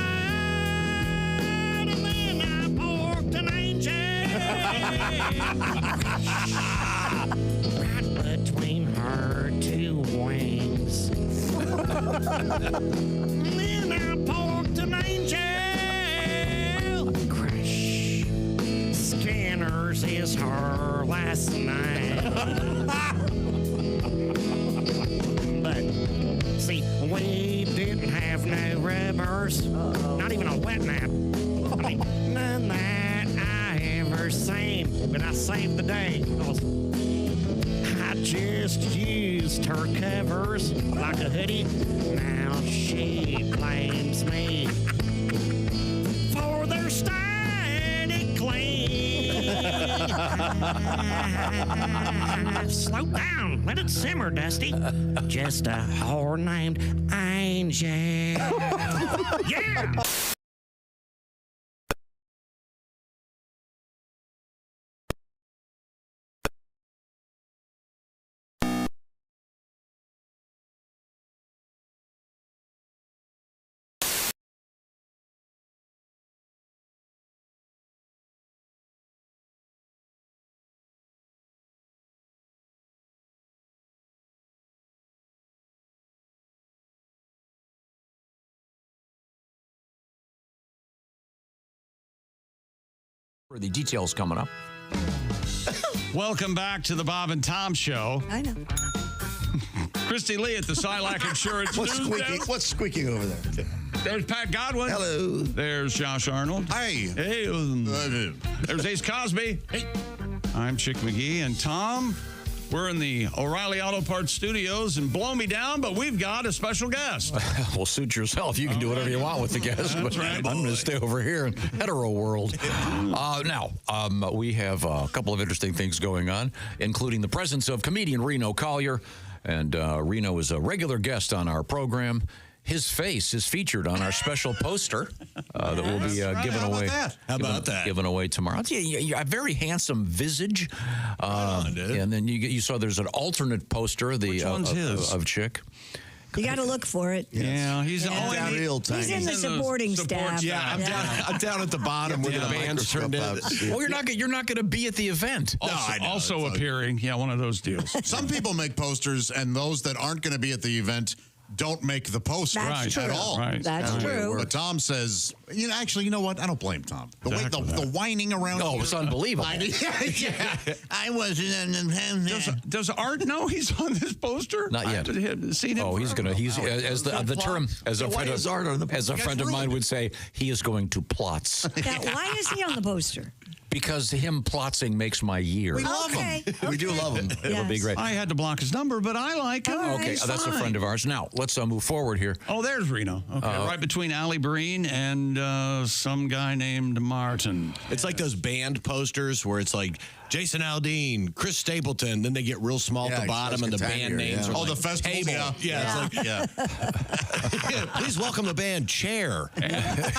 And Right between her two wings. Then I poked an angel. Crash. Scanners is her last name. But see, we didn't have no rubbers. Not even a wet nap. I mean, none that I ever seen. But I saved the day. I just used her covers like a hoodie. Now she blames me for their static clean. Slow down. Let it simmer, Dusty. Just a whore named Angel. Yeah. The details coming up. Welcome back to the Bob and Tom Show. I know. Christy Lee at the Silac Insurance What's News squeaking? Desk. What's squeaking over there? There's Pat Godwin. Hello. There's Josh Arnold. Hey. Hey. There's Ace Cosby. Hey. I'm Chick McGee. And Tom, we're in the O'Reilly Auto Parts studios, and blow me down, but we've got a special guest. Well, suit yourself. You can do whatever you want with the guest. That's but right. I'm going to stay over here in hetero world. Now, we have a couple of interesting things going on, including the presence of comedian Reno Collier. And Reno is a regular guest on our program. His face is featured on our special poster that will be given away. How about that? Given away tomorrow. A very handsome visage. And then you saw there's an alternate poster of Chick. You got to look for it. Yeah, he's real tiny. He's in the supporting staff. Yeah, I'm down at the bottom where the band's turned in. Well, you're not going to be at the event. Also appearing. Yeah, one of those deals. Some people make posters, and those that aren't going to be at the event don't make the poster That's true. at all. Right. That's true. But Tom says, actually, you know what? I don't blame Tom. The way the whining around. Oh, it's unbelievable. I wasn't. Does Art know he's on this poster? Not yet. Seen him? Oh, he's gonna. He's as a friend of mine would say, he is going to plots. Now, why is he on the poster? Because him plotsing makes my year. We love him. We do love him. It'll be great. I had to block his number, but I like him. Okay, that's a friend of ours. Now, let's move forward here. Oh, there's Reno. Okay, right between Allie Breen and some guy named Martin. It's like those band posters where it's like Jason Aldean, Chris Stapleton, then they get real small at the bottom and the band names are the festival. Table. Yeah. It's like, please welcome the band Chair. The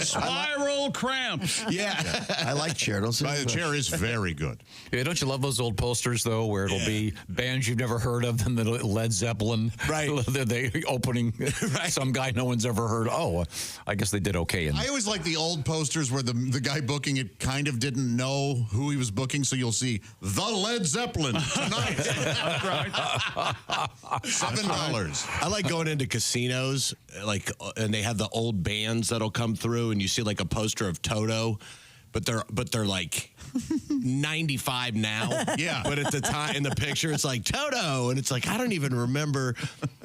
Spiral Cramps. Yeah. I like Chair. Don't say The Chair is very good. Yeah, don't you love those old posters, though, where it'll be bands you've never heard of, then the Led Zeppelin. Right. They opening some guy no one's ever heard. Oh, I guess they did okay. I always like the old posters where the guy booking it kind of didn't know who he was booking, so you'll see the Led Zeppelin tonight. $7. I like going into casinos, and they have the old bands that'll come through, and you see like a poster of Toto, but they're like 95 now. Yeah. But at the time in the picture, it's like Toto, and it's like I don't even remember.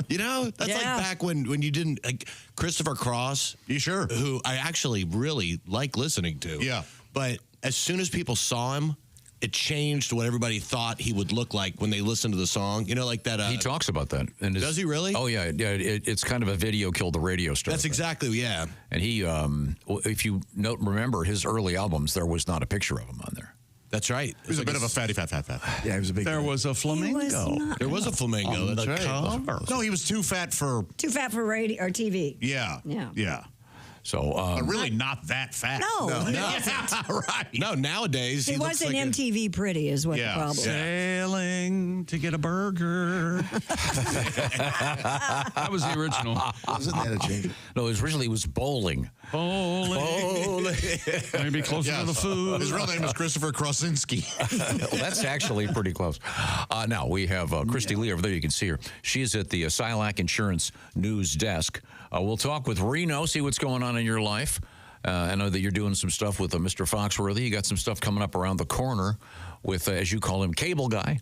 That's like back when you didn't like Christopher Cross. You sure? Who I actually really like listening to. Yeah. But as soon as people saw him, it changed what everybody thought he would look like when they listened to the song. Like that. He talks about that. Does he really? Oh, yeah. It's kind of a video killed the radio star. That's exactly, yeah. And he, if you remember his early albums, there was not a picture of him on there. That's right. He was a bit of a fatty, fat. Yeah, he was a big. There was a flamingo. There was a flamingo. That's right. No, he was too fat for radio or TV. Yeah. Yeah. Yeah. So really not that fat. No, right. No, nowadays It wasn't MTV pretty, is what the problem. Sailing to get a burger. That was the original. Wasn't that a change? No, it was bowling. Bowling. Maybe closer to the food. His real name was Christopher Krasinski. Well, that's actually pretty close. Now, we have Christy Lee over there. You can see her. She is at the Silac Insurance News Desk. We'll talk with Reno, see what's going on in your life. I know that you're doing some stuff with Mr. Foxworthy. You got some stuff coming up around the corner with, as you call him, Cable Guy.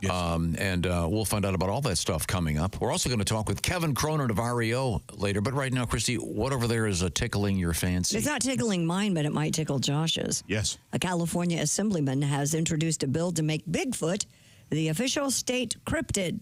Yes. And we'll find out about all that stuff coming up. We're also going to talk with Kevin Cronin of REO later. But right now, Christy, what over there is tickling your fancy? It's not tickling mine, but it might tickle Josh's. Yes. A California assemblyman has introduced a bill to make Bigfoot the official state cryptid.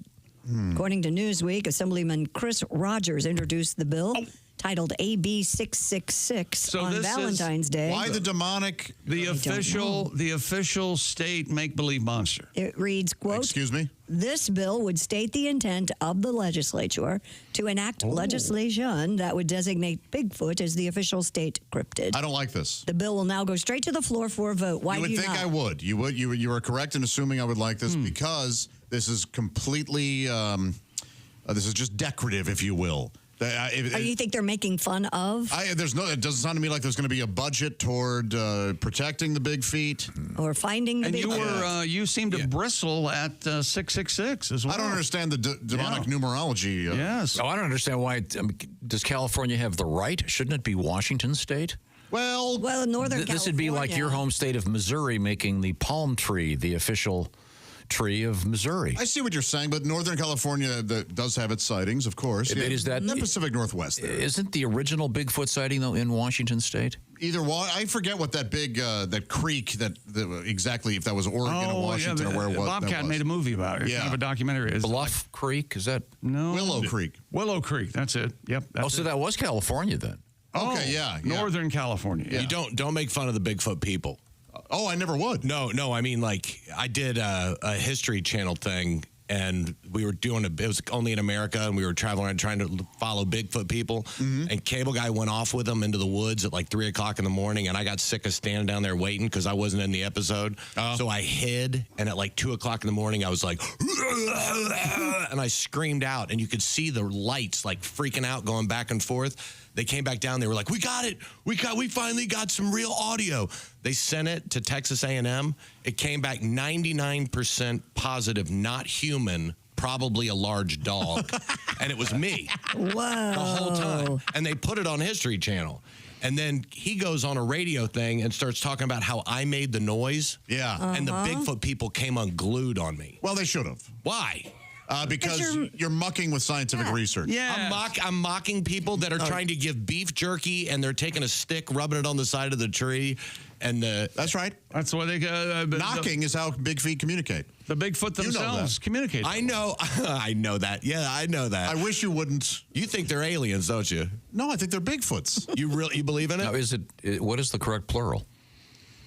According to Newsweek, Assemblyman Chris Rogers introduced the bill titled AB 666 on Valentine's Day. Why the demonic? The official state make-believe monster. It reads, quote, excuse me? This bill would state the intent of the legislature to enact legislation that would designate Bigfoot as the official state cryptid. I don't like this. The bill will now go straight to the floor for a vote. Why you would do you think not? I would. You are correct in assuming I would like this because this is completely, this is just decorative, if you will. You think they're making fun of? It doesn't sound to me like there's going to be a budget toward protecting the big feet. Or finding the big feet. You seem to bristle at 666 as well. I don't understand the demonic numerology. Yes. Oh, I don't understand why. Does California have the right? Shouldn't it be Washington State? Well, Northern California. This would be like your home state of Missouri making the palm tree the official tree of Missouri. I see what you're saying, but Northern California does have its sightings, of course. Is that the Pacific Northwest? There. Isn't the original Bigfoot sighting though in Washington State? Either one. I forget what that big that creek exactly if that was Oregon or Washington or where it was. Bobcat made a movie about it. Yeah, kind of a documentary. Bluff Creek, is that? No, Willow Creek. Willow Creek. That's it. Yep. So that was California then. Okay, yeah. Northern California. Yeah. You don't make fun of the Bigfoot people. Oh, I never would. No. I mean, like, I did a History Channel thing, and we were doing it was only in America, and we were traveling around trying to follow Bigfoot people. And Cable Guy went off with them into the woods at like 3 o'clock in the morning, and I got sick of standing down there waiting because I wasn't in the episode. So I hid, and at like 2 o'clock in the morning, I was like, and I screamed out, and you could see the lights like freaking out, going back and forth. They came back down. They were like, "We got it. We finally got some real audio." They sent it to Texas A&M. It came back 99% positive, not human, probably a large dog, and it was me. Whoa! The whole time, and they put it on History Channel. And then he goes on a radio thing and starts talking about how I made the noise. Yeah, and the Bigfoot people came unglued on me. Well, they should have. Why? Because you're mucking with scientific research. Yeah, I'm mocking people that are trying to give beef jerky, and they're taking a stick, rubbing it on the side of the tree, and that's right. That's why they knocking is how big feet communicate. The Bigfoot themselves communicate. I know, I know that. Yeah, I know that. I wish you wouldn't. You think they're aliens, don't you? No, I think they're Bigfoots. You believe in it? Now, what is the correct plural?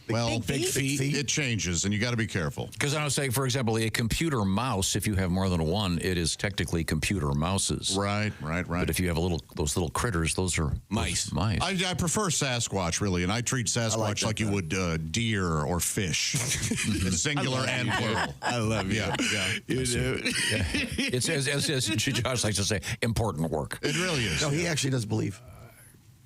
Well, big feet, it changes, and you got to be careful. Because I was saying, for example, a computer mouse, if you have more than one, it is technically computer mouses. Right. But if you have those little critters, those are mice. I prefer Sasquatch, really, and I treat Sasquatch like you would deer or fish. Singular and plural. I love you. Yeah. You do. It's, as Josh likes to say, important work. It really is. No, he actually does believe.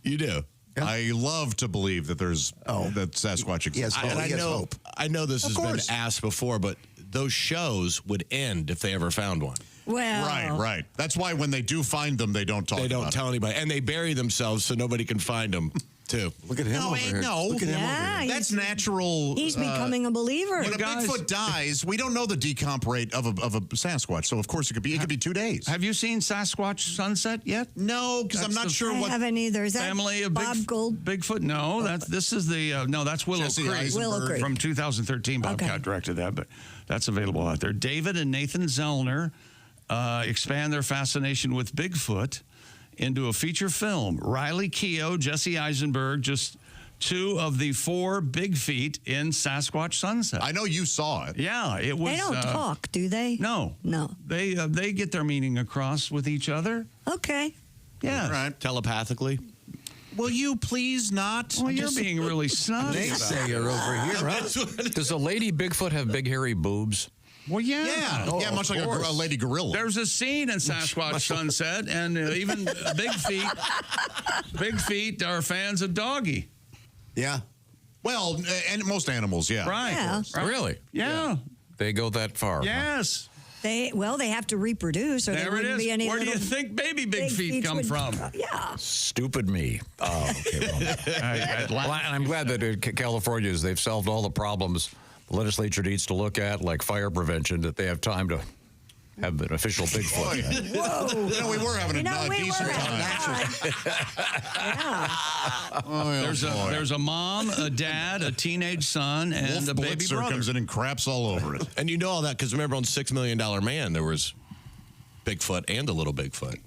You do. Yeah. I love to believe that that Sasquatch exists. I know this has been asked before, but those shows would end if they ever found one. Well, right. That's why when they do find them, they don't talk. They don't tell anybody, and they bury themselves so nobody can find them. Too. Look at him over here. Look at him over here. That's natural. He's becoming a believer. When a Bigfoot dies, we don't know the decomp rate of a Sasquatch, so of course it could be 2 days. Have you seen Sasquatch Sunset yet? No, because I'm not sure I haven't either. Is that family of Bob Gold? Bigfoot? No, that's Willow Creek. Willow Creek From 2013. Bobcat directed that, but that's available out there. David and Nathan Zellner expand their fascination with Bigfoot into a feature film. Riley Keough, Jesse Eisenberg, just 2 of the 4 big feet in Sasquatch Sunset. I know you saw it. Yeah, it was. They don't talk, do they? No. They get their meaning across with each other. Okay. Yeah. Right. Telepathically. Will you please not? Well, you're being really snotty. Naysayer over here, huh? Does a lady Bigfoot have big hairy boobs? Well, yeah. Yeah, much like a lady gorilla. There's a scene in Sasquatch Sunset, and even Big Feet are fans of Doggy. Yeah. Well, and most animals, yeah. Right. Yeah. Right. Really? Yeah. They go that far. Yes. They have to reproduce, or There there it wouldn't is. be any. Where do you little think baby Big Feet come would- from? Yeah. Stupid me. Oh, okay. Well, and I'm glad that California's, they've solved all the problems the legislature needs to look at, like fire prevention, that they have time to have an official Bigfoot. Whoa. You know, we were having a decent time. There's a mom, a dad, a teenage son, and Wolf a baby Blitzer brother. comes in and craps all over it. And you know all that because remember on $6 Million Man, there was Bigfoot and a little Bigfoot.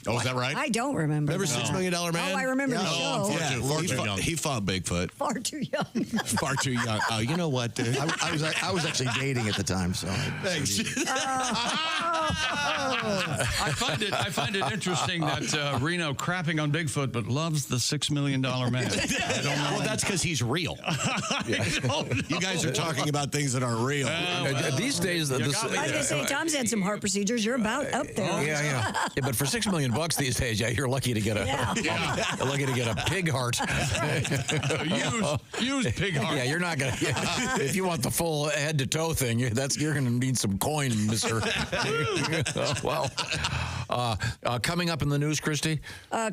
Oh, is that right? I don't remember. Remember that. $6 Million Man? Oh, I remember the No, show. far too young. He fought Bigfoot. Far too young. Far too young. Oh, you know what, dude? I was actually dating at the time, so. Thanks. I find it interesting that Reno crapping on Bigfoot, but loves the $6 Million Man. I don't know. Well, that's because he's real. You guys are talking about things that aren't real. These days, I was going to say, Tom's had some heart procedures. You're about up there. Yeah. But for $6 million these days, you're lucky to get a lucky to get a pig heart. Use pig heart. Yeah, you're not gonna. If you want the full head to toe thing, you're gonna need some coin, Mister. Coming up in the news, Christy.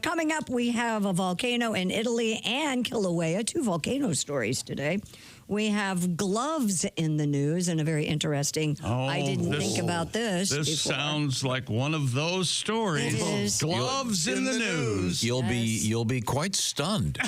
Coming up, we have a volcano in Italy and Kilauea, 2 volcano stories today. We have gloves in the news, and a very interesting. I didn't think about this. This before. sounds like one of those stories. It is. Gloves in the news. You'll be quite stunned.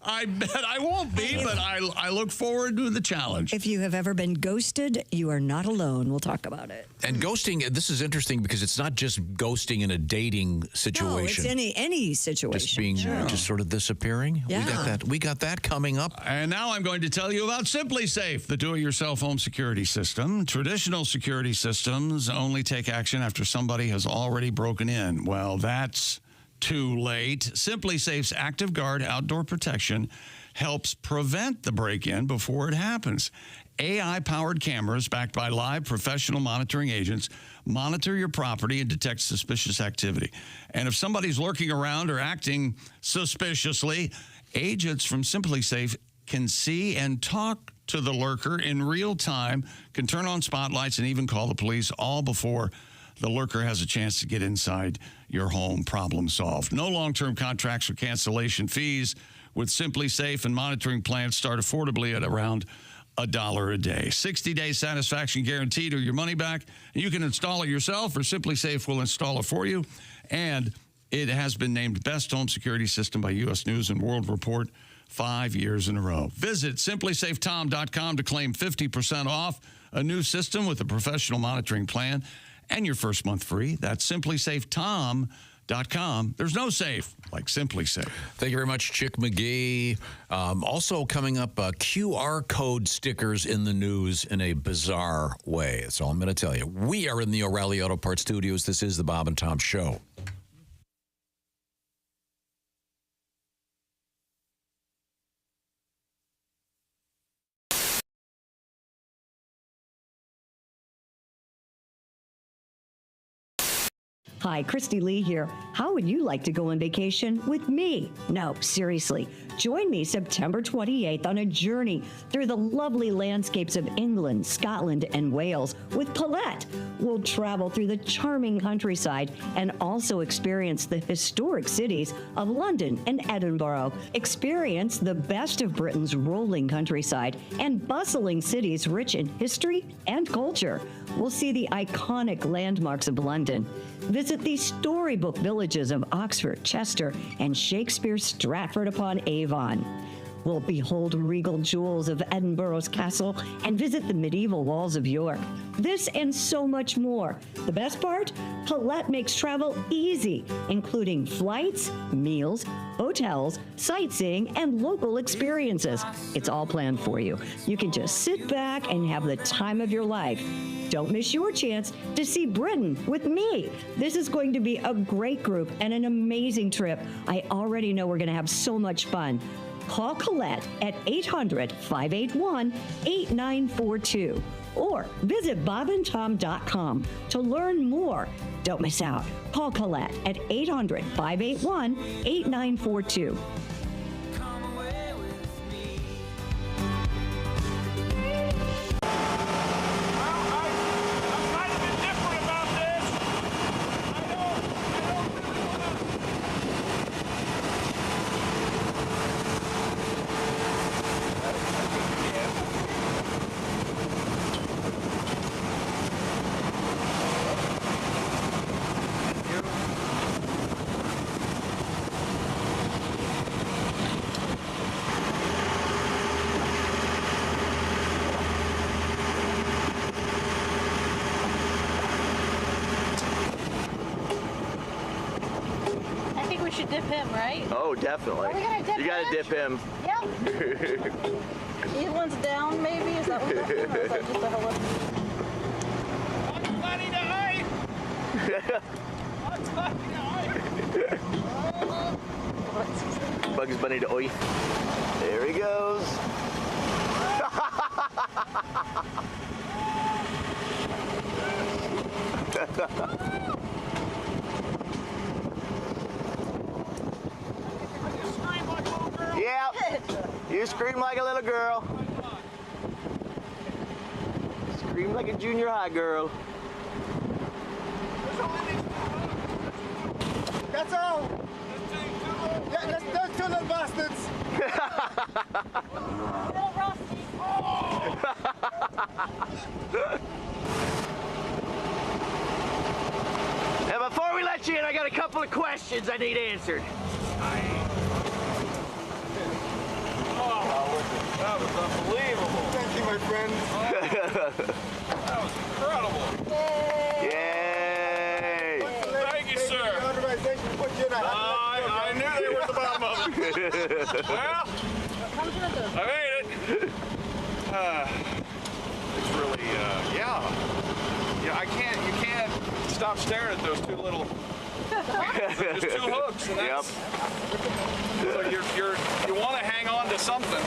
I bet I won't be, but I look forward to the challenge. If you have ever been ghosted, you are not alone. We'll talk about it. And ghosting, this is interesting because it's not just ghosting in a dating situation. No, it's any situation. Just being, just sort of disappearing. Yeah. We got that coming up. And now I'm going to tell you about Simply Safe, the do-it-yourself home security system. Traditional security systems only take action after somebody has already broken in. Well, that's too late. Simply Safe's Active Guard outdoor protection helps prevent the break-in before it happens. AI-powered cameras backed by live professional monitoring agents monitor your property and detect suspicious activity. And if somebody's lurking around or acting suspiciously, agents from Simply Safe can see and talk to the lurker in real time, can turn on spotlights, and even call the police, all before the lurker has a chance to get inside your home. Problem solved. No long-term contracts or cancellation fees with Simply Safe, and monitoring plans start affordably at around $1 a day. 60-day satisfaction guaranteed or your money back. You can install it yourself, or Simply Safe will install it for you. And it has been named Best Home Security System by U.S. News and World Report 5 years in a row. Visit simplysafetom.com to claim 50% off a new system with a professional monitoring plan and your first month free. That's simplysafetom.com. There's no safe like Simply Safe. Thank you very much, Chick McGee. Also coming up, QR code stickers in the news in a bizarre way. That's all I'm going to tell you. We are in the O'Reilly Auto Parts Studios. This is the Bob and Tom Show. Hi, Christy Lee here. How would you like to go on vacation with me? No, seriously. Join me September 28th on a journey through the lovely landscapes of England, Scotland, and Wales with Paulette. We'll travel through the charming countryside and also experience the historic cities of London and Edinburgh. Experience the best of Britain's rolling countryside and bustling cities rich in history and culture. We'll see the iconic landmarks of London. Visit the storybook villages of Oxford, Chester, and Shakespeare's Stratford-upon-Avon. We'll behold regal jewels of Edinburgh's castle and visit the medieval walls of York. This and so much more. The best part? Paulette makes travel easy, including flights, meals, hotels, sightseeing, and local experiences. It's all planned for you. You can just sit back and have the time of your life. Don't miss your chance to see Britain with me. This is going to be a great group and an amazing trip. I already know we're going to have so much fun. Call Colette at 800-581-8942 or visit bobandtom.com to learn more. Don't miss out. Call Colette at 800-581-8942. Dip him, right? Oh, definitely. Are we gonna dip you gotta dip him. Yep. He one's down, maybe? Is that what that is? Or is that just a hello? Bunny to eye! Bugs Bunny to oi. There he goes. Yep. You scream like a little girl. Scream like a junior high girl. That's all. Yeah, those two little bastards. Little Rusty. Now, before we let you in, I got a couple of questions I need answered. That was unbelievable. Thank you, my friend. That was incredible. Yay! Thank you, sir. I knew they were at the bottom of it. Well, I made it. It's really, yeah. Yeah, you can't stop staring at those two little. There's two hooks, and that's, so you want to hang on to something.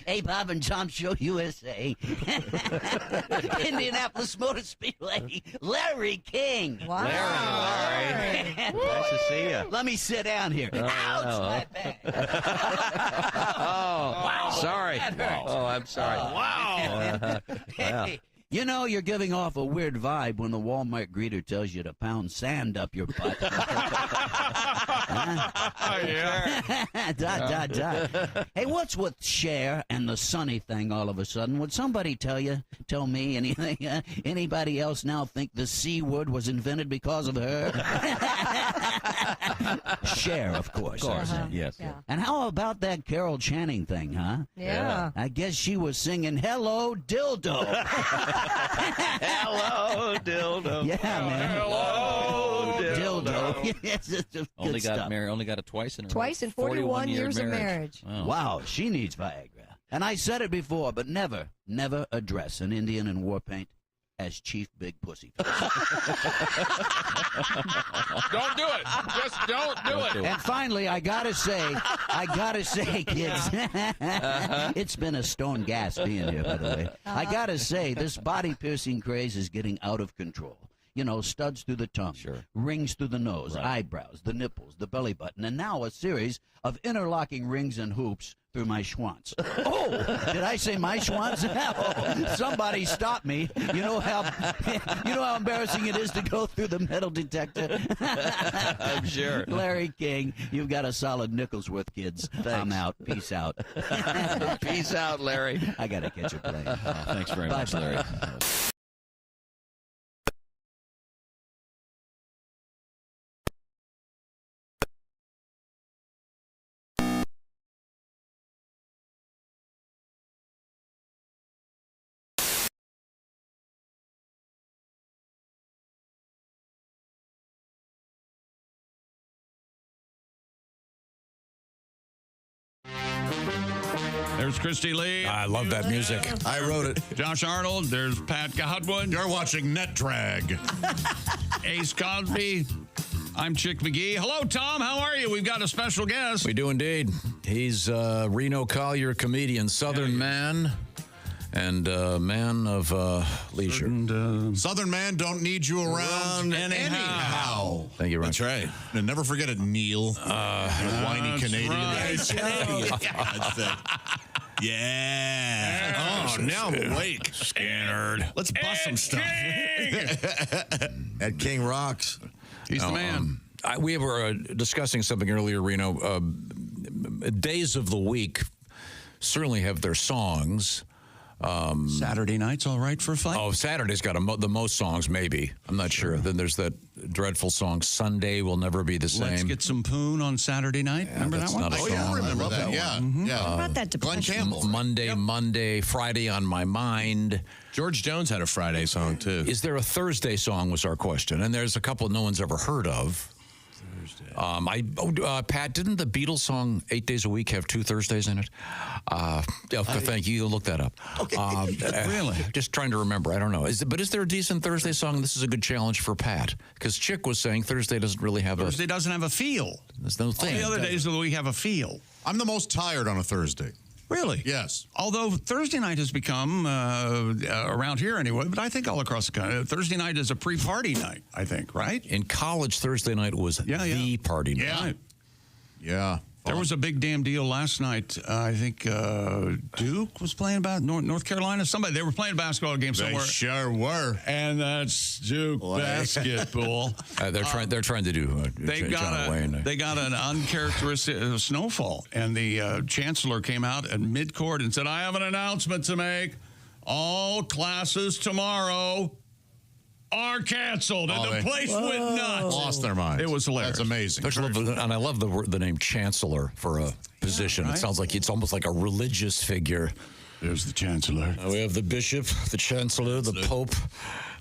Hey, Bob and Tom Show USA. Indianapolis Motor Speedway, Larry King. Wow. Larry. Nice to see you. Let me sit down here. Ouch, my back. Wow. Sorry. Oh, I'm sorry. Wow. Hey, you know you're giving off a weird vibe when the Walmart greeter tells you to pound sand up your butt. Yeah. Hey, what's with Cher and the Sunny thing all of a sudden? Would somebody tell me anything? Anybody else now think the C word was invented because of her? Cher, of course. Yes. Yeah. And how about that Carol Channing thing, huh? Yeah. I guess she was singing Hello Dildo. Hello, dildo. Yeah, man. Hello, dildo. Yes, it's just Only good got stuff. married. Only got it twice in a Twice in 41 years of marriage. Wow, she needs Viagra. And I said it before, but never address an Indian in war paint as Chief Big Pussy. Don't do it. Just don't do it. And finally, I gotta say, kids, it's been a stone gas being here, by the way. I gotta say, this body piercing craze is getting out of control. You know, studs through the tongue, rings through the nose, eyebrows, the nipples, the belly button, and now a series of interlocking rings and hoops through my schwanz. Oh, did I say my schwanz? Oh, somebody stop me. You know how embarrassing it is to go through the metal detector? I'm sure. Larry King, you've got a solid nickel's worth, kids. Thanks. I'm out. Peace out. Peace out, Larry. I got to catch a plane. Thanks very much, Larry. There's Christy Lee. I love that music. I wrote it. Josh Arnold. There's Pat Godwin. You're watching Net Drag. Ace Cosby. I'm Chick McGee. Hello, Tom. How are you? We've got a special guest. We do indeed. He's Reno Collier, comedian, Southern man, and man of leisure. Southern man don't need you around anyhow. Thank you, Ryan. That's right. And never forget it, Neil. Whiny Canadian. Yeah. Oh, now I'm awake. Scannered. Let's bust some stuff. Ed King rocks. He's the man. We were discussing something earlier, Reno. Days of the week certainly have their songs. Saturday night's all right for a fight? Oh, Saturday's got the most songs, maybe. I'm not sure. Then there's that dreadful song, Sunday Will Never Be the Same. Let's Get Some Poon on Saturday night. Remember that one? Not a song. I remember that. Yeah. Mm-hmm. Yeah. What about that Glenn depression? Campbell. Monday, Friday on My Mind. George Jones had a Friday song, too. Is there a Thursday song was our question. And there's a couple no one's ever heard of. Pat, didn't the Beatles song 8 Days a Week have 2 Thursdays in it? Thank you. Look that up. Okay. Really? Just trying to remember. I don't know. Is there a decent Thursday song? This is a good challenge for Pat. Because Chick was saying Thursday doesn't really have Thursday doesn't have a feel. There's no thing. All the other days of the week have a feel. I'm the most tired on a Thursday. Really? Yes. Although Thursday night has become, around here anyway, but I think all across the country, Thursday night is a pre-party night, I think, right? In college, Thursday night was the party night. Yeah. Yeah. There was a big damn deal last night. I think Duke was playing about North Carolina. They were playing a basketball game somewhere. They sure were. And that's Duke basketball. They're trying to do. They got an uncharacteristic snowfall, and the chancellor came out at midcourt and said, "I have an announcement to make. All classes tomorrow are canceled," and the place went nuts. Lost their minds. It was hilarious. That's amazing. And I love the name chancellor for a position. right? It sounds like it's almost like a religious figure. There's the chancellor. We have the bishop, the chancellor, the pope,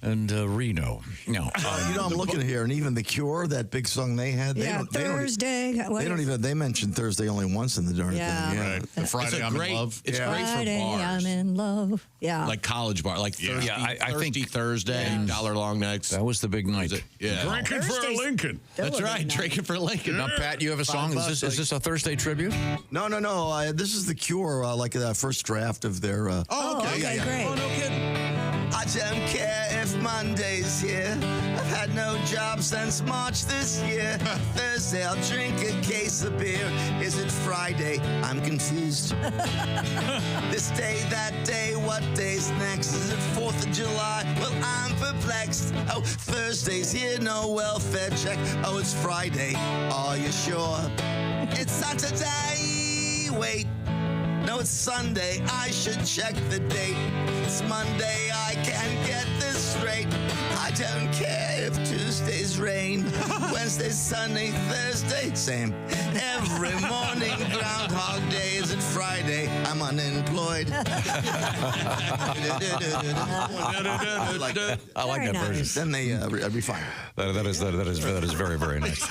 and Reno. No, I'm looking here, and even The Cure, that big song they had. Thursday. They mentioned Thursday only once in the darn thing. Yeah. Right. The Friday I'm in love. It's great for Friday, bars. I'm in love. Yeah. Like college bar, like Thirsty, I think Thursday, dollar long nights. that was the big night. Yeah. Drinking for a Thursday's Lincoln. That's right. Drinking for Lincoln. Now, Pat, you have a song. Is this a Thursday tribute? No. This is The Cure, like the first draft of their. Okay, great. Oh, no kidding. I don't care if Monday's here. I've had no job since March this year. Thursday, I'll drink a case of beer. Is it Friday? I'm confused. This day, that day, what day's next? Is it 4th of July? Well, I'm perplexed. Oh, Thursday's here, no welfare check. Oh, it's Friday. Are you sure? It's Saturday. Wait. No, it's Sunday, I should check the date. It's Monday, I can't get this straight. I don't care if Tuesday's rain, Wednesday's sunny, Thursday, same. Every morning, Groundhog Day. Is it Friday? I'm unemployed. I like that version. Then they refine it. That is very, very nice.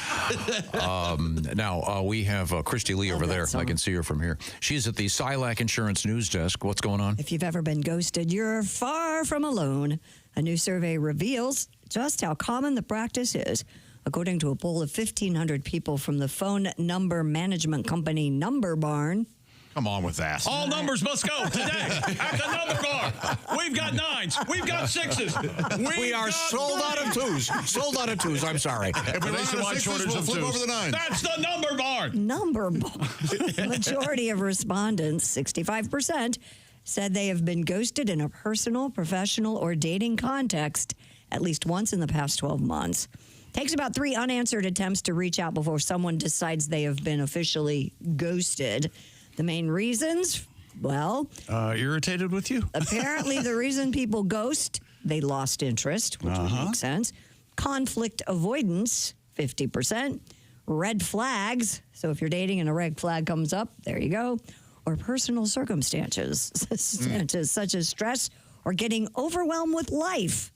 Now we have Christy Lee over there. I can see her from here. She's at the Silac Insurance News Desk. What's going on? If you've ever been ghosted, you're far from alone. A new survey reveals just how common the practice is. According to a poll of 1,500 people from the phone number management company Number Barn. Come on with that. All numbers must go today at the number bar. We've got 9s. We've got 6s. We are sold out of 2s. Sold out of 2s. I'm sorry. If we nationwide shortage we'll of flip 2s. over the 9s. That's the number bar. Number Barn. Majority of respondents, 65%, said they have been ghosted in a personal, professional, or dating context at least once in the past 12 months. Takes about 3 unanswered attempts to reach out before someone decides they have been officially ghosted. The main reasons? Well, irritated with you? Apparently, the reason people ghost, they lost interest, which would make sense. Conflict avoidance, 50%. Red flags. So if you're dating and a red flag comes up, there you go. Or personal circumstances, such as stress or getting overwhelmed with life.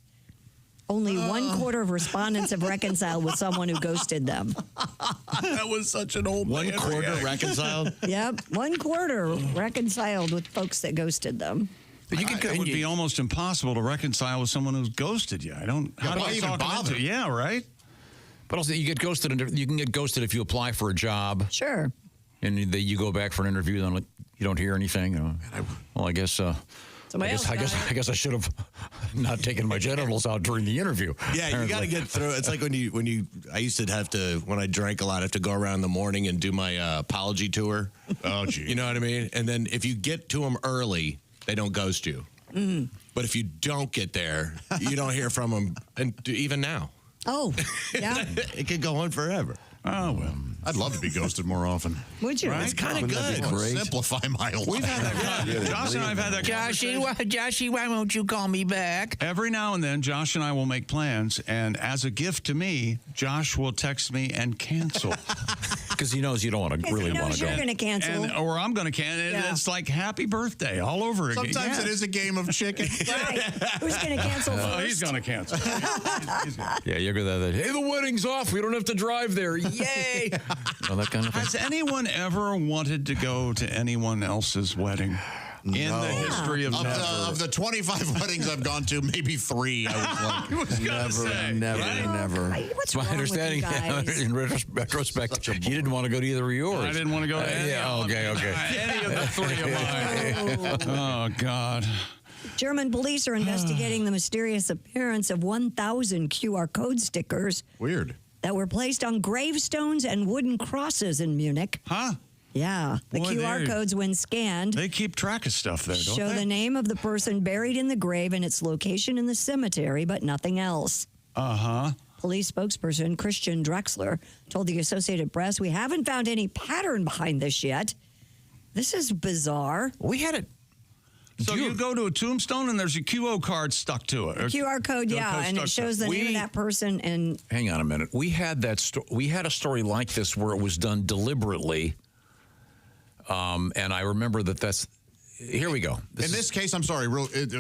Only 1/4 of respondents have reconciled with someone who ghosted them. That was such an old 1/4 reconciled? Yep, 1/4 reconciled with folks that ghosted them. But it would be almost impossible to reconcile with someone who's ghosted you. I don't. How do why I even talk them bother? into it? Yeah, right. But also, you get ghosted. You can get ghosted if you apply for a job. Sure. And you go back for an interview, and you don't hear anything. Well, I guess. I guess I should have not taken my genitals out during the interview. Yeah, you got to get through. It's like when you. I used to have to, when I drank a lot, I have to go around in the morning and do my apology tour. Oh, gee. You know what I mean? And then if you get to them early, they don't ghost you. Mm. But if you don't get there, you don't hear from them, and even now. Oh, yeah. It could go on forever. Oh, well. I'd love to be ghosted more often. Would you? Right? It's kind of good. Simplify my life. We've had that. Josh and I have had that. Joshy, why won't you call me back? Every now and then, Josh and I will make plans, and as a gift to me, Josh will text me and cancel. Because he knows you don't want to really want to go. You're going to cancel. Or I'm going to cancel. Yeah. It's like happy birthday all over again. Sometimes it is a game of chicken. Right. Who's going to cancel first? Oh, he's going to cancel. Yeah, you're going to. Hey, the wedding's off. We don't have to drive there. Yay! Well, that kind of thing. Has anyone ever wanted to go to anyone else's wedding? In the history of Of the 25 weddings I've gone to, maybe 3 I was like, Never. What's It's my wrong understanding. with you guys? In retrospect, you didn't want to go to either of yours. I didn't want to go to any, any of the 3 of mine. Oh, God. German police are investigating the mysterious appearance of 1,000 QR code stickers. Weird. That were placed on gravestones and wooden crosses in Munich. Huh? Yeah. The Boy, QR codes, when scanned, they keep track of stuff there, don't show they? the name of the person buried in the grave and its location in the cemetery, but nothing else. Uh-huh. Police spokesperson Christian Drexler told the Associated Press, "We haven't found any pattern behind this yet. This is bizarre." We had it. So you go to a tombstone and there's a QR card stuck to it. QR code, yeah, and it shows the name of that person. And hang on a minute, we had we had a story like this where it was done deliberately, and I remember that's. Here we go. In this case, I'm sorry,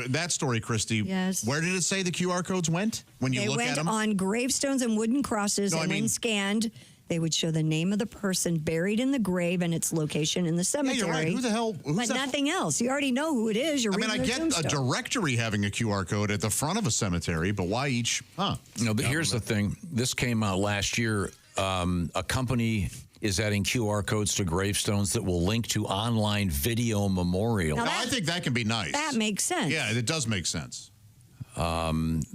that story, Christy. Yes. Where did it say the QR codes went when you they look at went them? on gravestones and wooden crosses, No, and I mean- when scanned, they would show the name of the person buried in the grave and its location in the cemetery. you're right. Who the hell? Who's But that? nothing else. You already know who it is. You're I mean, I reading get their a tombstone. directory having a QR code at the front of a cemetery, but why each? Huh? No, but here's the thing. This came out last year. A company is adding QR codes to gravestones that will link to online video memorial. Now I think that can be nice. That makes sense. Yeah, it does make sense.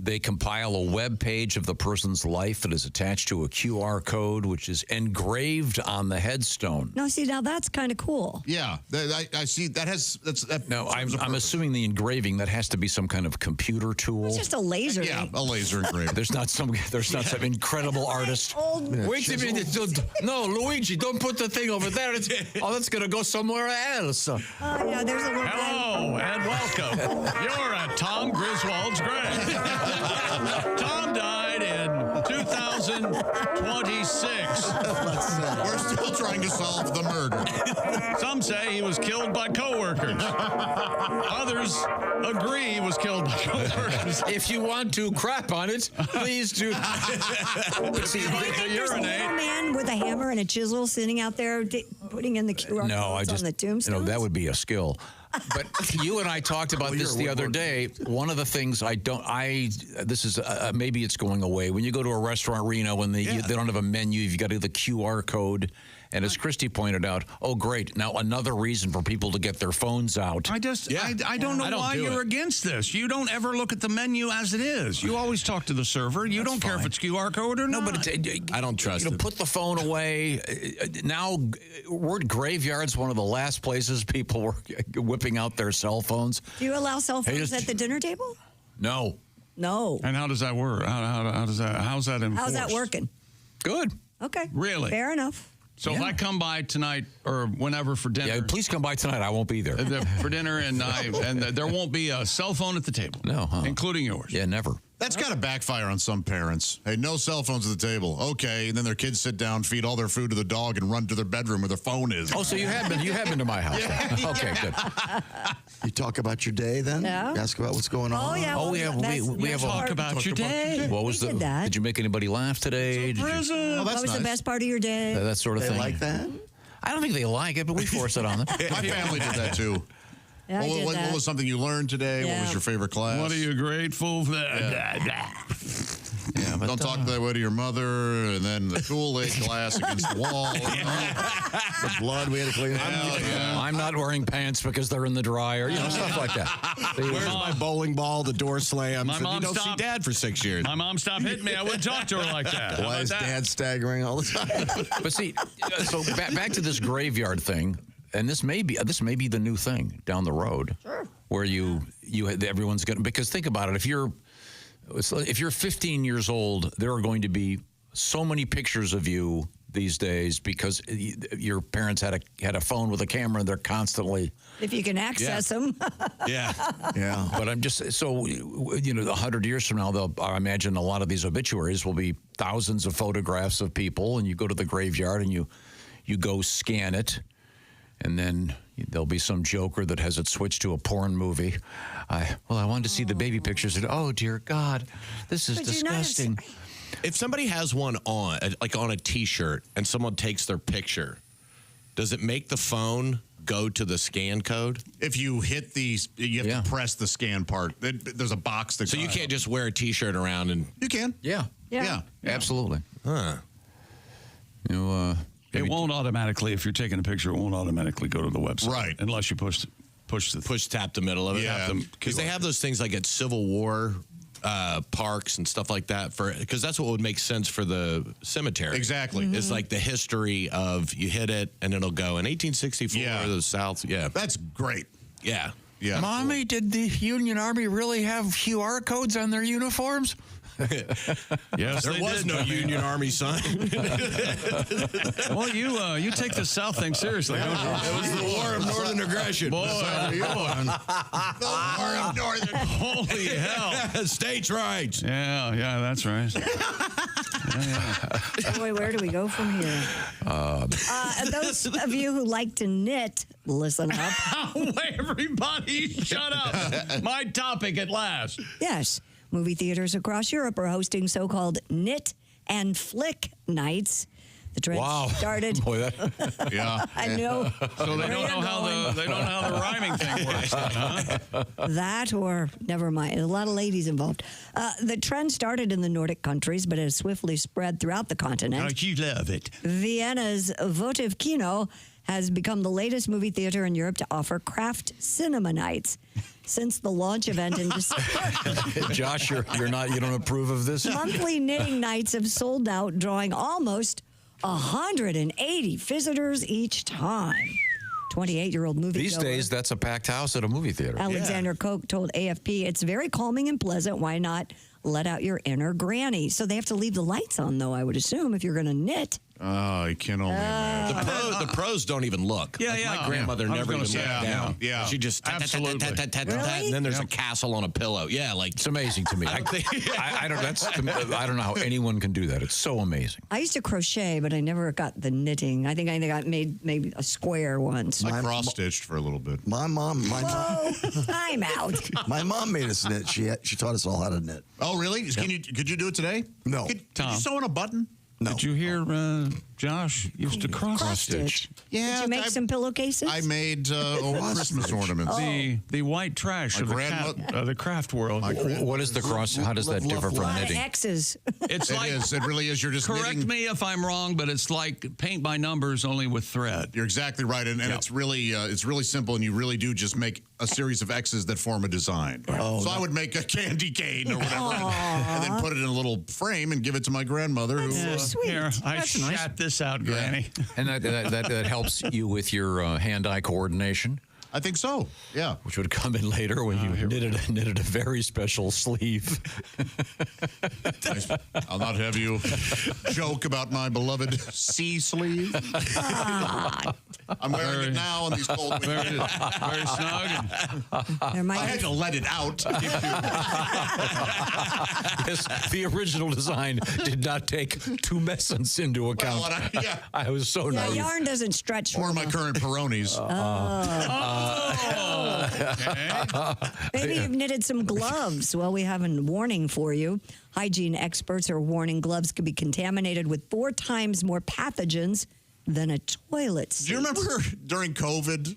They compile a web page of the person's life that is attached to a QR code, which is engraved on the headstone. No, see, now that's kind of cool. Yeah, I see. That No, I'm assuming the engraving that has to be some kind of computer tool. It's just a laser. Yeah, a laser engraver. There's not some incredible artist. Wait a minute, no, Luigi, don't put the thing over there. That's gonna go somewhere else. Oh, yeah, there's a little Hello and welcome. You're at Tom Griswold's grave. Tom died in 2026. We're still trying to solve the murder. Some say he was killed by coworkers. Others agree he was killed by coworkers. If you want to crap on it, please do. See, there's a little man with a hammer and a chisel sitting out there putting in the QR codes on the tombstone. that would be a skill. But you and I talked about this the other day. One of the things this is maybe it's going away. When you go to a restaurant, Reno, and they don't have a menu, you've got to do the QR code. And as Christy pointed out, oh, great. Now another reason for people to get their phones out. I don't know why you're against this. You don't ever look at the menu as it is. You always talk to the server. You don't care if it's QR code or not. No, but I don't trust it. Put the phone away. Now, weren't graveyards one of the last places people were whipping out their cell phones? Do you allow cell phones at the dinner table? No. No. And how does that work? How's that enforced? How's that working? Good. Okay. Really? Fair enough. So if I come by tonight or whenever for dinner, yeah, please come by tonight. I won't be there for dinner, and there won't be a cell phone at the table. No, including yours. Yeah, never. That's got to backfire on some parents. Hey, no cell phones at the table. Okay, and then their kids sit down, feed all their food to the dog, and run to their bedroom where their phone is. Oh, so you have been to my house. Yeah. Okay, good. You talk about your day then? Yeah. You ask about what's going on? Oh, yeah. Oh, yeah. We have Talk about your day. What was did that. Did you make anybody laugh today? Did you, Oh, What that's was nice. the best part of your day? that sort of They thing? like that? I don't think they like it, but we force it on them. My family did that too. Yeah, I did what that. was something you learned today? What Yeah. was your favorite class? What are you grateful for? Yeah, but Don't talk that way to your mother, and then the Kool-Aid glass against the wall. The blood we had to clean up. I'm not wearing pants because they're in the dryer. Stuff like that. Where's my bowling ball? The door slams. My and mom you don't see stopped. Dad for 6 years. My mom stopped hitting me. I wouldn't talk to her like that. How Why about is that? Dad staggering all the time? But see, so back to this graveyard thing, and this may be the new thing down the road, where everyone's going to, because think about it, if you're 15 years old, there are going to be so many pictures of you these days because your parents had a phone with a camera and they're constantly. If you can access them. Yeah. Yeah. But I'm just so 100 years from now, I imagine a lot of these obituaries will be thousands of photographs of people, and you go to the graveyard and you go scan it, and then there'll be some joker that has it switched to a porn movie. I wanted to see the baby pictures, and oh dear God, this is disgusting. If somebody has one on, like on a T-shirt, and someone takes their picture, does it make the phone go to the scan code? If you hit you have to press the scan part. There's a box that. So you can't just wear a T-shirt around and. You can. Yeah. Absolutely. Huh. It won't automatically, if you're taking a picture, it won't automatically go to the website. Right. Unless you push tap the middle of it. Yeah. Because they have those things like at Civil War parks and stuff like that, because that's what would make sense for the cemetery. Exactly. It's like the history of you hit it and it'll go in 1864 the South. Yeah. That's great. Yeah. Yeah. Mommy, did the Union Army really have QR codes on their uniforms? Yes, there was no Union Army sign. Well, you take the South thing seriously, don't you? It was the War of Northern Aggression. Boy, The War of Northern. Holy hell! States' rights. Yeah, that's right. Boy, where do we go from here? Those of you who like to knit, listen up. Everybody, shut up! My topic at last. Yes, movie theaters across Europe are hosting so-called knit and flick nights. The trend started. Boy, Yeah. I know. So they don't know how the rhyming thing works, then, huh? That or never mind. A lot of ladies involved. The trend started in the Nordic countries, but has swiftly spread throughout the continent. You love it. Vienna's Votive Kino has become the latest movie theater in Europe to offer craft cinema nights. Since the launch event in December, Josh, you don't approve of this? monthly knitting nights have sold out, drawing almost 180 visitors each time. 28-year-old movie These days, that's a packed house at a movie theater. Alexander Koch told AFP, it's very calming and pleasant. Why not let out your inner granny? So they have to leave the lights on, though, I would assume, if you're going to knit. Oh, I can only imagine. The pros don't even look. Yeah, Like yeah. My grandmother I was never gonna even say, looked yeah, down. yeah. She just Absolutely. and then there's a castle on a pillow. Yeah, like It's amazing to me. I don't know how anyone can do that. It's so amazing. I used to crochet, but I never got the knitting. I think I got made maybe a square once. I cross-stitched for a little bit. My mom. Whoa, time out. My mom made us knit. She taught us all how to knit. Oh, really? Could you do it today? No. Could you sew in a button? No. Did you hear Josh used to cross-stitch? Yeah. Did you make some pillowcases? I made Christmas ornaments. The white trash of the craft world. What is the cross? How does that differ from knitting? X's. It's It really is. You're just correct knitting. me if I'm wrong, but it's like paint by numbers only with thread. You're exactly right, and it's really simple, and you really do just make a series of X's that form a design. So I would make a candy cane or whatever, and then put it in a little frame and give it to my grandmother. That's so sweet. Here, I That's nice. shat this out, Granny. And that helps you with your hand-eye coordination, I think so. Yeah. which would come in later when you knitted a very special sleeve. I'll not have you joke about my beloved C sleeve. I'm wearing it now on these cold weeks. Very snug. I had to let it out. Yes, the original design did not take tumescence into account. Well, I was so Yeah, naive. yarn doesn't stretch. Or my current Peronis. Maybe you've knitted some gloves. Well, we have a warning for you. Hygiene experts are warning gloves could be contaminated with 4 times more pathogens than a toilet seat. Do you remember during COVID,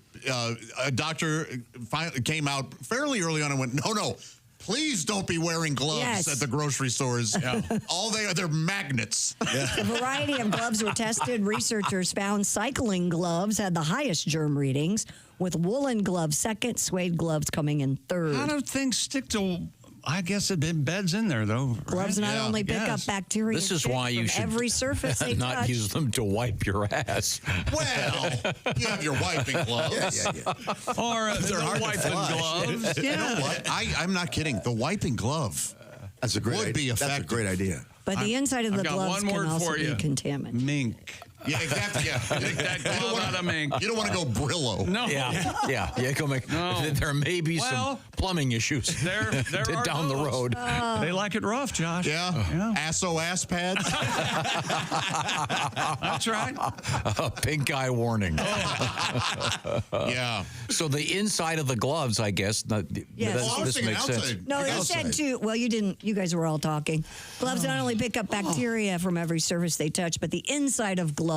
a doctor finally came out fairly early on and went, no, please don't be wearing gloves at the grocery stores. They're magnets. A variety of gloves were tested. Researchers found cycling gloves had the highest germ readings, with woolen gloves second, suede gloves coming in third. How do things stick to? I guess it embeds in there, though. Gloves not only pick up bacteria. This is why you should every surface they not touch. use them to wipe your ass. Well, you have your wiping gloves. Or They're hard to wiping flush. gloves. You know what? I'm not kidding. The wiping glove That's a great would be That's effective. a great idea. But the inside of the I've got gloves one can word also for be you. contaminated. Mink. Yeah, exactly. Yeah. Take that glove out of mink. You don't want to go Brillo. No. Yeah. Go make. No. There may be some Well, plumbing issues there are down the those. road. They like it rough, Josh. Yeah. Ass pads. That's right. Pink eye warning. Yeah. So the inside of the gloves, I guess. Yes. This makes sense. No, they said too. Well, you didn't. You guys were all talking. Gloves not only pick up bacteria from every surface they touch, but the inside of gloves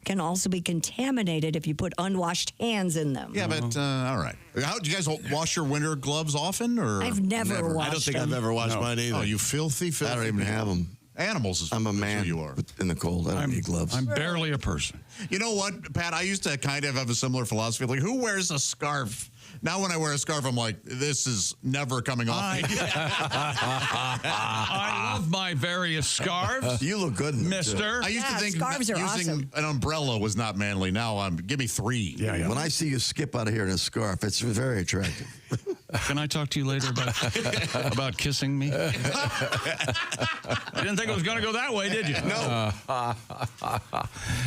can also be contaminated if you put unwashed hands in them. Yeah, but all right. How do you guys wash your winter gloves often? Or I've never washed I don't think them. I've ever washed mine either. Oh, you filthy. I don't even have them. Animals. I'm a man. You are in the cold. I don't need gloves. I'm barely a person. You know what, Pat? I used to kind of have a similar philosophy. Like, who wears a scarf? Now, when I wear a scarf, I'm like, this is never coming off. I love my various scarves. You look good, mister. I used to think scarves are using awesome. an umbrella was not manly. Now, give me 3. Yeah. When I see you skip out of here in a scarf, it's very attractive. Can I talk to you later about kissing me? I didn't think it was going to go that way, did you? No.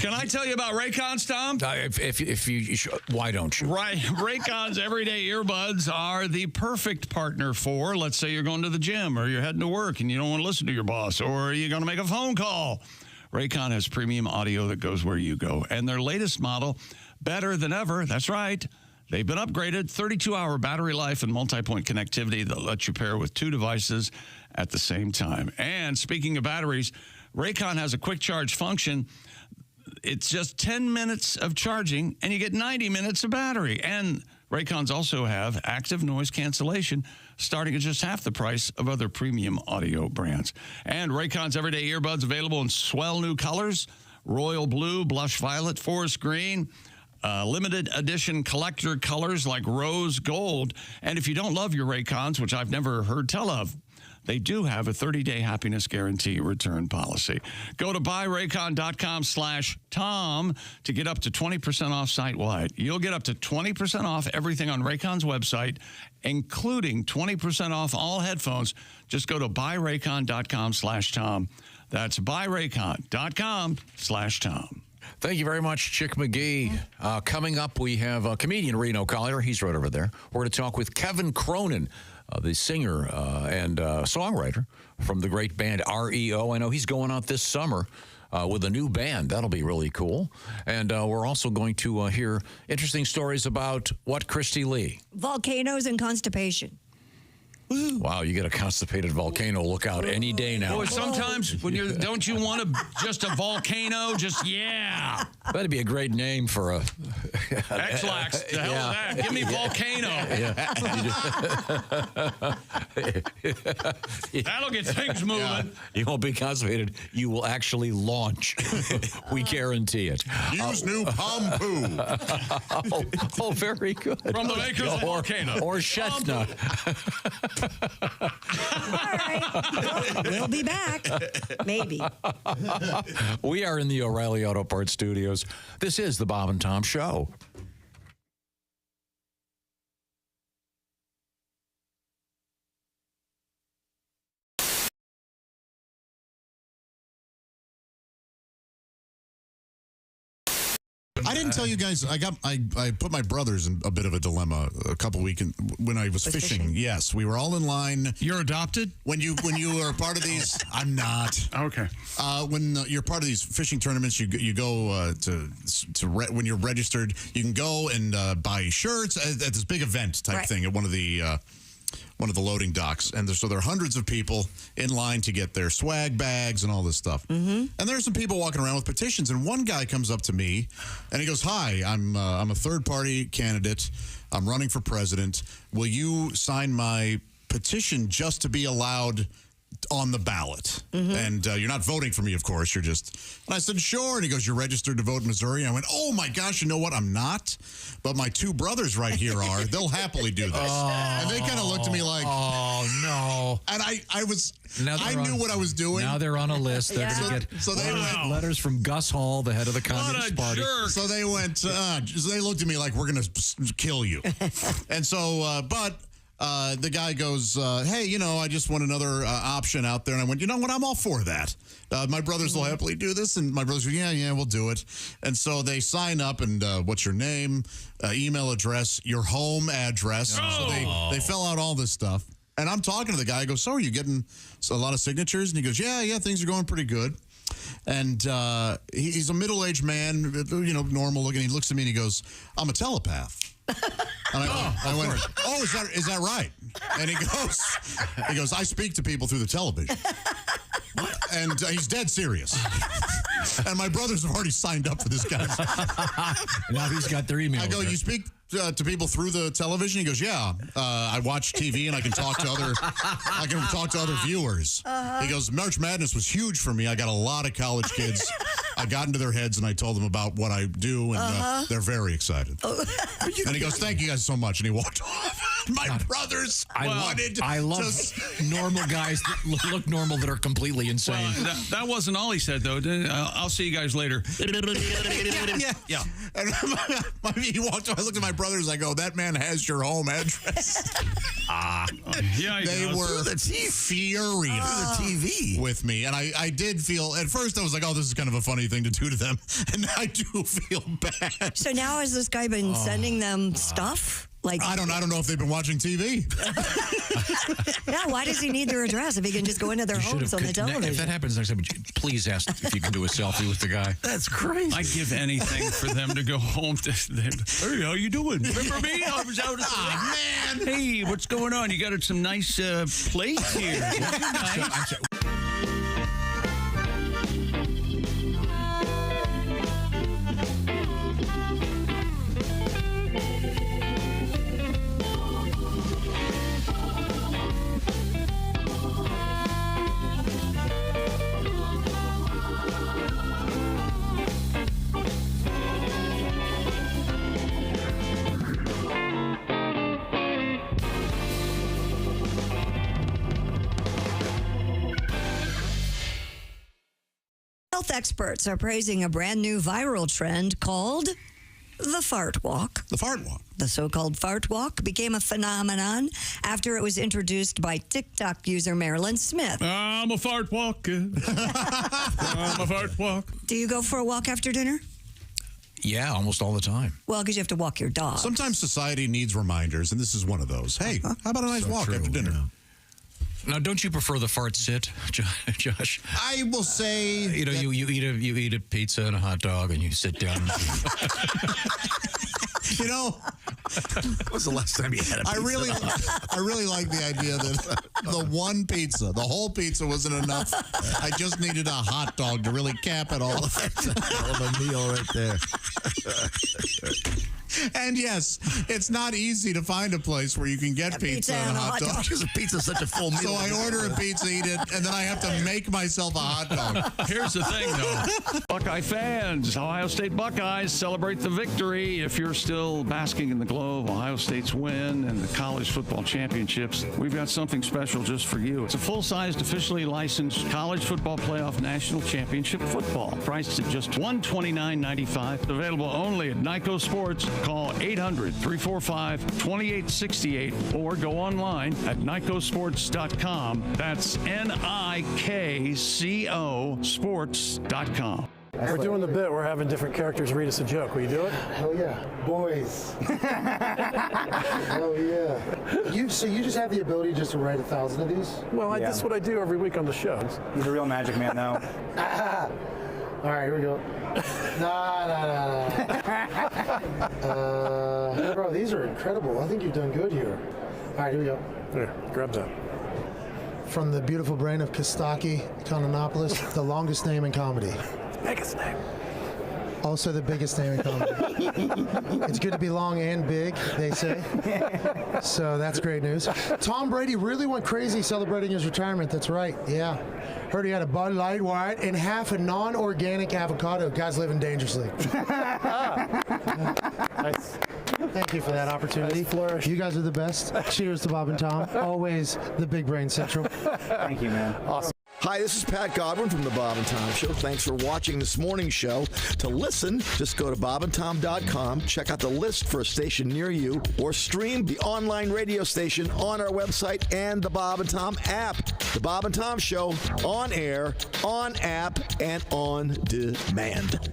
Can I tell you about Raycons, Tom? If you why don't you? Right. Raycons everyday earbuds are the perfect partner for, let's say you're going to the gym or you're heading to work and you don't want to listen to your boss, or you're going to make a phone call. Raycon has premium audio that goes where you go. And their latest model, better than ever. That's right. They've been upgraded, 32-hour battery life and multi-point connectivity that lets you pair with 2 devices at the same time. And speaking of batteries, Raycon has a quick charge function. It's just 10 minutes of charging, and you get 90 minutes of battery. And Raycons also have active noise cancellation, starting at just half the price of other premium audio brands. And Raycon's everyday earbuds available in swell new colors, royal blue, blush violet, forest green, limited edition collector colors like rose gold. And if you don't love your Raycons, which I've never heard tell of, they do have a 30-day happiness guarantee return policy. Go to buyraycon.com/Tom to get up to 20% off site-wide. You'll get up to 20% off everything on Raycon's website, including 20% off all headphones. Just go to buyraycon.com/Tom. That's buyraycon.com/Tom. Thank you very much, Chick McGee. Coming up, we have comedian Reno Collier. He's right over there. We're going to talk with Kevin Cronin, the singer and songwriter from the great band REO. I know he's going out this summer with a new band. That'll be really cool. And we're also going to hear interesting stories about what, Christy Lee? Volcanoes and constipation. Wow, you get a constipated volcano. Look out any day now. Boy, sometimes when don't you want just a volcano? Just, yeah. That'd be a great name for a... X-Lax, the hell with that. Give me volcano. That'll get things moving. Yeah. You won't be constipated. You will actually launch. We guarantee it. Use new palm poo. Oh, very good. From the makers of volcano. Or Shetna. All right. We'll be back. Maybe. We are in the O'Reilly Auto Parts studios. This is the Bob and Tom Show. I didn't tell you guys. I put my brothers in a bit of a dilemma a couple weekends when I was fishing. Yes, we were all in line. You're adopted? When you are part of these, I'm not. Okay. When you're part of these fishing tournaments, you go when you're registered, you can go and buy shirts at this big event type thing at one of the loading docks. And so there are hundreds of people in line to get their swag bags and all this stuff. Mm-hmm. And there's some people walking around with petitions. And one guy comes up to me and he goes, "Hi, I'm a third-party candidate. I'm running for president. Will you sign my petition just to be allowed on the ballot?" Mm-hmm. And you're not voting for me, of course. You're just... And I said, "Sure." And he goes, "You're registered to vote in Missouri?" And I went, "Oh, my gosh, you know what? I'm not. But my two brothers right here are. They'll happily do this." And they kind of looked at me like... Oh, no. And I knew what I was doing. Now they're on a list. They're going to get they went, letters from Gus Hall, the head of the Communist Party. Jerk. So they went... so they looked at me like, "We're going to kill you." And so... the guy goes, "Hey, I just want another option out there." And I went, "You know what? I'm all for that. My brothers will happily do this." And my brothers go, yeah, we'll do it. And so they sign up and what's your name, email address, your home address. Oh. So they fill out all this stuff. And I'm talking to the guy. I go, "So are you getting a lot of signatures?" And he goes, yeah, things are going pretty good. And he's a middle-aged man, normal looking. He looks at me and he goes, "I'm a telepath." And I went, "Oh, is that right?" And he goes, "I speak to people through the television." And he's dead serious. And my brothers have already signed up for this guy. Now he's got their email. I go, "You speak to people through the television?" He goes, "Yeah, I watch TV and I can talk to other viewers." Uh-huh. He goes, "March Madness was huge for me. I got a lot of college kids. I got into their heads and I told them about what I do, and they're very excited." And he goes, "Thank you guys so much." And he walked off. My brothers wanted I love normal guys that look normal that are completely insane. Well, that wasn't all he said, though. I'll see you guys later. Yeah. And he walked off. I looked at my brothers. I go, "That man has your home address." Yeah, they were furious TV with me. And I did feel, at first I was like, "Oh, this is kind of a funny thing to do to them." And I do feel bad. So now has this guy been sending them stuff? Like, I don't know if they've been watching TV. Yeah, why does he need their address if he can just go into their homes on the television? If that happens next time, please ask if you can do a selfie with the guy. That's crazy. I'd give anything for them to go home to them. "Hey, how you doing? Remember me? I was out at man. Hey, what's going on? You got some nice plates here. Nice." Health experts are praising a brand new viral trend called the fart walk. The fart walk. The so-called fart walk became a phenomenon after it was introduced by TikTok user Marilyn Smith. I'm a fart walk. I'm a fart walk. Do you go for a walk after dinner? Yeah, almost all the time. Well, because you have to walk your dog. Sometimes society needs reminders, and this is one of those. Hey, how about a nice walk after dinner? Yeah. Now, don't you prefer the fart sit, Josh? I will say, you eat a pizza and a hot dog, and you sit down. When was the last time you had a pizza? I really like the idea that the one pizza, the whole pizza wasn't enough. I just needed a hot dog to really cap it all. That's a hell of a meal right there. And yes, it's not easy to find a place where you can get pizza and a hot dog. Because pizza is such a full meal. So I order a pizza, eat it, and then I have to make myself a hot dog. Here's the thing, though. Buckeye fans, Ohio State Buckeyes celebrate the victory. If you're still basking in the glow of Ohio State's win and the college football championships, we've got something special just for you. It's a full-sized, officially licensed college football playoff national championship football, priced at just $129.95. Available only at Nyco Sports. Call 800-345-2868 or go online at nycosports.com. That's NIKCO sports.com. We're doing the bit. We're having different characters read us a joke. Will you do it? Hell yeah. Boys. Hell yeah. So you just have the ability just to write 1,000 of these? Well, that's what I do every week on the show. He's a real magic man, though. All right, here we go. Bro, these are incredible. I think you've done good here. All right, here we go. Here, grab that. From the beautiful brain of Kostaki Kononopoulos, the longest name in comedy. Biggest name. Also the biggest name in comedy. It's good to be long and big, they say. So that's great news. Tom Brady really went crazy celebrating his retirement. That's right. Yeah. Heard he had a Bud Light White and half a non-organic avocado. Guy's living dangerously. Nice. Thank you for that opportunity. Nice flourish. You guys are the best. Cheers to Bob and Tom. Always the Big Brain Central. Thank you, man. Awesome. Hi, this is Pat Godwin from the Bob and Tom Show. Thanks for watching this morning's show. To listen, just go to bobandtom.com, check out the list for a station near you, or stream the online radio station on our website and the Bob and Tom app. The Bob and Tom Show, on air, on app, and on demand.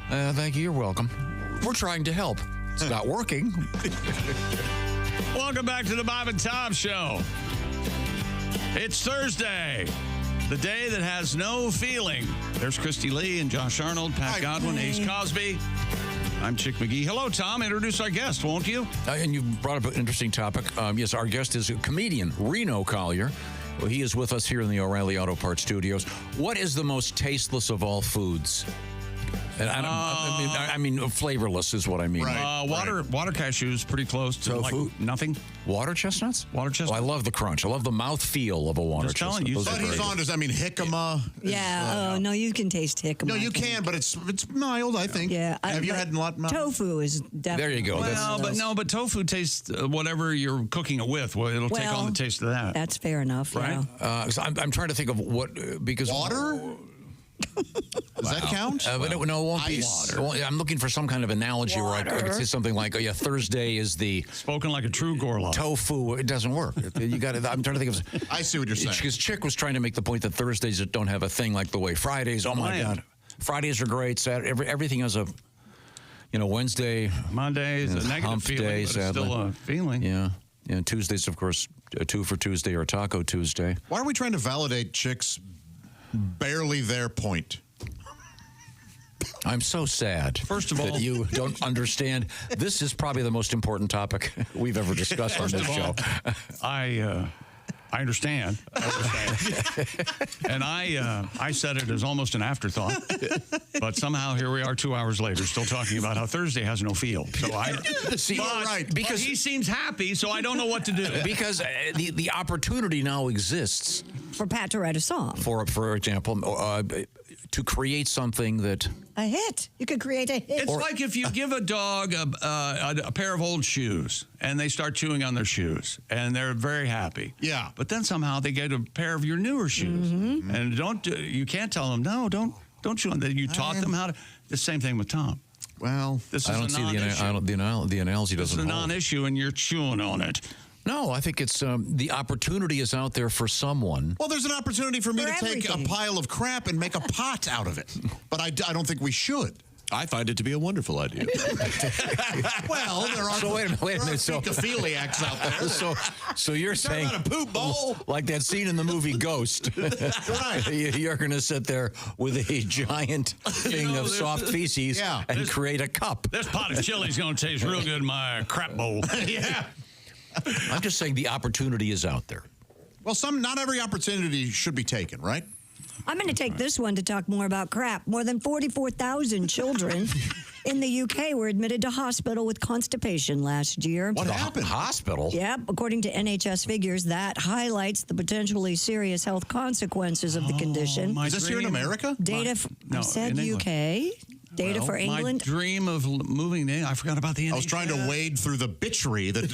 Thank you. You're welcome. We're trying to help. It's not working. Welcome back to the Bob and Tom Show. It's Thursday, the day that has no feeling. There's Christy Lee and Josh Arnold, Pat Godwin, Ace Cosby. I'm Chick McGee. Hello, Tom. Introduce our guest, won't you? And you brought up an interesting topic. Yes, our guest is comedian Reno Collier. Well, he is with us here in the O'Reilly Auto Parts Studios. What is the most tasteless of all foods? And I mean, flavorless is what I mean. Water cashew is pretty close to like nothing. Water chestnuts? Water chestnuts. Oh, I love the crunch. I love the mouth feel of a water Just chestnut. telling you. But he's on. Does that mean jicama? Yeah. No, you can taste jicama. No, you can, but it's mild, I think. Yeah. Have you had a lot? Tofu is definitely. There you go. Well, but tofu tastes whatever you're cooking it with. Well, it'll take on the taste of that. That's fair enough. Right. Yeah. So I'm trying to think of what because water. Does that count? But it won't be. I'm looking for some kind of analogy where I could say something like, Thursday is the spoken like a true Gorlock. Tofu. It doesn't work. You got it. I'm trying to think of. I see what you're saying. Because Chick was trying to make the point that Thursdays don't have a thing like the way Fridays. Oh my God, Fridays are great. Saturday, everything has a. Wednesday, Monday is a negative feeling, day, but it's still a feeling. Yeah. And Tuesdays, of course, a 2 for Tuesday or Taco Tuesday. Why are we trying to validate Chick's barely there point? I'm so sad. First of all, that you don't understand. This is probably the most important topic we've ever discussed on this show. I understand. And I said it as almost an afterthought. But somehow here we are 2 hours later still talking about how Thursday has no feel. So See, right. Because he seems happy, so I don't know what to do. Because the opportunity now exists for Pat to write a song. For example, to create something that a hit. You could create a hit. It's like if you give a dog a pair of old shoes and they start chewing on their shoes and they're very happy. Yeah. But then somehow they get a pair of your newer shoes and you can't tell them no, don't chew on that. You taught them how to. The same thing with Tom. Well, this is I don't see the analogy doesn't. This is a non-issue, and you're chewing on it. No, I think it's the opportunity is out there for someone. Well, there's an opportunity for me to take a pile of crap and make a pot out of it. But I don't think we should. I find it to be a wonderful idea. Well, there are wait a minute. So pedophiliacs out there. So you're saying a poop bowl like that scene in the movie Ghost. Right. You're going to sit there with a giant thing of soft feces and create a cup. This pot of chili is going to taste real good in my crap bowl. Yeah. I'm just saying the opportunity is out there. Well, not every opportunity should be taken, right? I'm going to take this one to talk more about crap. More than 44,000 children in the UK were admitted to hospital with constipation last year. What happened? Hospital? Yep. According to NHS figures, that highlights the potentially serious health consequences of the condition. Is this here in America? Data, I said in UK. Data for England. My dream of moving in, I forgot about the NHS. I was trying to wade through the bitchery that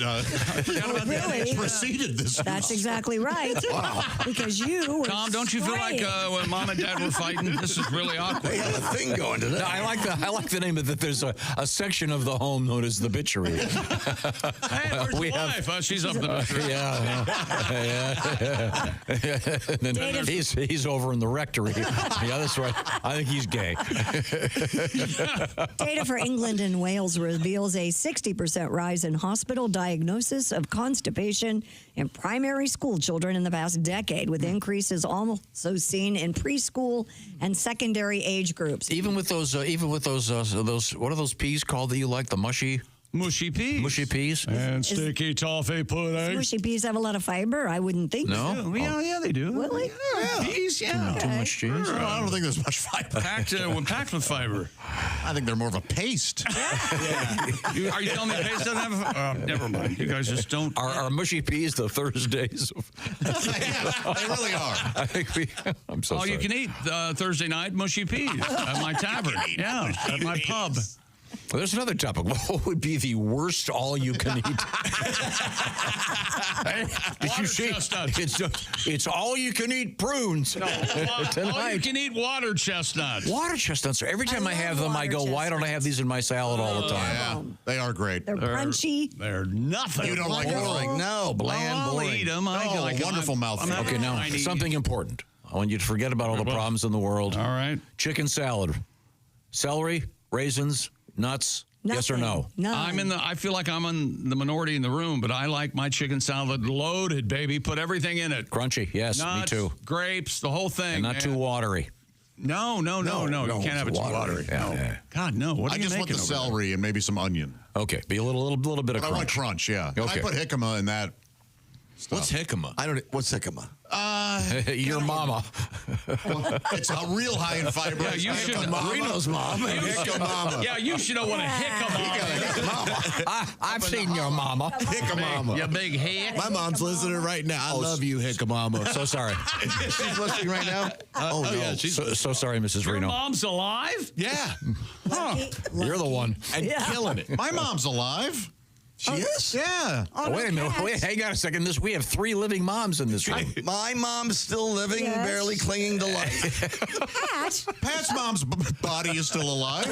Really? preceded this. That's exactly right. Wow. Because you were Tom, don't you feel like when Mom and Dad were fighting, this is really awkward? They have a thing going today. No, I like the name of that. There's a section of the home known as the bitchery. Hey, where's your wife? She's up the bitchery. Yeah. Then he's over in the rectory. Yeah, that's right. I think he's gay. Data for England and Wales reveals a 60% rise in hospital diagnosis of constipation in primary school children in the past decade, with increases also seen in preschool and secondary age groups. Even with those, what are those peas called that you like? The mushy peas. Mushy peas. And sticky toffee pudding. Mushy peas have a lot of fiber? I wouldn't think No? so. Yeah, they do. Really? Peas, yeah. Too much cheese. I don't think there's much fiber. Packed with fiber. I think they're more of a paste. Are you telling me paste doesn't have never mind. You guys just don't. Are mushy peas the Thursdays? They really are. I think I'm so sorry. You can eat Thursday night mushy peas at my tavern. Yeah, at my pub. Well, there's another topic. What would be the worst all-you-can-eat? Did you see? It's all-you-can-eat prunes. No, all-you-can-eat water chestnuts. Water chestnuts. Every time I have them, I go, why don't I have these in my salad all the time? Yeah, they are great. They're crunchy. They're nothing. You don't like it? Boring. No, bland, I'll boring. eat them. I like wonderful mouthfeel. Okay, now, something important. I want you to forget about all the problems in the world. All right. Chicken salad. Celery, raisins, nuts, yes or no? No. I feel like I'm in the minority in the room, but I like my chicken salad loaded, baby. Put everything in it. Crunchy, yes, Nuts, me too. Grapes, the whole thing. And not too watery. No. You can't have it too watery. Yeah, No. yeah. God, no. What are I you just want making the over there? celery and maybe some onion. Okay, be a little bit of But I crunch. want crunch, yeah. And Okay. I put jicama in that. What's jicama? What's jicama? Your mama. It's a real high in fiber. Yeah, you should. Reno's mom. Yeah, you should know what a hickam I've seen your mama. Hick-a-mama. You big hick. My mom's listening right now. I love you, Hick-a-mama. So sorry. She's listening right now? Oh, no. yeah, she's So sorry, Mrs. Your Reno. mom's alive? yeah, You're the one. and killing it. My mom's alive. She is? Yeah. Wait a minute. Wait, hang on a second. We have 3 living moms in this room. My mom's still living, Yes. barely clinging to life. Pat's mom's body is still alive.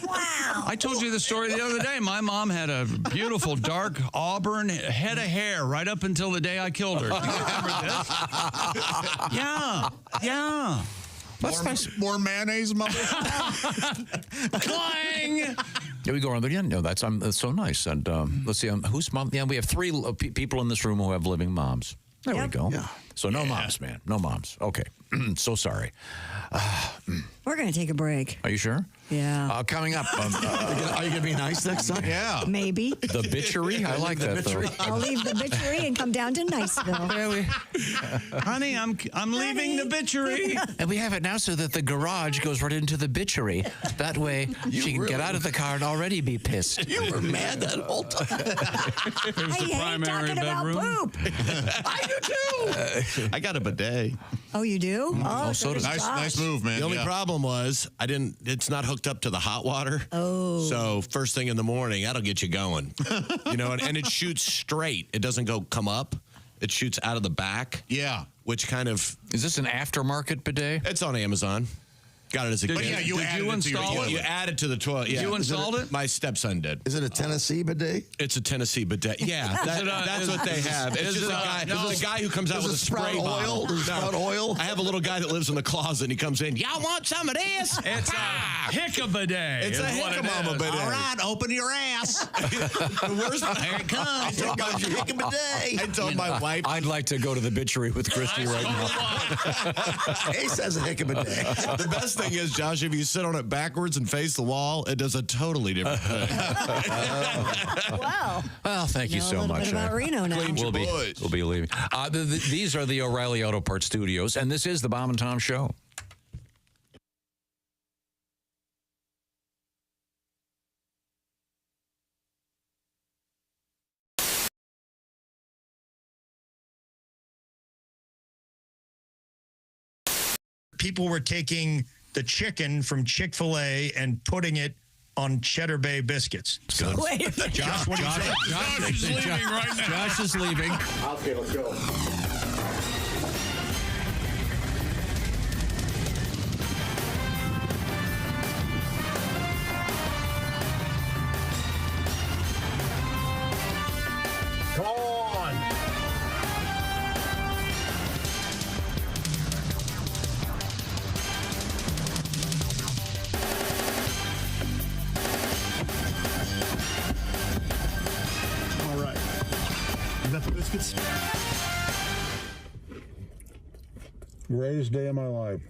Wow. I told you the story the other day. My mom had a beautiful dark auburn head of hair right up until the day I killed her. Do you remember this? Yeah. That's nice. More mayonnaise, mother. Clang! Here we go around again. No, that's so nice. And let's see, who's mom? Yeah, we have 3 people in this room who have living moms. There we go. Yeah. So no moms, man. No moms. Okay. So sorry. We're going to take a break. Are you sure? Yeah. Coming up. Are you going to be nice next time? Yeah. Maybe. The bitchery? I like that, though. I'll leave the bitchery and come down to Niceville. Honey, I'm leaving the bitchery. And we have it now so that the garage goes right into the bitchery. That way, she can get out of the car and already be pissed. You were mad that whole time. There's the primary talking bedroom. about poop. I do too. I got a bidet. Oh, you do? so does does Nice Josh. move, man. The only Yeah. problem was it's not hooked up to the hot water. Oh. So first thing in the morning, that'll get you going. And it shoots straight. It doesn't come up. It shoots out of the back. Yeah. Which kind of, Is this an aftermarket bidet? it's on Amazon. Got it as a Did kid. you- Yeah, you Did added you it to your install it? toilet. You add it to the toilet. Yeah. You installed it? My stepson did. Is it a Tennessee bidet? It's a Tennessee bidet. Yeah, that's what they have. It's just a guy who comes out Does with a it sprout spray bottle. oil? Does it sprout oil? I have a little guy that lives in the closet, and he comes in. Y'all want some of this? It's a hickabidet. It's a is what it hickam-mama is. bidet. All right, open your ass. Where's Here it comes. I told my wife. I'd like to go to the bitchery with Christy right now. Ace has a heck of a day. The best thing is, Josh, if you sit on it backwards and face the wall, it does a totally different thing. Wow. Well, thank you Know a so little much. bit about Reno now. We'll be leaving. These are the O'Reilly Auto Parts Studios, and this is the Bob and Tom Show. people were taking the chicken from Chick-fil-A and putting it on Cheddar Bay biscuits. Wait. Josh, what do you think? Josh is leaving right now. Josh is leaving. Okay, let's go. Come on. All right. Is that the biscuits? Greatest day of my life.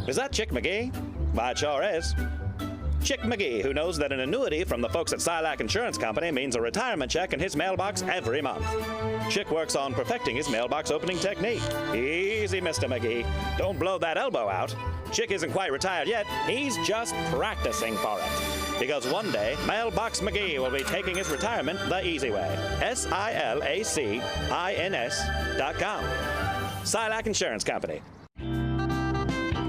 Is that Chick McGee? Why, it sure is. Chick McGee, who knows that an annuity from the folks at Silac Insurance Company means a retirement check in his mailbox every month. Chick works on perfecting his mailbox opening technique. Easy, Mr. McGee. Don't blow that elbow out. Chick isn't quite retired yet. He's just practicing for it. Because one day, Mailbox McGee will be taking his retirement the easy way. SILACINS.com. Silac Insurance Company.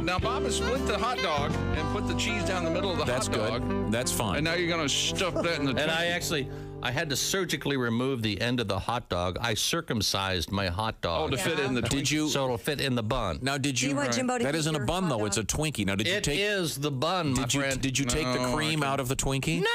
Now, Bob has split the hot dog and put the cheese down the middle of the That's hot dog. good. That's fine. And now you're going to stuff that in the And I had to surgically remove the end of the hot dog. I circumcised my hot dog. Oh, to fit in the Did you? So it'll fit in the bun. Now, did you? you want Jimbo to that eat isn't a your bun hot though. dog? It's a Twinkie. Now, did you It take? is the bun, my friend. Did you take the cream out of the Twinkie? No.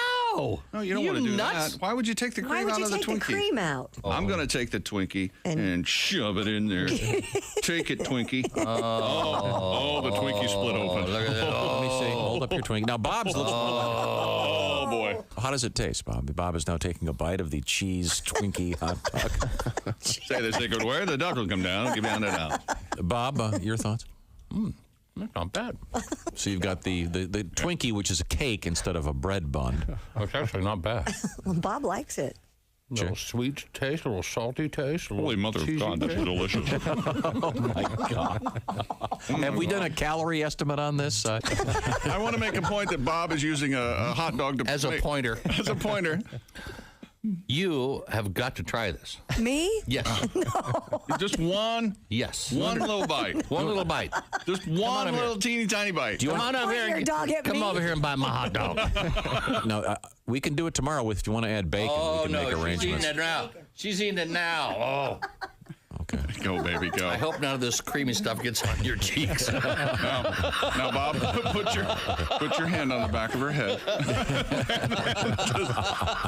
No, you don't want to do nuts? that. Why would you take the Why cream would out you of the take Twinkie? the cream out? I'm going to take the Twinkie and shove it in there. Take it, Twinkie. Oh, the Twinkie split open. Look at that. Let me see. Hold up your Twinkie. Now, Bob's looks. Oh, boy. How does it taste, Bob? Bob is now taking a bite of the cheese Twinkie hot dog. Say the sacred word, the duck will come down. Give me on it out. Bob, your thoughts? That's not bad. So you've got the Twinkie, which is a cake instead of a bread bun. It's actually not bad. Well, Bob likes it. A little sweet taste, a little salty taste. Holy mother of God, that's delicious. Oh, my God. Have we done a calorie estimate on this? I want to make a point that Bob is using a hot dog to As a pointer. As a pointer. You have got to try this. Me? Yes. No. Just one? Yes. One little bite. One little bite. Just one little teeny tiny bite. Come on over here. Your dog hit Come me? over here and buy my hot dog. No, we can do it tomorrow if you want to add bacon. Oh, we can no. make She's arrangements. eating it now. She's eating it now. Oh. Okay. Go, baby, go. I hope none of this creamy stuff gets on your cheeks. Now, Bob, put your hand on the back of her head.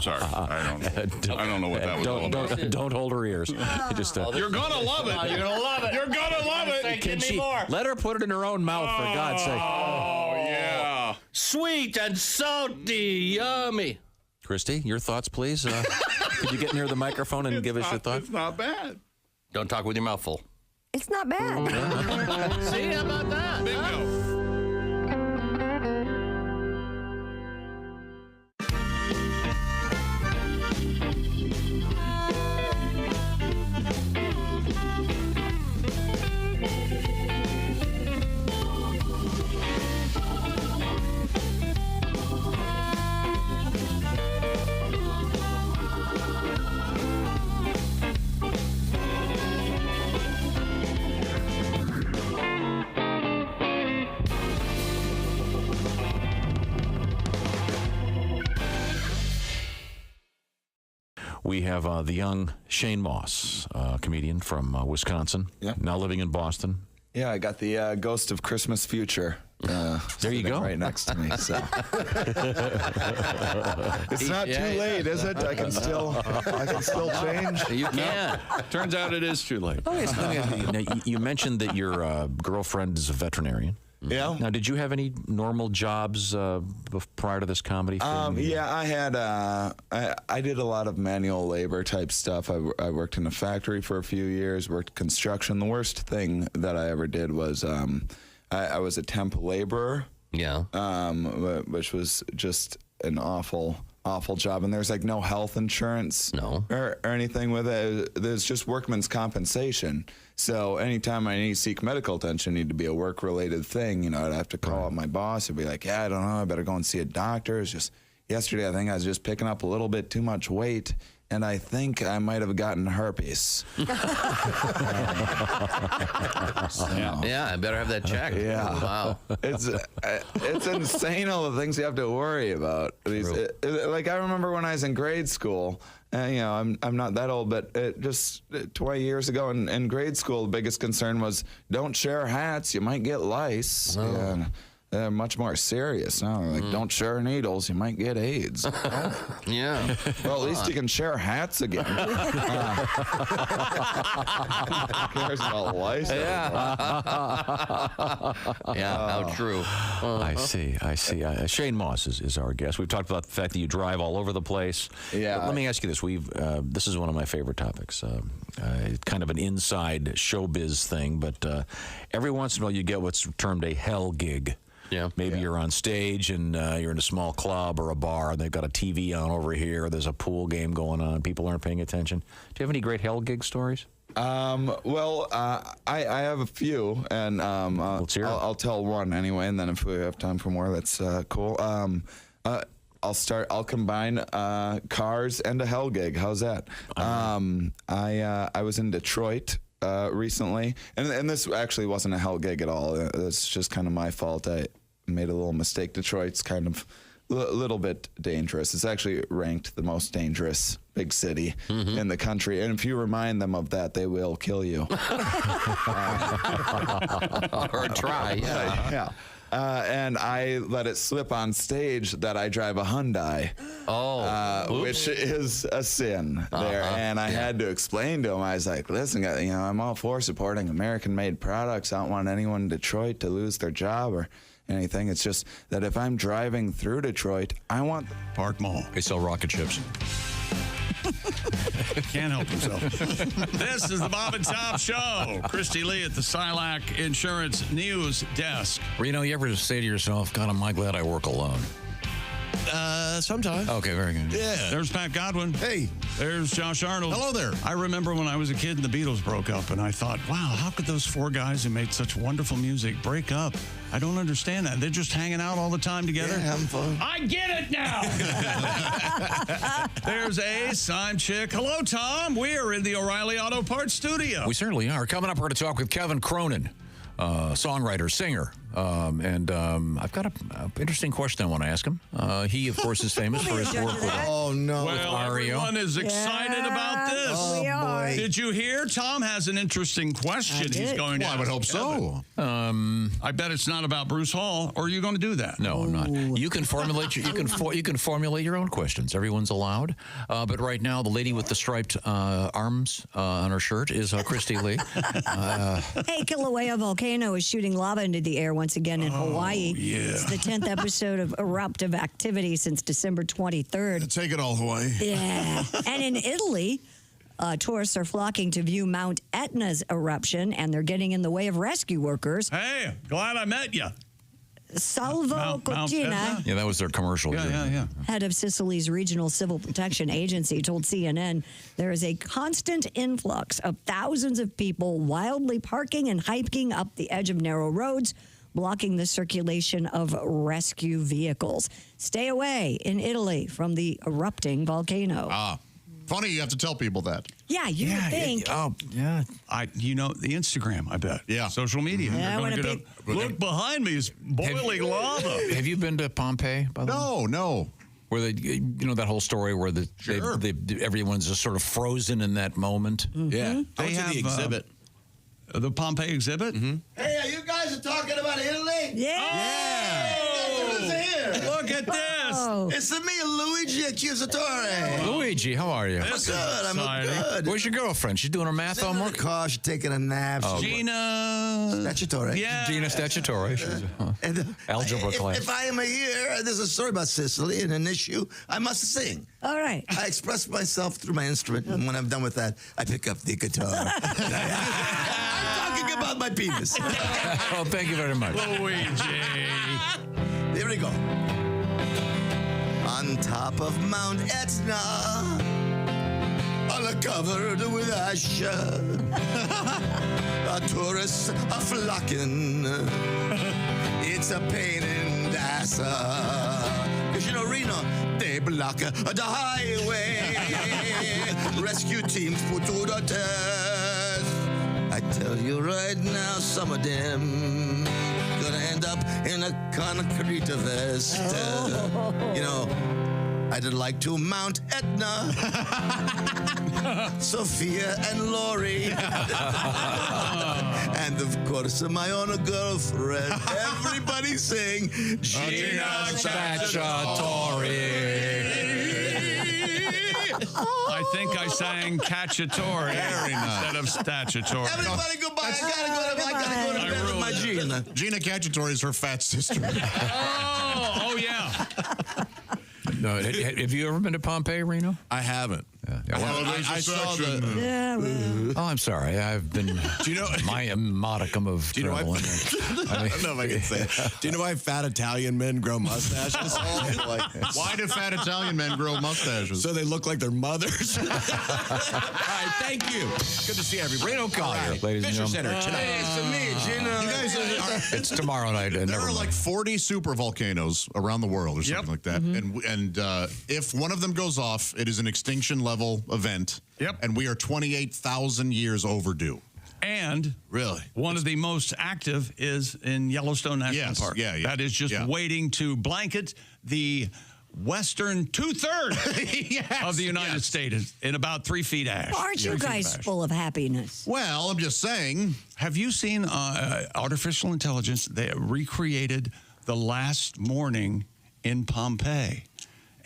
Sorry, I don't know what that was all about. Don't hold her ears. Just, You're gonna love it. You're gonna love it. You're gonna love it. Can she let her put it in her own mouth, for God's sake? Oh, yeah. Sweet and salty, yummy. Christy, your thoughts, please. Could you get near the microphone and give us your thoughts? It's not bad. Don't talk with your mouth full. It's not bad. See, how about that? Bingo. We have the young Shane Moss, comedian from Wisconsin, now living in Boston. Yeah, I got the Ghost of Christmas Future. There you go. Right next to me. So. It's not too late, is it? I can still change. You can. Turns out it is too late. Now, you mentioned that your girlfriend is a veterinarian. Yeah. Now, did you have any normal jobs prior to this comedy thing? Yeah, I had. I did a lot of manual labor type stuff. I worked in a factory for a few years. Worked construction. The worst thing that I ever did was I was a temp laborer. Yeah. Which was just an awful job, and there's like no health insurance or anything with it. There's just workman's compensation. So anytime I need to seek medical attention, need to be a work-related thing. You know, I'd have to call up my boss and be like, yeah, I don't know, I better go and see a doctor. It's just yesterday, I think I was just picking up a little bit too much weight, and I think I might have gotten herpes. Yeah, I better have that checked. Yeah. Wow. It's insane all the things you have to worry about. Like I remember when I was in grade school. I'm not that old, but just 20 years ago in grade school, the biggest concern was don't share hats. You might get lice. Oh. Yeah. They're much more serious now. Like, don't share needles. You might get AIDS. Yeah. Well, at least you can share hats again. Who cares about lice? How true. I see. Shane Moss is our guest. We've talked about the fact that you drive all over the place. Yeah. But let me ask you this. This is one of my favorite topics. Kind of an inside showbiz thing, but every once in a while you get what's termed a hell gig. Yeah. Maybe you're on stage and you're in a small club or a bar and they've got a TV on over here. There's a pool game going on. People aren't paying attention. Do you have any great hell gig stories? Well, I have a few, and I'll tell one anyway, and then if we have time for more, that's cool. I'll combine cars and a hell gig. How's that? I was in Detroit recently, and this actually wasn't a hell gig at all. It's just kind of my fault. I made a little mistake. Detroit's kind of a little bit dangerous. It's actually ranked the most dangerous big city in the country. And if you remind them of that, they will kill you. Or try, yeah. And I let it slip on stage that I drive a Hyundai. Which is a sin there. And I had to explain to him, I was like, listen, I'm all for supporting American-made products. I don't want anyone in Detroit to lose their job or anything. It's just that if I'm driving through Detroit, I want Park Mall. They sell rocket ships. Can't help himself. This is the Bob and Tom Show. Christy Lee at the Silac Insurance News Desk. Reno, you ever say to yourself, God, am I glad I work alone? Sometimes. Okay, very good. Yeah. There's Pat Godwin. Hey. There's Josh Arnold. Hello there. I remember when I was a kid and the Beatles broke up, and I thought, wow, how could those four guys who made such wonderful music break up? I don't understand that. They're just hanging out all the time together. Yeah, having fun. I get it now. There's Ace. I'm Chick. Hello, Tom. We are in the O'Reilly Auto Parts studio. We certainly are. Coming up, we're going to talk with Kevin Cronin, songwriter, singer. I've got an interesting question I want to ask him. He, of course, is famous for his work with Well, everyone is excited about this. Oh, boy. Did you hear? Tom has an interesting question he's going to Well, I would hope so. I bet it's not about Bruce Hall. Or are you going to do that? No, I'm not. You can formulate you can formulate your own questions. Everyone's allowed. But right now, the lady with the striped arms on her shirt is Christy Lee. Hey, Kilauea volcano is shooting lava into the air once again in Hawaii. Yeah. It's the 10th episode of eruptive activity since December 23rd. Take it all, Hawaii. Yeah. And in Italy, tourists are flocking to view Mount Etna's eruption, and they're getting in the way of rescue workers. Hey, glad I met you. Salvo Mount Cocina, Etna? Yeah, that was their commercial. Yeah. head of Sicily's regional civil protection agency, told CNN there is a constant influx of thousands of people wildly parking and hiking up the edge of narrow roads, blocking the circulation of rescue vehicles. Stay away in Italy from the erupting volcano. Funny you have to tell people that. Yeah, you would think. The Instagram, I bet. Yeah. Social media. Yeah, They're gonna look behind me is boiling lava. Have you been to Pompeii, by the way? No. Where that whole story where everyone's just sort of frozen in that moment. Yeah. They have the exhibit. The Pompeii exhibit? Hey, are you guys talking about Italy? Yeah. Look at this. It's me, Luigi Accusatore. Luigi, how are you? This is I'm exciting. good. Where's your girlfriend? She's doing her math homework? She's taking a nap. Gina Statutory. Yeah. Gina Statutory. She's algebra class. If I am here, there's a story about Sicily and an issue, I must sing. All right. I express myself through my instrument, and when I'm done with that, I pick up the guitar. I'm talking about my penis. Oh, thank you very much. Luigi. Here we go. On top of Mount Etna, all covered with ash, tourists are flocking. It's a pain in the ass. Because Reno, They block the highway. Rescue teams put to the test. I tell you right now, some of them gonna end up in a concrete vest. I'd like to Mount Etna, Sophia and Lori, and of course my own girlfriend. Everybody sing Gina Cacciatore. I think I sang Cacciatore instead of statutory. Everybody goodbye. I gotta go to bed with my Gina. Gina Cacciatore is her fat sister. Oh, yeah. No, have you ever been to Pompeii, Reno? I haven't. I saw the. Oh, I'm sorry. I've been. Do you know my modicum of do you know travel? I don't know if I can say it. Do you know why fat Italian men grow mustaches? Why do fat Italian men grow mustaches? So they look like their mothers. All right, thank you. Good to see everybody. Reno Collier, ladies and Fisher gentlemen. Center tonight. It's me, Gina. You guys, It's tomorrow night. there are like 40 super volcanoes around the world or something like that. And if one of them goes off, it is an extinction level event. Yep. And we are 28,000 years overdue. And really, one of the most active is in Yellowstone National Park. Yeah. That is just waiting to blanket the western two-thirds of the United States in about 3 feet ash. Aren't you guys full of happiness? Well, I'm just saying. Have you seen artificial intelligence? They recreated the last morning in Pompeii.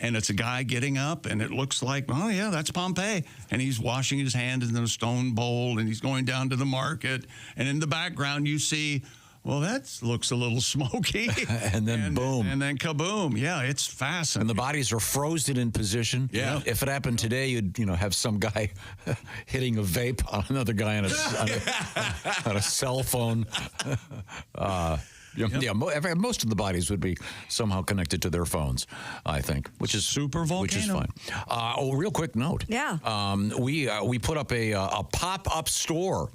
And it's a guy getting up, and it looks like, oh, yeah, that's Pompeii. And he's washing his hands in a stone bowl, and he's going down to the market. And in the background, you see, well, that looks a little smoky. And then boom. And then kaboom. Yeah, it's fascinating. And the bodies are frozen in position. Yeah. If it happened today, you'd have some guy hitting a vape on another guy on a cell phone. Most of the bodies would be somehow connected to their phones, I think, which is super volcano. Which is fine. Real quick note. Yeah. We put up a pop-up store,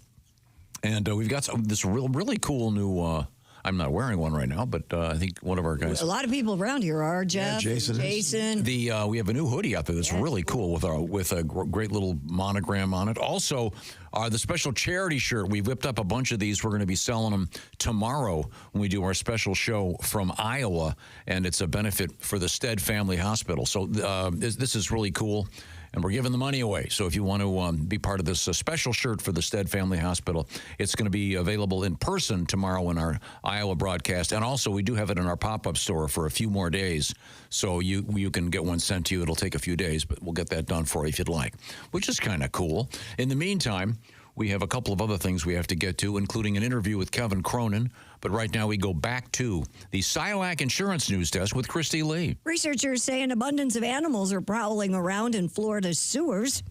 and we've got this really cool new. I'm not wearing one right now, but I think one of our guys. A lot of people around here are, Jeff, Jason. We have a new hoodie out there that's really cool with a great little monogram on it. Also, the special charity shirt. We whipped up a bunch of these. We're going to be selling them tomorrow when we do our special show from Iowa, and it's a benefit for the Stead Family Hospital. So this is really cool. And we're giving the money away. So if you want to be part of this special shirt for the Stead Family Hospital, it's going to be available in person tomorrow in our Iowa broadcast. And also, we do have it in our pop-up store for a few more days. So you can get one sent to you. It'll take a few days, but we'll get that done for you if you'd like, which is kind of cool. In the meantime, we have a couple of other things we have to get to, including an interview with Kevin Cronin. But right now we go back to the Silac Insurance News Desk with Christy Lee. Researchers say an abundance of animals are prowling around in Florida's sewers,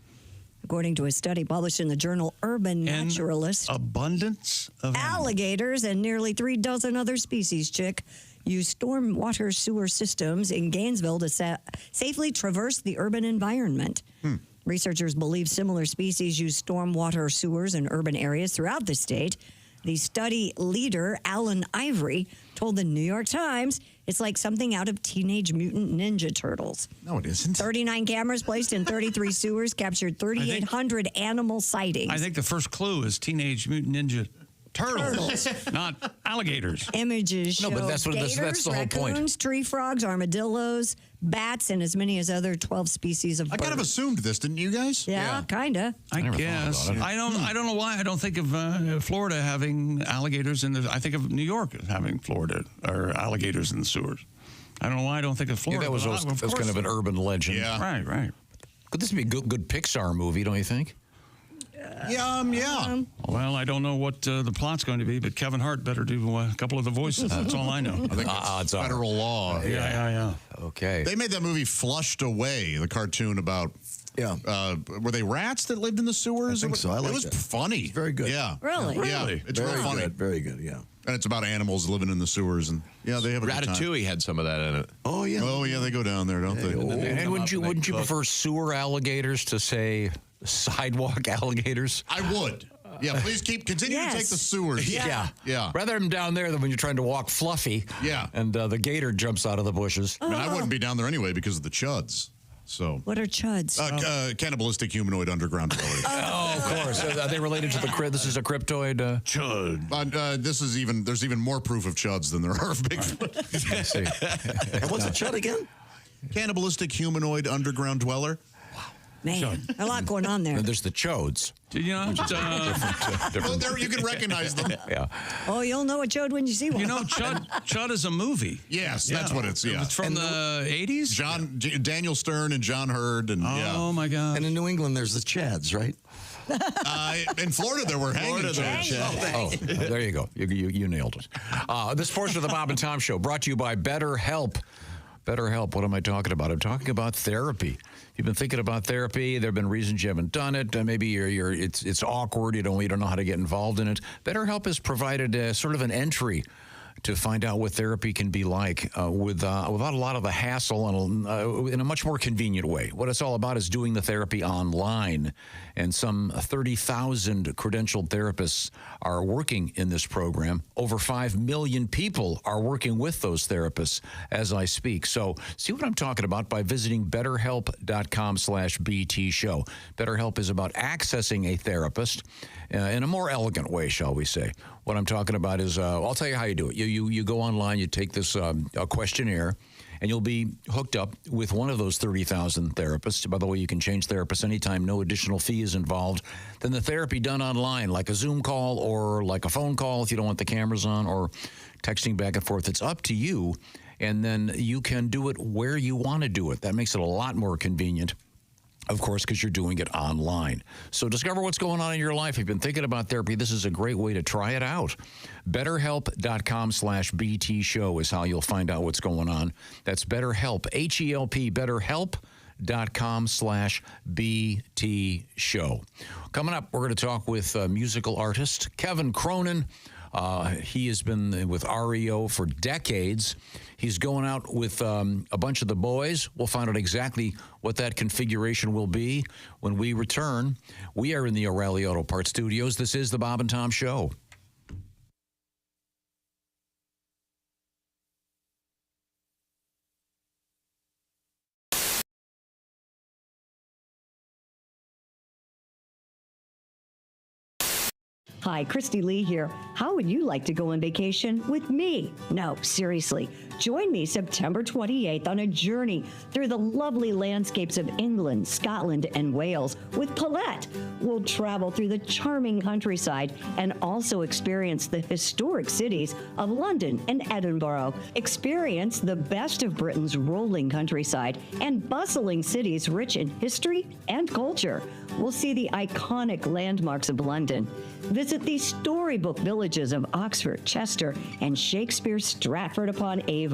according to a study published in the journal Urban Naturalist. Abundance of alligators and nearly 36 other species, Chick, use stormwater sewer systems in Gainesville to safely traverse the urban environment. Researchers believe similar species use stormwater sewers in urban areas throughout the state. The study leader, Alan Ivory, told the New York Times it's like something out of Teenage Mutant Ninja Turtles. No, it isn't. 39 cameras placed in 33 sewers captured 3,800 animal sightings. I think the first clue is Teenage Mutant Ninja Turtles. Not alligators. Images show that's the whole point. raccoons, tree frogs, armadillos, bats, and as many as other 12 species of birds. I kind of assumed this, didn't you guys? Yeah, kind of. I guess. I don't know why I don't think of Florida having alligators in the. I think of New York as having Florida or alligators in the sewers. I don't know why I don't think of Florida. Yeah, that was kind of an urban legend. Yeah. Right. Could this be a good Pixar movie, don't you think? Yeah. Well, I don't know what the plot's going to be, but Kevin Hart better do a couple of the voices. That's all I know. I think it's federal law. Yeah. Okay. They made that movie Flushed Away, the cartoon about. Were they rats that lived in the sewers? I think so. I liked it was it. funny. It's very good. Yeah. Really? Yeah. It's very real funny. good. Very good. Yeah. And it's about animals living in the sewers, and they have a good time. Ratatouille had some of that in it. Oh yeah. Oh yeah, they go down there, don't they? And wouldn't you prefer sewer alligators to say sidewalk alligators? I would. Yeah, please continue to take the sewers. Yeah. Yeah. Rather them down there than when you're trying to walk fluffy. Yeah. And the gator jumps out of the bushes. I mean, I wouldn't be down there anyway because of the chuds. So. What are chuds? Cannibalistic humanoid underground dwellers. Oh, of course. Are they related to the this is a cryptoid? Chud. There's even more proof of chuds than there are of Bigfoot. I see. What's a chud again? Cannibalistic humanoid underground dweller. Man, a lot going on there. And there's the chodes. Did you know? Well, there you can recognize them. Yeah. Oh, you'll know a chud when you see one. You know, Chud is a movie. Yes, that's what it's. Yeah, It's from the 80s. Daniel Stern and John Hurd and Oh my God. And in New England, there's the chads, right? In Florida, there were hanging chads. Oh, there you go. You nailed it. This portion of the Bob and Tom Show brought to you by BetterHelp. BetterHelp, what am I talking about? I'm talking about therapy. You've been thinking about therapy. There have been reasons you haven't done it. Maybe it's awkward. You don't know how to get involved in it. BetterHelp has provided sort of an entry to find out what therapy can be like without a lot of the hassle and in a much more convenient way. What it's all about is doing the therapy online. And some 30,000 credentialed therapists are working in this program. Over 5 million people are working with those therapists as I speak. So see what I'm talking about by visiting betterhelp.com/BT show. BetterHelp is about accessing a therapist in a more elegant way, shall we say. What I'm talking about is, I'll tell you how you do it. You go online, you take this questionnaire, and you'll be hooked up with one of those 30,000 therapists. By the way, you can change therapists anytime, no additional fee is involved. Then the therapy done online, like a Zoom call or like a phone call if you don't want the cameras on, or texting back and forth. It's up to you, and then you can do it where you want to do it. That makes it a lot more convenient, of course, because you're doing it online. So discover what's going on in your life. If you've been thinking about therapy, this is a great way to try it out. BetterHelp.com/BT show is how you'll find out what's going on. That's BetterHelp, H-E-L-P, BetterHelp.com/BT show. Coming up, we're going to talk with musical artist Kevin Cronin. He has been with REO for decades. He's going out with a bunch of the boys. We'll find out exactly what that configuration will be when we return. We are in the O'Reilly Auto Parts Studios. This is the Bob and Tom Show. Hi, Christy Lee here. How would you like to go on vacation with me? No, seriously. Join me September 28th on a journey through the lovely landscapes of England, Scotland, and Wales with Paulette. We'll travel through the charming countryside and also experience the historic cities of London and Edinburgh. Experience the best of Britain's rolling countryside and bustling cities rich in history and culture. We'll see the iconic landmarks of London. Visit the storybook villages of Oxford, Chester, and Shakespeare's Stratford-upon-Avon.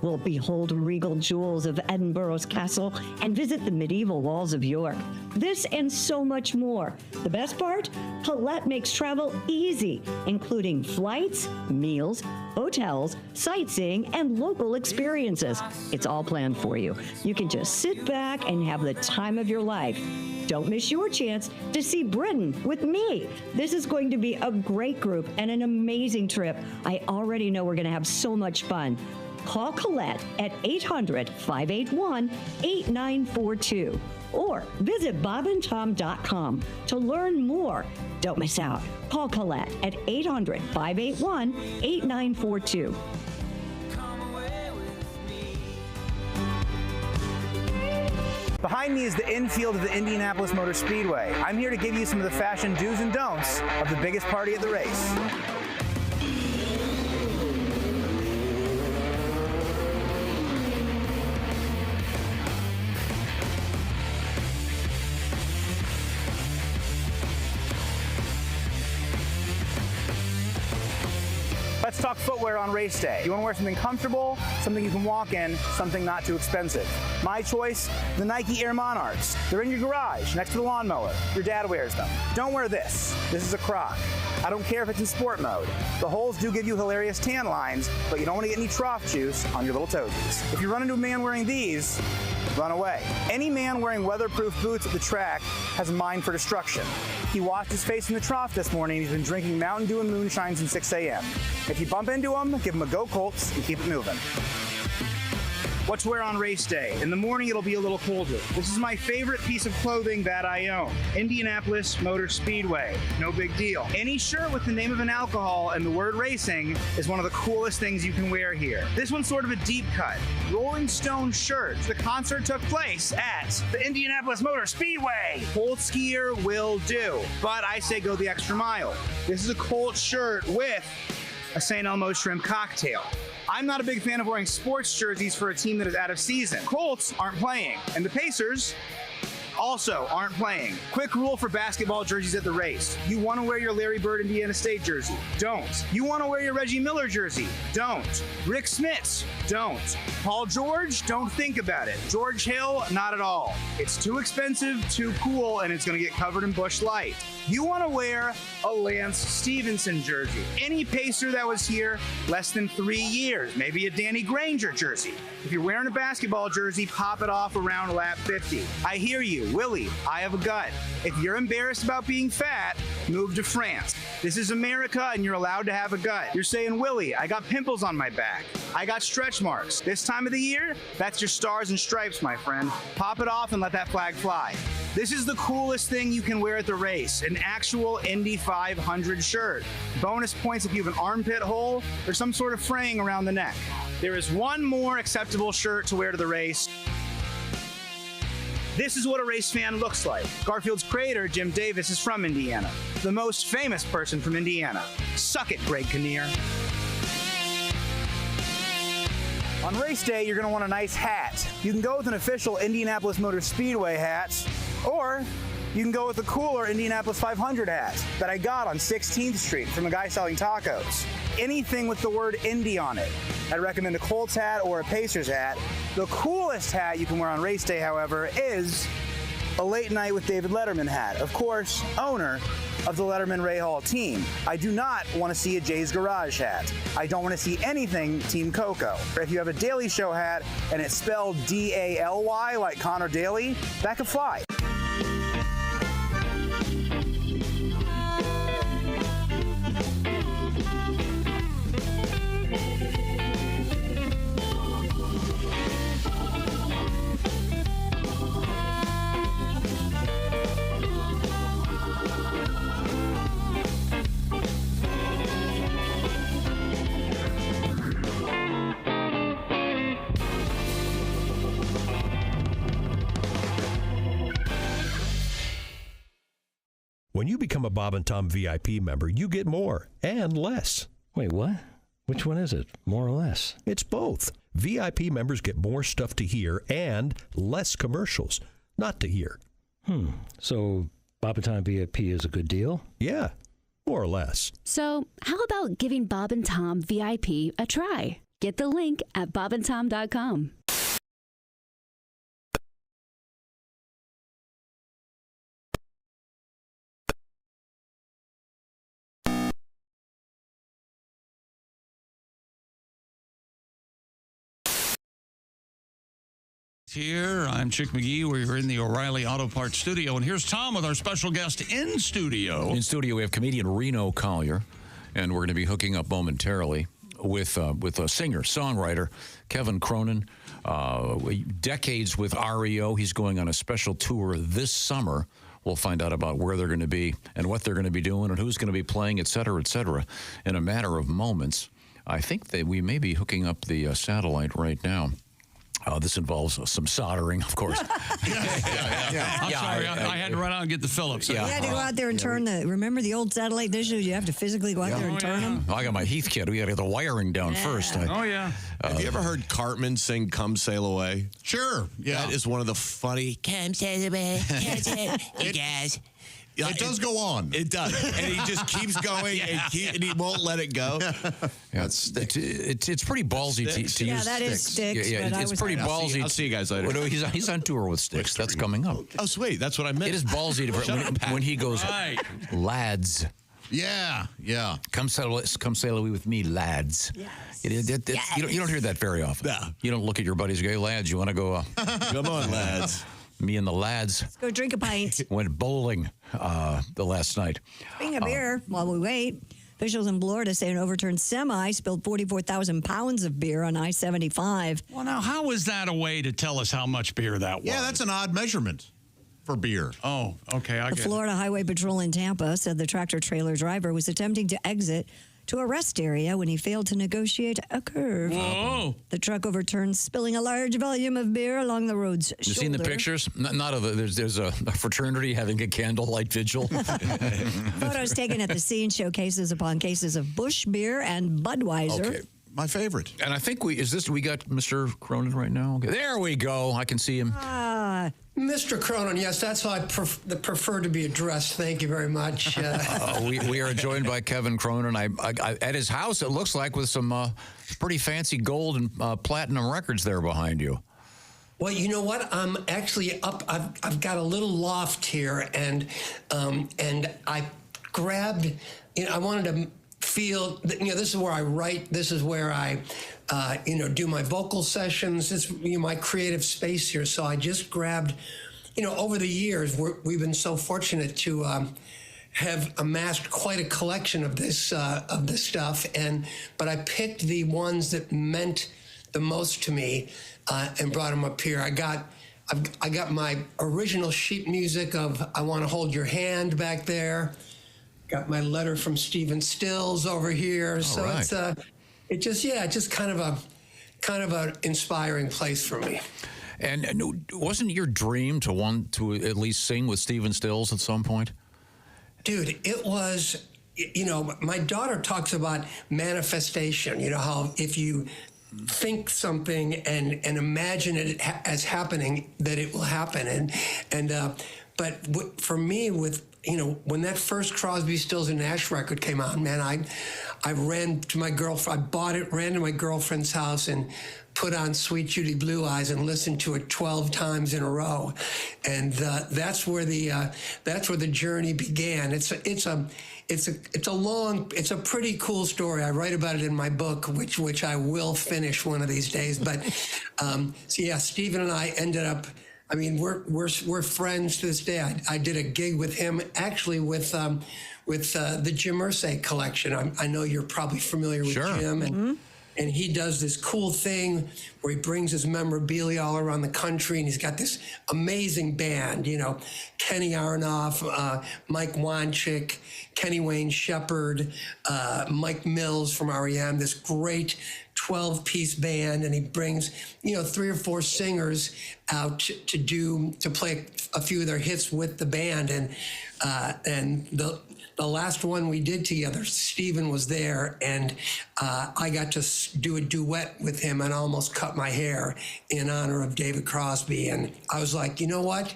We'll behold regal jewels of Edinburgh's castle and visit the medieval walls of York. This and so much more. The best part? Paulette makes travel easy, including flights, meals, hotels, sightseeing, and local experiences. It's all planned for you. You can just sit back and have the time of your life. Don't miss your chance to see Britain with me. This is going to be a great group and an amazing trip. I already know we're going to have so much fun. Call Colette at 800-581-8942 or visit bobandtom.com to learn more. Don't miss out. Call Colette at 800-581-8942. Behind me is the infield of the Indianapolis Motor Speedway. I'm here to give you some of the fashion do's and don'ts of the biggest party at the race. Let's talk footwear on race day. You want to wear something comfortable, something you can walk in, something not too expensive. My choice, the Nike Air Monarchs. They're in your garage, next to the lawnmower. Your dad wears them. Don't wear this. This is a Croc. I don't care if it's in sport mode. The holes do give you hilarious tan lines, but you don't want to get any trough juice on your little toesies. If you run into a man wearing these, run away. Any man wearing weatherproof boots at the track has a mind for destruction. He washed his face in the trough this morning. He's been drinking Mountain Dew and moonshine since 6 a.m. If you bump into him, give him a go Colts and keep it moving. What to wear on race day. In the morning, it'll be a little colder. This is my favorite piece of clothing that I own. Indianapolis Motor Speedway. No big deal. Any shirt with the name of an alcohol and the word racing is one of the coolest things you can wear here. This one's sort of a deep cut. Rolling Stone shirt. The concert took place at the Indianapolis Motor Speedway. Colt skier will do, but I say go the extra mile. This is a Colt shirt with a St. Elmo shrimp cocktail. I'm not a big fan of wearing sports jerseys for a team that is out of season. Colts aren't playing, and the Pacers also aren't playing. Quick rule for basketball jerseys at the race. You want to wear your Larry Bird Indiana State jersey? Don't. You want to wear your Reggie Miller jersey? Don't. Rick Smits? Don't. Paul George? Don't think about it. George Hill? Not at all. It's too expensive, too cool, and it's going to get covered in Busch Light. You want to wear a Lance Stevenson jersey. Any Pacer that was here less than 3 years. Maybe a Danny Granger jersey. If you're wearing a basketball jersey, pop it off around lap 50. I hear you. Willie, I have a gut. If you're embarrassed about being fat, move to France. This is America and you're allowed to have a gut. You're saying, Willie, I got pimples on my back. I got stretch marks. This time of the year, that's your stars and stripes, my friend. Pop it off and let that flag fly. This is the coolest thing you can wear at the race, an actual Indy 500 shirt. Bonus points if you have an armpit hole or some sort of fraying around the neck. There is one more acceptable shirt to wear to the race. This is what a race fan looks like. Garfield's creator, Jim Davis, is from Indiana. The most famous person from Indiana. Suck it, Greg Kinnear. On race day, you're going to want a nice hat. You can go with an official Indianapolis Motor Speedway hat, or you can go with the cooler Indianapolis 500 hat that I got on 16th Street from a guy selling tacos. Anything with the word Indy on it. I'd recommend a Colts hat or a Pacers hat. The coolest hat you can wear on race day, however, is a Late Night with David Letterman hat. Of course, owner of the Letterman Ray Hall team. I do not want to see a Jay's Garage hat. I don't want to see anything Team Coco. If you have a Daily Show hat and it's spelled D-A-L-Y like Connor Daly, that could fly. When you become a Bob and Tom VIP member, you get more and less. Wait, what? Which one is it? More or less? It's both. VIP members get more stuff to hear and less commercials not to hear. So Bob and Tom VIP is a good deal? Yeah, more or less. So how about giving Bob and Tom VIP a try? Get the link at bobandtom.com. Here, I'm Chick McGee. We're in the O'Reilly Auto Parts studio, and here's Tom with our special guest in studio. In studio, we have comedian Reno Collier, and we're going to be hooking up momentarily with a singer, songwriter, Kevin Cronin. Decades with REO. He's going on a special tour this summer. We'll find out about where they're going to be and what they're going to be doing and who's going to be playing, et cetera, in a matter of moments. I think that we may be hooking up the satellite right now. This involves some soldering, of course. I'm sorry, I had to run out and get the Phillips. You had to go out there and turn remember the old satellite dishes? You have to physically go out there and turn them? I got my Heath kit. We got to get the wiring down first. Have you ever heard Cartman sing Come Sail Away? Sure. Yeah. That is one of the funny... Come sail away. Come sail. Hey, guys. It does go on. It does. And he just keeps going and he won't let it go. Yeah, it's pretty ballsy to use Yeah, that is sticks. sticks, Yeah, but I it's was- pretty ballsy. I'll see you guys later. Well, no, he's on tour with sticks. That's coming up. Oh, sweet. That's what I meant. It is ballsy when he goes, lads. Yeah, yeah. Come sail away with me, lads. Yes. You don't hear that very often. No. You don't look at your buddies and go, hey, lads, you want to go? Come on, lads. Me and the lads Let's go drink a pint. went bowling the last night. Speaking of beer, while we wait, officials in Florida say an overturned semi spilled 44,000 pounds of beer on I-75. Well, now, how is that a way to tell us how much beer that was? Yeah, that's an odd measurement for beer. Oh, okay, I The get it. Florida Highway Patrol in Tampa said the tractor-trailer driver was attempting to exit to a rest area when he failed to negotiate a curve. Whoa. The truck overturned, spilling a large volume of beer along the road's shoulder. You seen the pictures? Not of there's a fraternity having a candlelight vigil. Photos taken at the scene show cases upon cases of Busch beer and Budweiser. Okay. My favorite. And I think we got Mr. Cronin right now. Okay. There we go. I can see him. Mr. Cronin, yes, that's how I prefer to be addressed. Thank you very much. We are joined by Kevin Cronin. I at his house, it looks like, with some pretty fancy gold and platinum records there behind you. Well, you know what? I'm actually up. I've got a little loft here, and I grabbed. I wanted to feel. This is where I write. This is where I. Do my vocal sessions. It's my creative space here. So I just grabbed, over the years, we've been so fortunate to have amassed quite a collection of this stuff. But I picked the ones that meant the most to me and brought them up here. I got my original sheet music of "I Want to Hold Your Hand" back there. Got my letter from Stephen Stills over here. So right. It's just kind of an inspiring place for me. And wasn't your dream to want to at least sing with Stephen Stills at some point? Dude, it was, my daughter talks about manifestation, how if you think something and imagine it as happening, that it will happen. But for me, with when that first Crosby, Stills and Nash record came out, man, I ran to my girlfriend. I bought it, ran to my girlfriend's house, and put on "Sweet Judy Blue Eyes" and listened to it 12 times in a row. And that's where the journey began. It's a pretty cool story. I write about it in my book, which I will finish one of these days. But Stephen and I ended up. I mean, we're friends to this day. I did a gig with him, actually with the Jim Irsay collection. I know you're probably familiar with Jim, and he does this cool thing where he brings his memorabilia all around the country, and he's got this amazing band. Kenny Aronoff, Mike Wanchik, Kenny Wayne Shepherd, Mike Mills from REM. This great 12-piece band, and he brings 3 or 4 singers out to play a few of their hits with the band, and the last one we did together, Stephen was there, and I got to do a duet with him and almost cut my hair in honor of David Crosby. And I was like, you know what?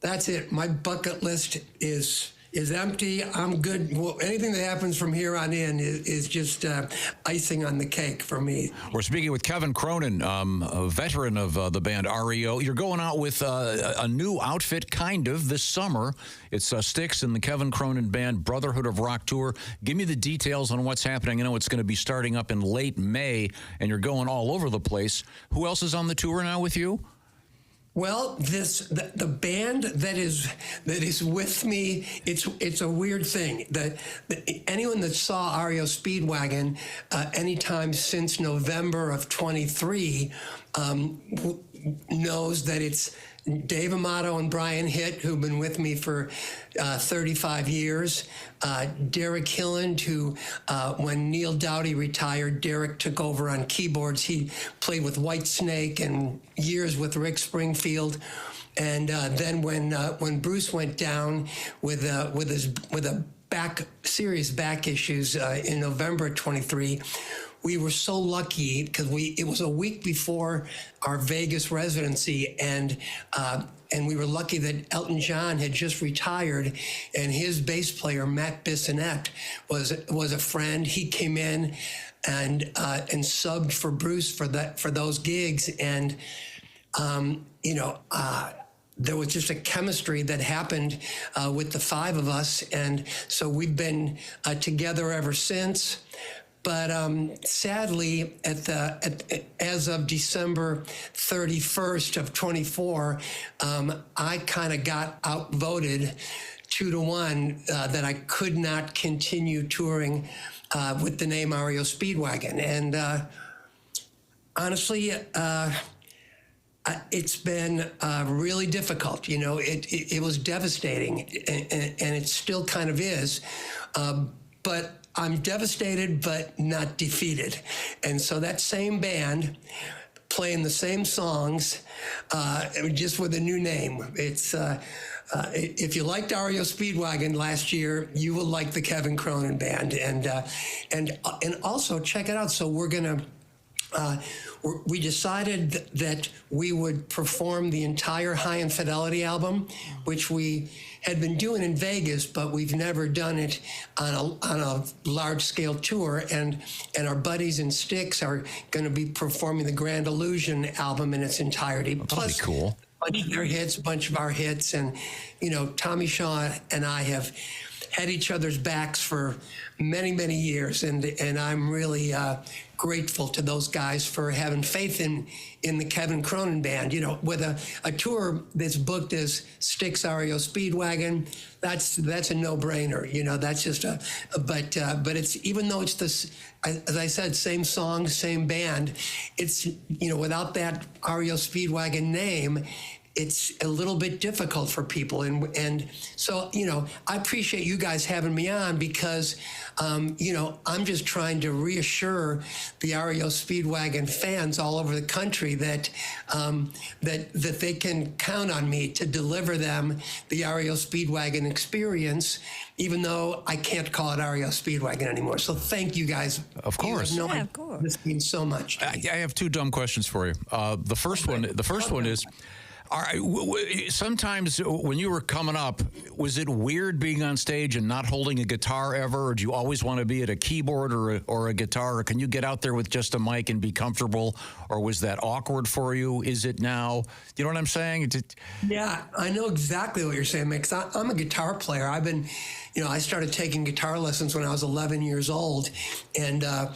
That's it. My bucket list is empty. I'm good. Well, anything that happens from here on in is just icing on the cake for me. We're speaking with Kevin Cronin, a veteran of the band REO. You're going out with a new outfit, kind of, this summer. It's Styx and the Kevin Cronin Band Brotherhood of Rock Tour. Give me the details on what's happening. I know it's going to be starting up in late May, and you're going all over the place. Who else is on the tour now with you? Well, the band that is with me, it's a weird thing. Anyone that saw REO Speedwagon anytime since November of 23 knows that it's Dave Amato and Brian Hitt, who've been with me for 35 years. Derek Hilland, who, when Neil Doughty retired, Derek took over on keyboards. He played with Whitesnake and years with Rick Springfield. And then when Bruce went down with serious back issues in November of 23, we were so lucky because it was a week before our Vegas residency, and we were lucky that Elton John had just retired, and his bass player Matt Bissonette was a friend. He came in and subbed for Bruce for those gigs, and there was just a chemistry that happened with the five of us, and so we've been together ever since. But sadly, as of December 31st of 24, I kind of got outvoted 2-1 that I could not continue touring with the name REO Speedwagon. And honestly, it's been really difficult. It was devastating, and it still kind of is. But I'm devastated, but not defeated. And so that same band playing the same songs, just with a new name. It's if you liked REO Speedwagon last year, you will like the Kevin Cronin Band, and also check it out. So we're gonna. We decided that we would perform the entire High Infidelity album, which we had been doing in Vegas, but we've never done it on a large-scale tour. And our buddies in Styx are going to be performing the Grand Illusion album in its entirety. That'll be cool. A bunch of their hits, a bunch of our hits, and Tommy Shaw and I have had each other's backs for many, many years, and I'm really grateful to those guys for having faith in the Kevin Cronin Band. With a tour that's booked as Styx REO Speedwagon, that's a no-brainer. That's just but it's, even though it's this, as I said, same song, same band, it's without that REO Speedwagon name, it's a little bit difficult for people. And so, I appreciate you guys having me on because, I'm just trying to reassure the REO Speedwagon fans all over the country that they can count on me to deliver them the REO Speedwagon experience, even though I can't call it REO Speedwagon anymore. So thank you guys. Of course. Of course. This means so much. I have two dumb questions for you. The first one is, all right, sometimes when you were coming up, was it weird being on stage and not holding a guitar ever? Or do you always want to be at a keyboard or a guitar? Or can you get out there with just a mic and be comfortable? Or was that awkward for you? Is it now? You know what I'm saying? Yeah, I know exactly what you're saying, Mick, 'cause I'm a guitar player. I've been, I started taking guitar lessons when I was 11 years old. And I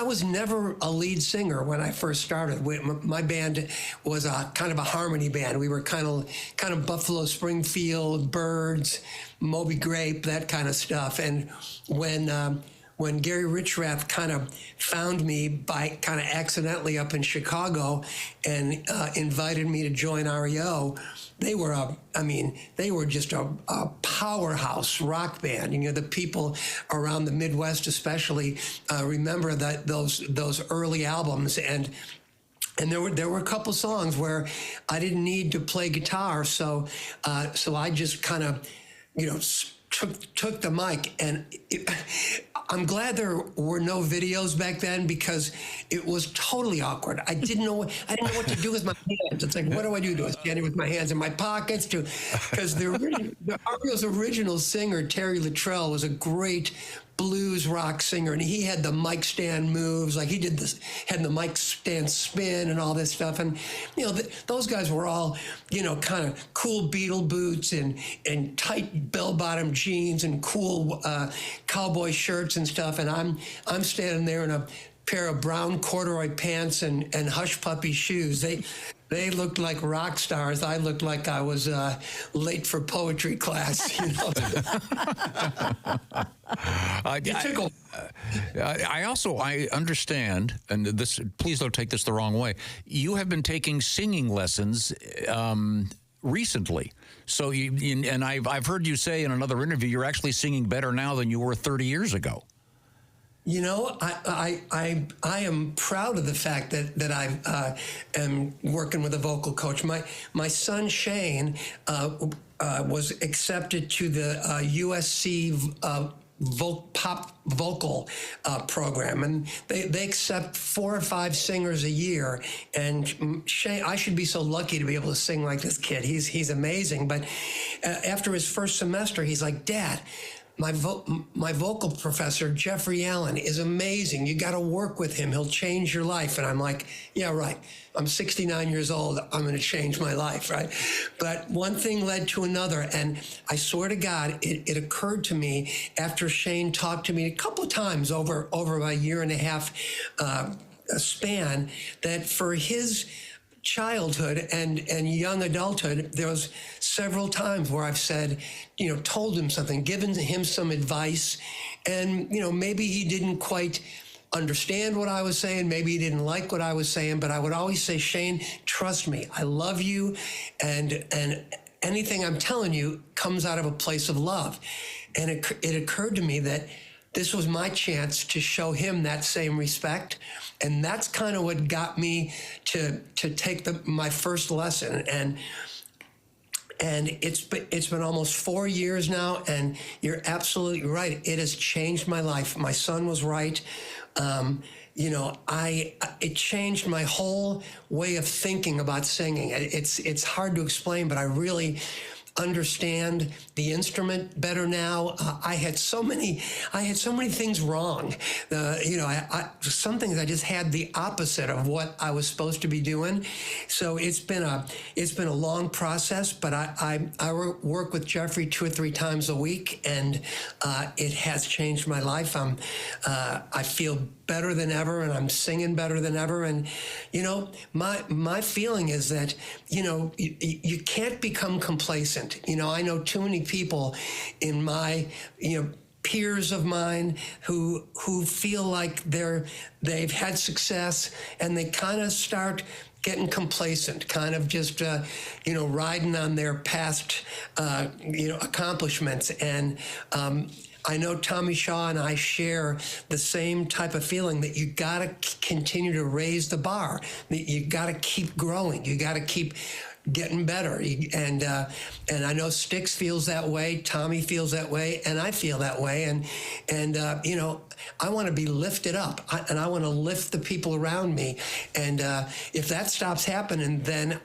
was never a lead singer when I first started. My band was a kind of a harmony band. We were kind of Buffalo Springfield, Birds, Moby Grape, that kind of stuff. And when Gary Richrath kind of found me by kind of accidentally up in Chicago and invited me to join REO, they were just a powerhouse rock band. The people around the Midwest especially remember that those early albums, and there were a couple songs where I didn't need to play guitar, so I just kind of took the mic, and I'm glad there were no videos back then because it was totally awkward. I didn't know what to do with my hands. It's like, what do I do? Do I stand with my hands in my pockets? Because REO's original singer, Terry Luttrell, was a great blues rock singer, and he had the mic stand moves, like he did this, had the mic stand spin and all this stuff. And those guys were all kind of cool Beatle boots and tight bell-bottom jeans and cool cowboy shirts and stuff. And I'm standing there in a pair of brown corduroy pants and hush puppy shoes. They looked like rock stars. I looked like I was late for poetry class. I understand, and this, please don't take this the wrong way. You have been taking singing lessons recently. So and I've heard you say in another interview you're actually singing better now than you were 30 years ago. I am proud of the fact that I am working with a vocal coach. My son Shane was accepted to the USC pop vocal program, and they accept 4 or 5 singers a year. And Shane, I should be so lucky to be able to sing like this kid. He's amazing. But after his first semester, he's like, Dad, my vocal professor, Jeffrey Allen, is amazing. You got to work with him. He'll change your life. And I'm like, yeah, right. I'm 69 years old. I'm going to change my life, right? But one thing led to another. And I swear to God, it occurred to me after Shane talked to me a couple of times over a year and a half span, that for his childhood and young adulthood, there was several times where I've said, told him something, given him some advice, and, maybe he didn't quite understand what I was saying. Maybe he didn't like what I was saying, but I would always say, Shane, trust me, I love you, and anything I'm telling you comes out of a place of love. And it occurred to me that this was my chance to show him that same respect. And that's kind of what got me to take my first lesson. And it's been almost 4 years now, and you're absolutely right. It has changed my life. My son was right. It changed my whole way of thinking about singing. It's hard to explain, but I really understand the instrument better now. I had so many things wrong. Some things I just had the opposite of what I was supposed to be doing. So it's been a long process, but I work with Jeffrey 2 or 3 times a week, and it has changed my life. I feel better than ever, and I'm singing better than ever. And my feeling is that you can't become complacent. I know too many people in my peers of mine who feel like they've had success, and they kind of start getting complacent, kind of just riding on their past accomplishments. And I know Tommy Shaw and I share the same type of feeling, that you got to continue to raise the bar, that you got to keep growing, you got to keep getting better. And I know Styx feels that way, Tommy feels that way, and I feel that way. And I want to be lifted up, and I want to lift the people around me. And if that stops happening, then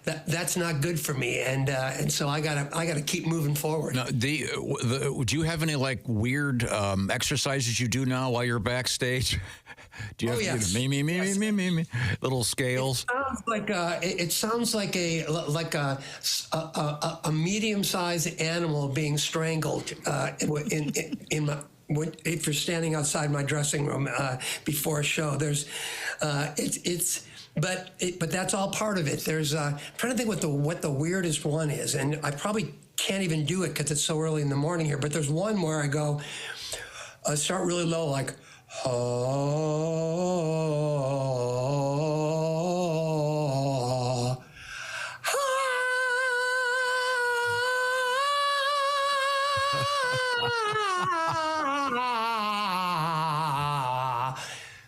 that's not good for me. And so I gotta keep moving forward. Now, do you have any weird exercises you do now while you're backstage? Do you have yes. me, little scales? It sounds like a medium-sized animal being strangled if you're standing outside my dressing room before a show. There's but that's all part of it. There's I'm trying to think what the weirdest one is, and I probably can't even do it because it's so early in the morning here. But there's one where I go, start really low, like.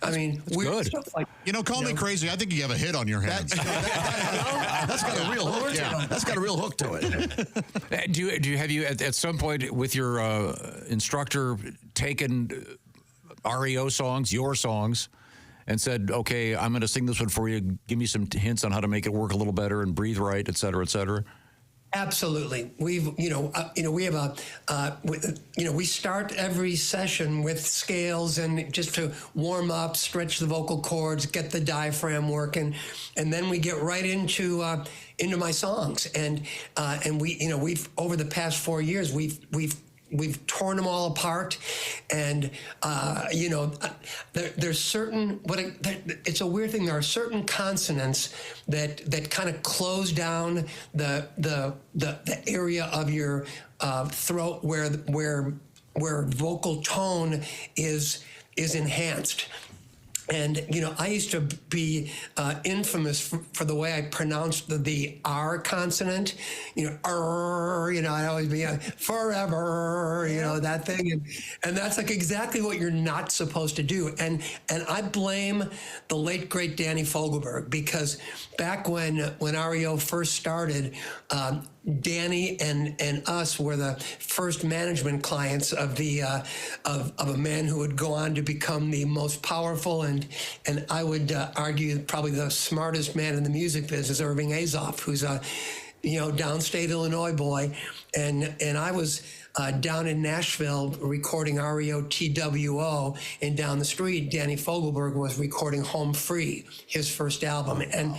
I mean, weird stuff like, call me crazy. I think you have a hit on your hands. That's got a real hook. Yeah, that's got a real hook to it. Have you at some point with your instructor taken REO songs, your songs, and said, okay, I'm going to sing this one for you. Give me some hints on how to make it work a little better and breathe right, et cetera, et cetera? Absolutely. We have we start every session with scales, and just to warm up, stretch the vocal cords, get the diaphragm working, and then we get right into my songs. And we've over the past 4 years we've torn them all apart, and there's certain. It's a weird thing. There are certain consonants that kind of close down the area of your throat where vocal tone is enhanced. And, I used to be infamous for the way I pronounced the R consonant, I'd always be forever, that thing. And that's exactly what you're not supposed to do. And I blame the late, great Danny Fogelberg, because back when REO first started, Danny and us were the first management clients of the of a man who would go on to become the most powerful and I would argue probably the smartest man in the music business, Irving Azoff, who's a downstate Illinois boy, and I was down in Nashville recording REOTWO, and down the street Danny Fogelberg was recording Home Free, his first album. And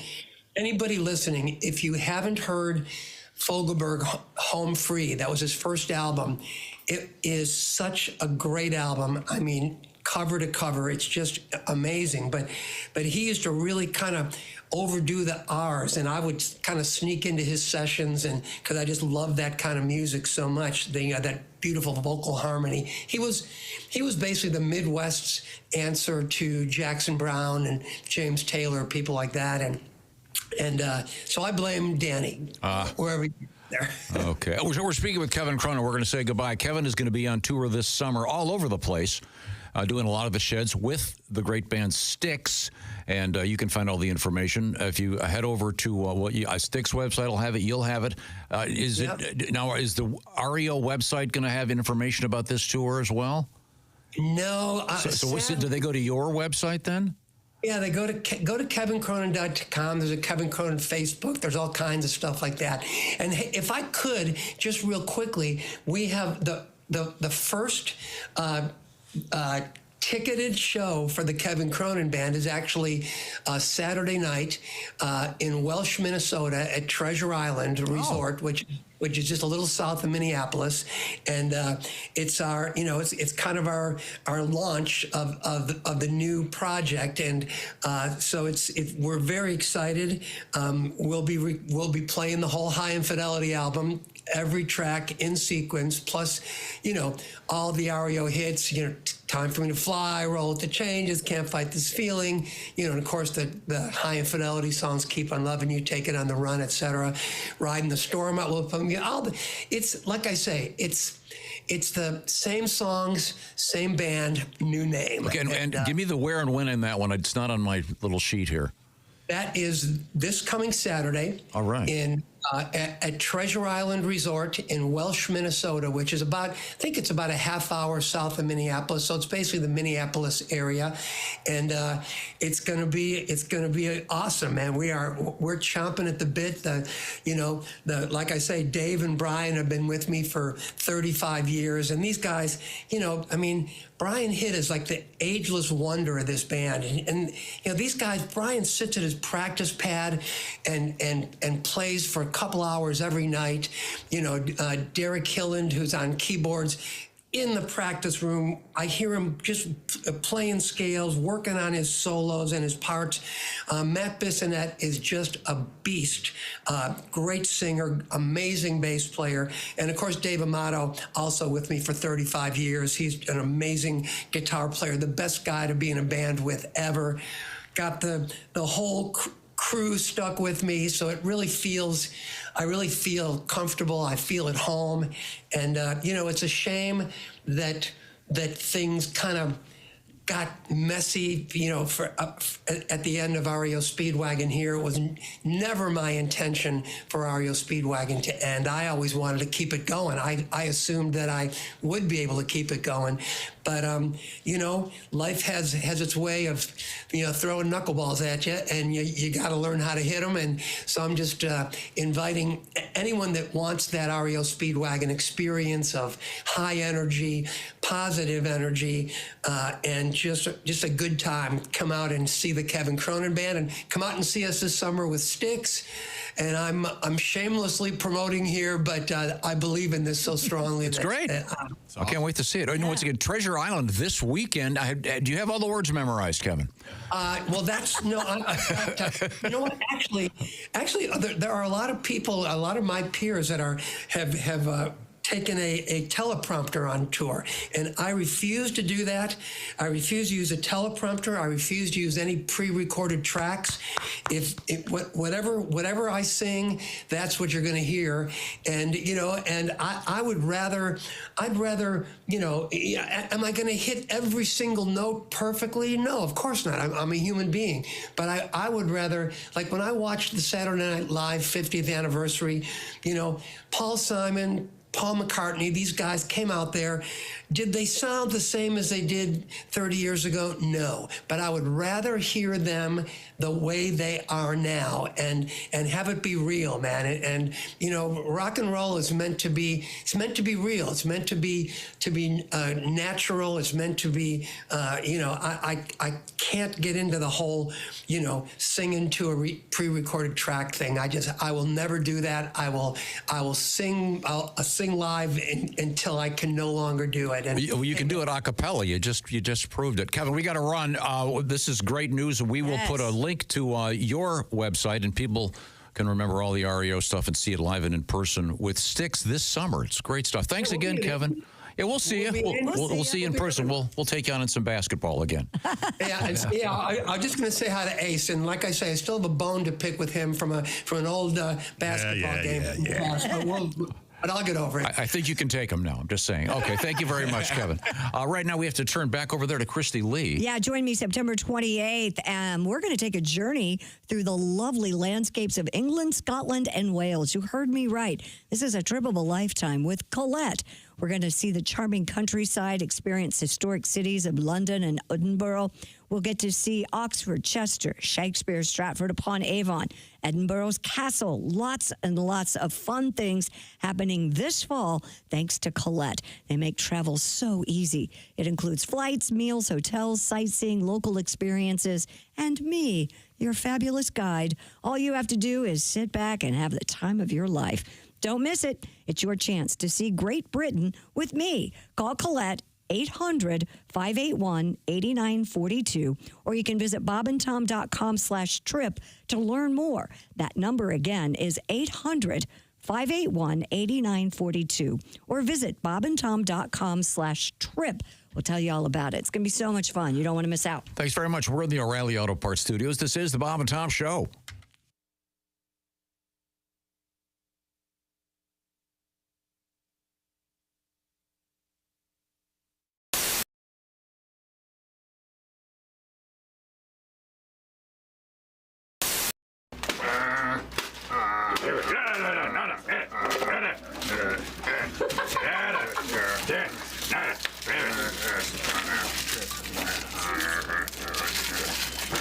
anybody listening, if you haven't heard Fogelberg Home Free, that was his first album, it is such a great album. I mean, cover to cover, it's just amazing. But he used to really kind of overdo the R's, and I would kind of sneak into his sessions, and because I just love that kind of music so much, that beautiful vocal harmony. He was basically the Midwest's answer to Jackson Browne and James Taylor, people like that, and so I blame Danny wherever you're there. Okay, we're speaking with Kevin Cronin. We're going to say goodbye. Kevin is going to be on tour this summer all over the place, doing a lot of the sheds with the great band Styx, and you can find all the information if you head over to Styx website. Will have it. You'll have it. Is the REO website going to have information about this tour as well? No. Do they go to your website then? Yeah, they go to kevincronin.com. There's a Kevin Cronin Facebook. There's all kinds of stuff like that. And if I could, just real quickly, we have the first ticketed show for the Kevin Cronin Band is actually Saturday night in Welsh, Minnesota at Treasure Island Resort, which is just a little south of Minneapolis, and it's our, it's kind of our launch of the new project, and so we're very excited. We'll be playing the whole High Infidelity album, every track in sequence, plus all the REO hits, Time for Me to Fly, Roll with the Changes, Can't Fight This Feeling, and of course the High Infidelity songs, Keep on Loving You, Take It on the Run, etc. Riding the Storm Out. It's like I say, it's the same songs, same band, new name. Okay, and give me the where and when in that one. It's not on my little sheet here. That is this coming Saturday. All right. At Treasure Island Resort in Welsh, Minnesota, which is I think it's about a half hour south of Minneapolis. So it's basically the Minneapolis area, and it's gonna be awesome, man. We're chomping at the bit. Like I say, Dave and Brian have been with me for 35 years, and these guys, Brian Hitt is like the ageless wonder of this band, and these guys. Brian sits at his practice pad and plays for a couple hours every night. Derek Hilland, who's on keyboards, in the practice room, I hear him just playing scales, working on his solos and his parts. Matt Bissonette is just a beast, great singer, amazing bass player. And of course, Dave Amato, also with me for 35 years. He's an amazing guitar player, the best guy to be in a band with ever. Got the whole crew stuck with me, so I really feel comfortable. I feel at home, and it's a shame that things kind of got messy, at the end of REO Speedwagon here. It was never my intention for REO Speedwagon to end. I always wanted to keep it going. I assumed that I would be able to keep it going. But, life has its way of, throwing knuckleballs at you, and you got to learn how to hit them. And so I'm just inviting anyone that wants that REO Speedwagon experience of high energy, positive energy, and just a good time. Come out and see the Kevin Cronin Band, and come out and see us this summer with Styx. And I'm shamelessly promoting here, but I believe in this so strongly. It's great. I can't wait to see it. Once again, Treasure Island this weekend. Do you have all the words memorized, Kevin? Well, that's no. You know what? Actually, there are a lot of people, a lot of my peers that have taken a teleprompter on tour, and I refuse to do that. I refuse to use a teleprompter. I refuse to use any pre-recorded tracks. Whatever I sing, that's what you're going to hear. And and I'd rather, am I going to hit every single note perfectly? No, of course not. I'm a human being, but I would rather, like when I watched the Saturday Night Live 50th anniversary, Paul Simon, Paul McCartney, these guys came out there. Did they sound the same as they did 30 years ago? No. But I would rather hear them the way they are now and have it be real, man. And rock and roll is meant to be real. It's meant to be natural. It's meant to be I can't get into the whole singing to a pre-recorded track thing. I will never do that. I will sing live until I can no longer do it. And you can do it a cappella. You just proved it. Kevin, we got to run. This is great news. We will put a link to your website, and people can remember all the REO stuff and see it live and in person with Styx this summer. It's great stuff. Thanks again, Kevin. Yeah, we'll see you. We'll see you in person. We'll take you on in some basketball again. I'm just going to say hi to Ace, and like I say, I still have a bone to pick with him from an old basketball game. But I'll get over it. I think you can take them now. I'm just saying. Okay, thank you very much, Kevin. Right now, we have to turn back over there to Christy Lee. Yeah, join me September 28th. We're going to take a journey through the lovely landscapes of England, Scotland, and Wales. You heard me right. This is a trip of a lifetime with Colette. We're going to see the charming countryside, experience historic cities of London and Edinburgh. We'll get to see Oxford, Chester, Shakespeare, Stratford-upon-Avon, Edinburgh's castle. Lots and lots of fun things happening this fall thanks to Colette. They make travel so easy. It includes flights, meals, hotels, sightseeing, local experiences, and me, your fabulous guide. All you have to do is sit back and have the time of your life. Don't miss it. It's your chance to see Great Britain with me. Call Colette 800-581-8942, or you can visit bobandtom.com/trip to learn more. That number again is 800-581-8942, or visit bobandtom.com/trip. We'll tell you all about it. It's going to be so much fun. You don't want to miss out. Thanks very much. We're in the O'Reilly Auto Parts Studios. This is the Bob and Tom Show.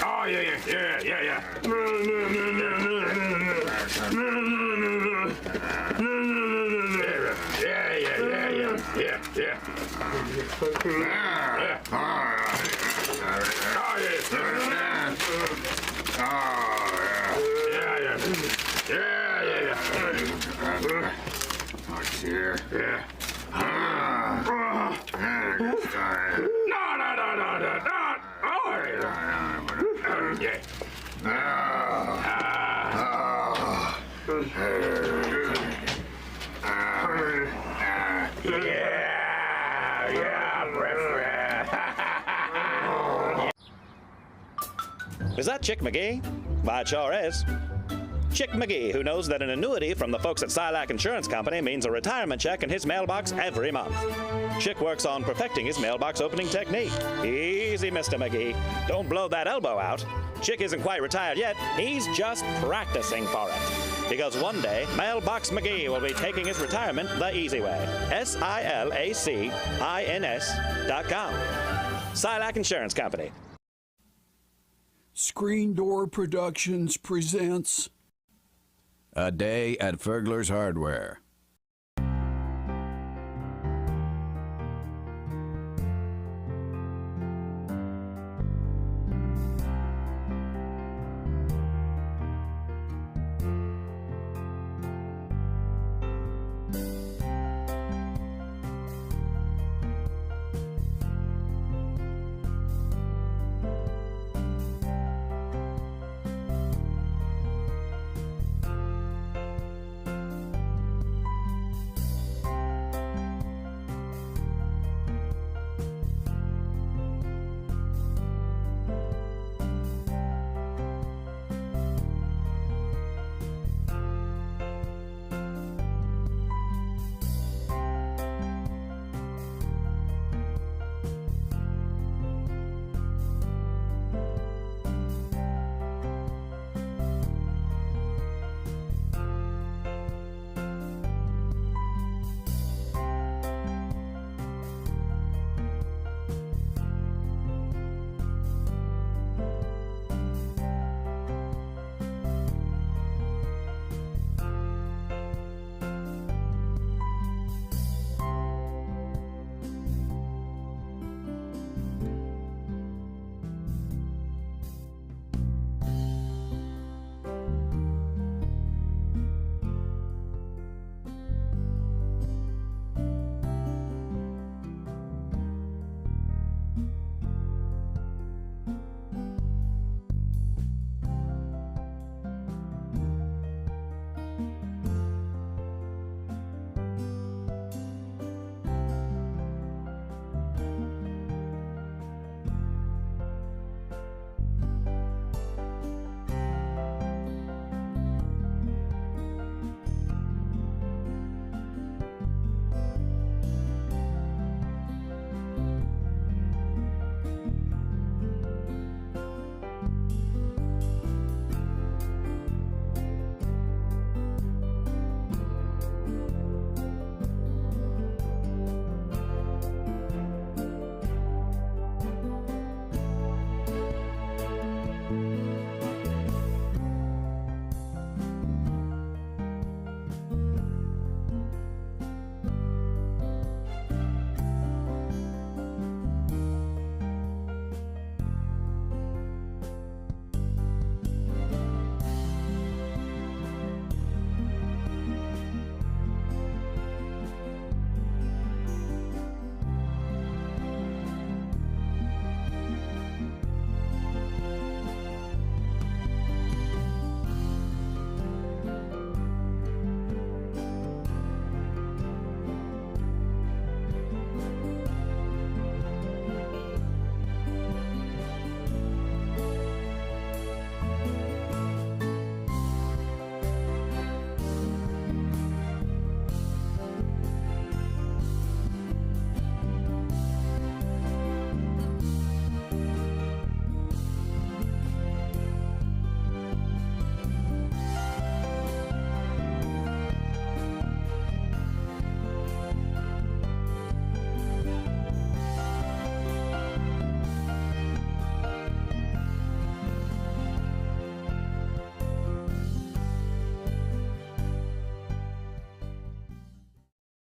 Oh, yeah. Is that Chick McGee? Why, it sure is. Chick McGee, who knows that an annuity from the folks at Silac Insurance Company means a retirement check in his mailbox every month. Chick works on perfecting his mailbox opening technique. Easy, Mr. McGee. Don't blow that elbow out. Chick isn't quite retired yet. He's just practicing for it. Because one day, Mailbox McGee will be taking his retirement the easy way. SILACINS.com. Silac Insurance Company. Screen Door Productions presents A Day at Fergler's Hardware.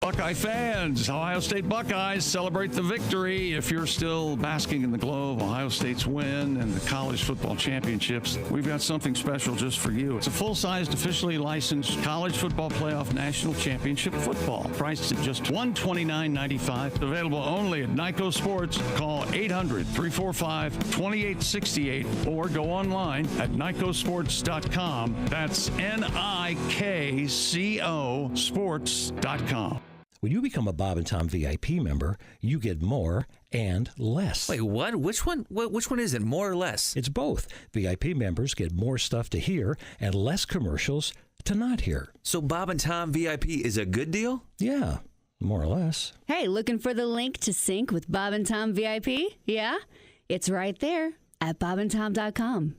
Buckeye fans, Ohio State Buckeyes celebrate the victory. If you're still basking in the glow of Ohio State's win and the college football championships, we've got something special just for you. It's a full-sized, officially licensed college football playoff national championship football, priced at just $129.95. Available only at Nyco Sports. Call 800-345-2868 or go online at nycosports.com. That's NIKCO sports.com. When you become a Bob and Tom VIP member, you get more and less. Wait, what? Which one? Which one is it? More or less? It's both. VIP members get more stuff to hear and less commercials to not hear. So Bob and Tom VIP is a good deal? Yeah, more or less. Hey, looking for the link to sync with Bob and Tom VIP? Yeah? It's right there at bobandtom.com.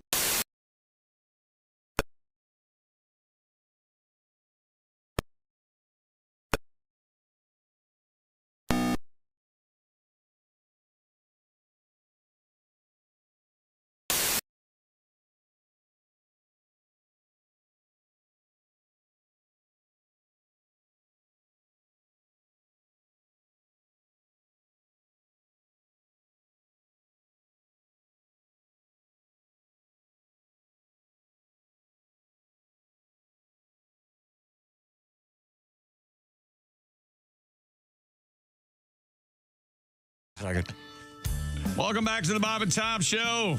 Welcome back to the Bob and Tom Show.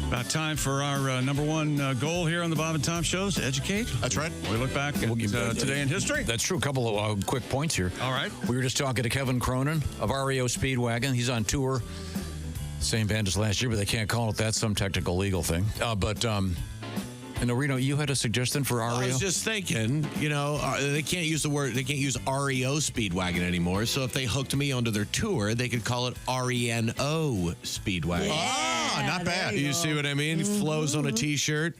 About time for our number one goal here on the Bob and Tom Show is to educate. That's right. We look back at today in history. That's true. A couple of quick points here. All right. We were just talking to Kevin Cronin of REO Speedwagon. He's on tour. Same band as last year, but they can't call it that. Some technical legal thing. And Reno, you had a suggestion for REO? I was just thinking, they can't use REO Speedwagon anymore. So if they hooked me onto their tour, they could call it RENO Speedwagon. Yeah, not bad. You see what I mean? Mm-hmm. Flows on a T-shirt.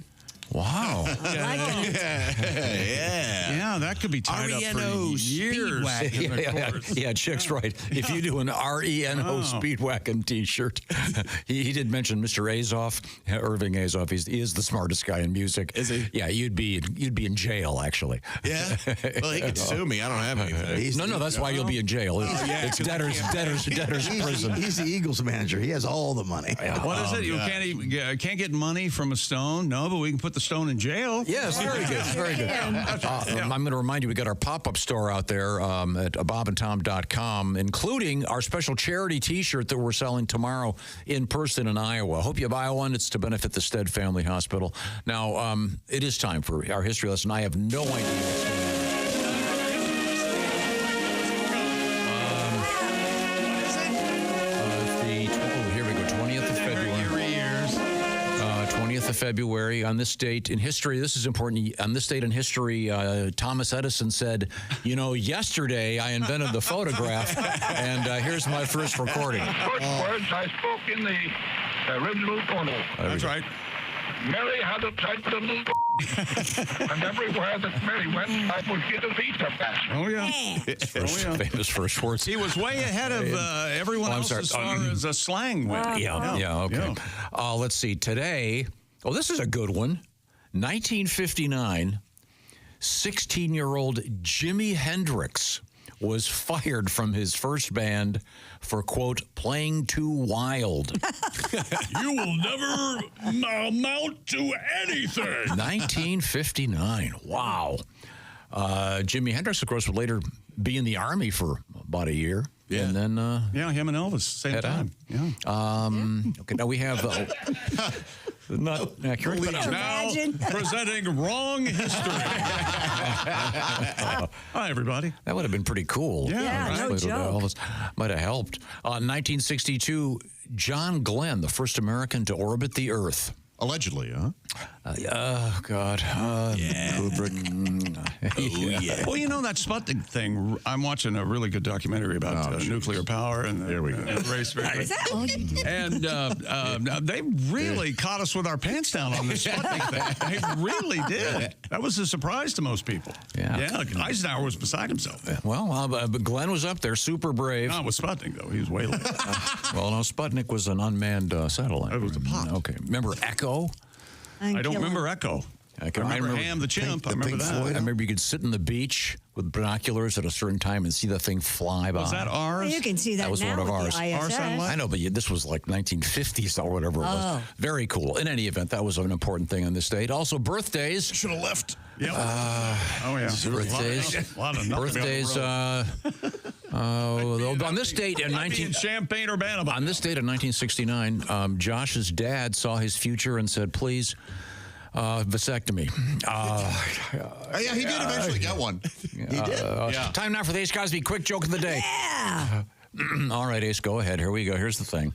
Wow. Yeah, that could be tied up for years. Yeah, Chick's right. If you do an RENO Speedwagon T-shirt, he did mention Mr. Azoff, Irving Azoff. He is the smartest guy in music. Is he? Yeah, you'd be in jail actually. Yeah. Well, he could sue me. I don't have anything. No, that's why you'll be in jail. It's debtor's prison. He's the Eagles manager. He has all the money. What is it? You can't get money from a stone? No, but we can put the stone in jail. Yes, very good. Very good. I'm going to remind you, we got our pop-up store out there at bobandtom.com, including our special charity T-shirt that we're selling tomorrow in person in Iowa. Hope you buy one. It's to benefit the Stead Family Hospital. Now, it is time for our history lesson. I have no idea what's going on. February on this date in history. This is important. On this date in history, Thomas Edison said, yesterday I invented the photograph, and here's my first recording. First words I spoke in the original photo. That's right. Mary had a tight little and everywhere that Mary went, I would get a visa pass. Oh, yeah. Famous first words. He was way ahead of everyone else as far as a slang went. Yeah, okay. Let's see. Today, this is a good one. 1959, 16-year-old Jimi Hendrix was fired from his first band for, quote, playing too wild. You will never amount to anything. 1959. Wow. Jimi Hendrix, of course, would later be in the Army for about a year. Yeah. And then... him and Elvis, same time. Yeah. Okay, now we have... not accurate. Now presenting wrong history. Hi, everybody. That would have been pretty cool. Yeah, no joke. Elvis might have helped. 1962, John Glenn, the first American to orbit the Earth. Allegedly, huh? Oh, God. Kubrick. Yeah. Well, that Sputnik thing, I'm watching a really good documentary about nuclear power and there we go. Race. And they really caught us with our pants down on this Sputnik thing. They really did. That was a surprise to most people. Yeah. Eisenhower was beside himself. Well, but Glenn was up there, super brave. Not with Sputnik, though. He was way late. Well, no, Sputnik was an unmanned satellite. It was a pop. Okay. Remember Echo? I don't remember Echo. I remember Ham the Chimp. I remember that. I remember you could sit on the beach with binoculars at a certain time and see the thing fly by. Was that ours? Well, you can see that was now one of with ours. the ISS. I know, but this was like 1950s or whatever it was. Very cool. In any event, that was an important thing on this date. Also, birthdays. Should have left. Yep. Birthdays. A lot of nothing Birthdays. On this date in Champaign Urbana. On this date in 1969, Josh's dad saw his future and said, "Please, vasectomy." Yeah, he did eventually get one. He did. Time now for the Ace Cosby quick joke of the day. Yeah. All right, Ace, go ahead. Here we go. Here's the thing.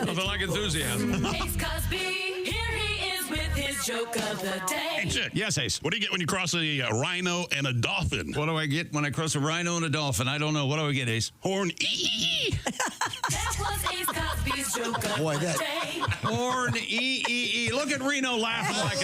Nothing like enthusiasm. Ace Cosby, here he is with his joke of the day. Hey, Chick. Yes, Ace. What do you get when you cross a rhino and a dolphin? What do I get when I cross a rhino and a dolphin? I don't know. What do I get, Ace? Horn. That was Ace Cosby's joke of the day. Horn E. Look at Reno laughing like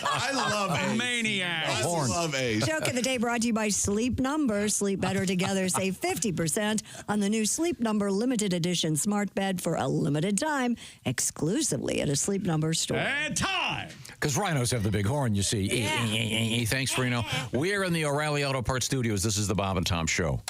I love a Ace. maniac. I love Ace. Joke of the day brought to you by Sleep Number. Sleep better together. Save 50% on the new Sleep Number limited edition smart bed for a limited time, exclusively at a Sleep Number store. And time. Because rhinos have the big horn, you see. Thanks, Reno. We are in the O'Reilly Auto Parts Studios. This is the Bob and Tom Show.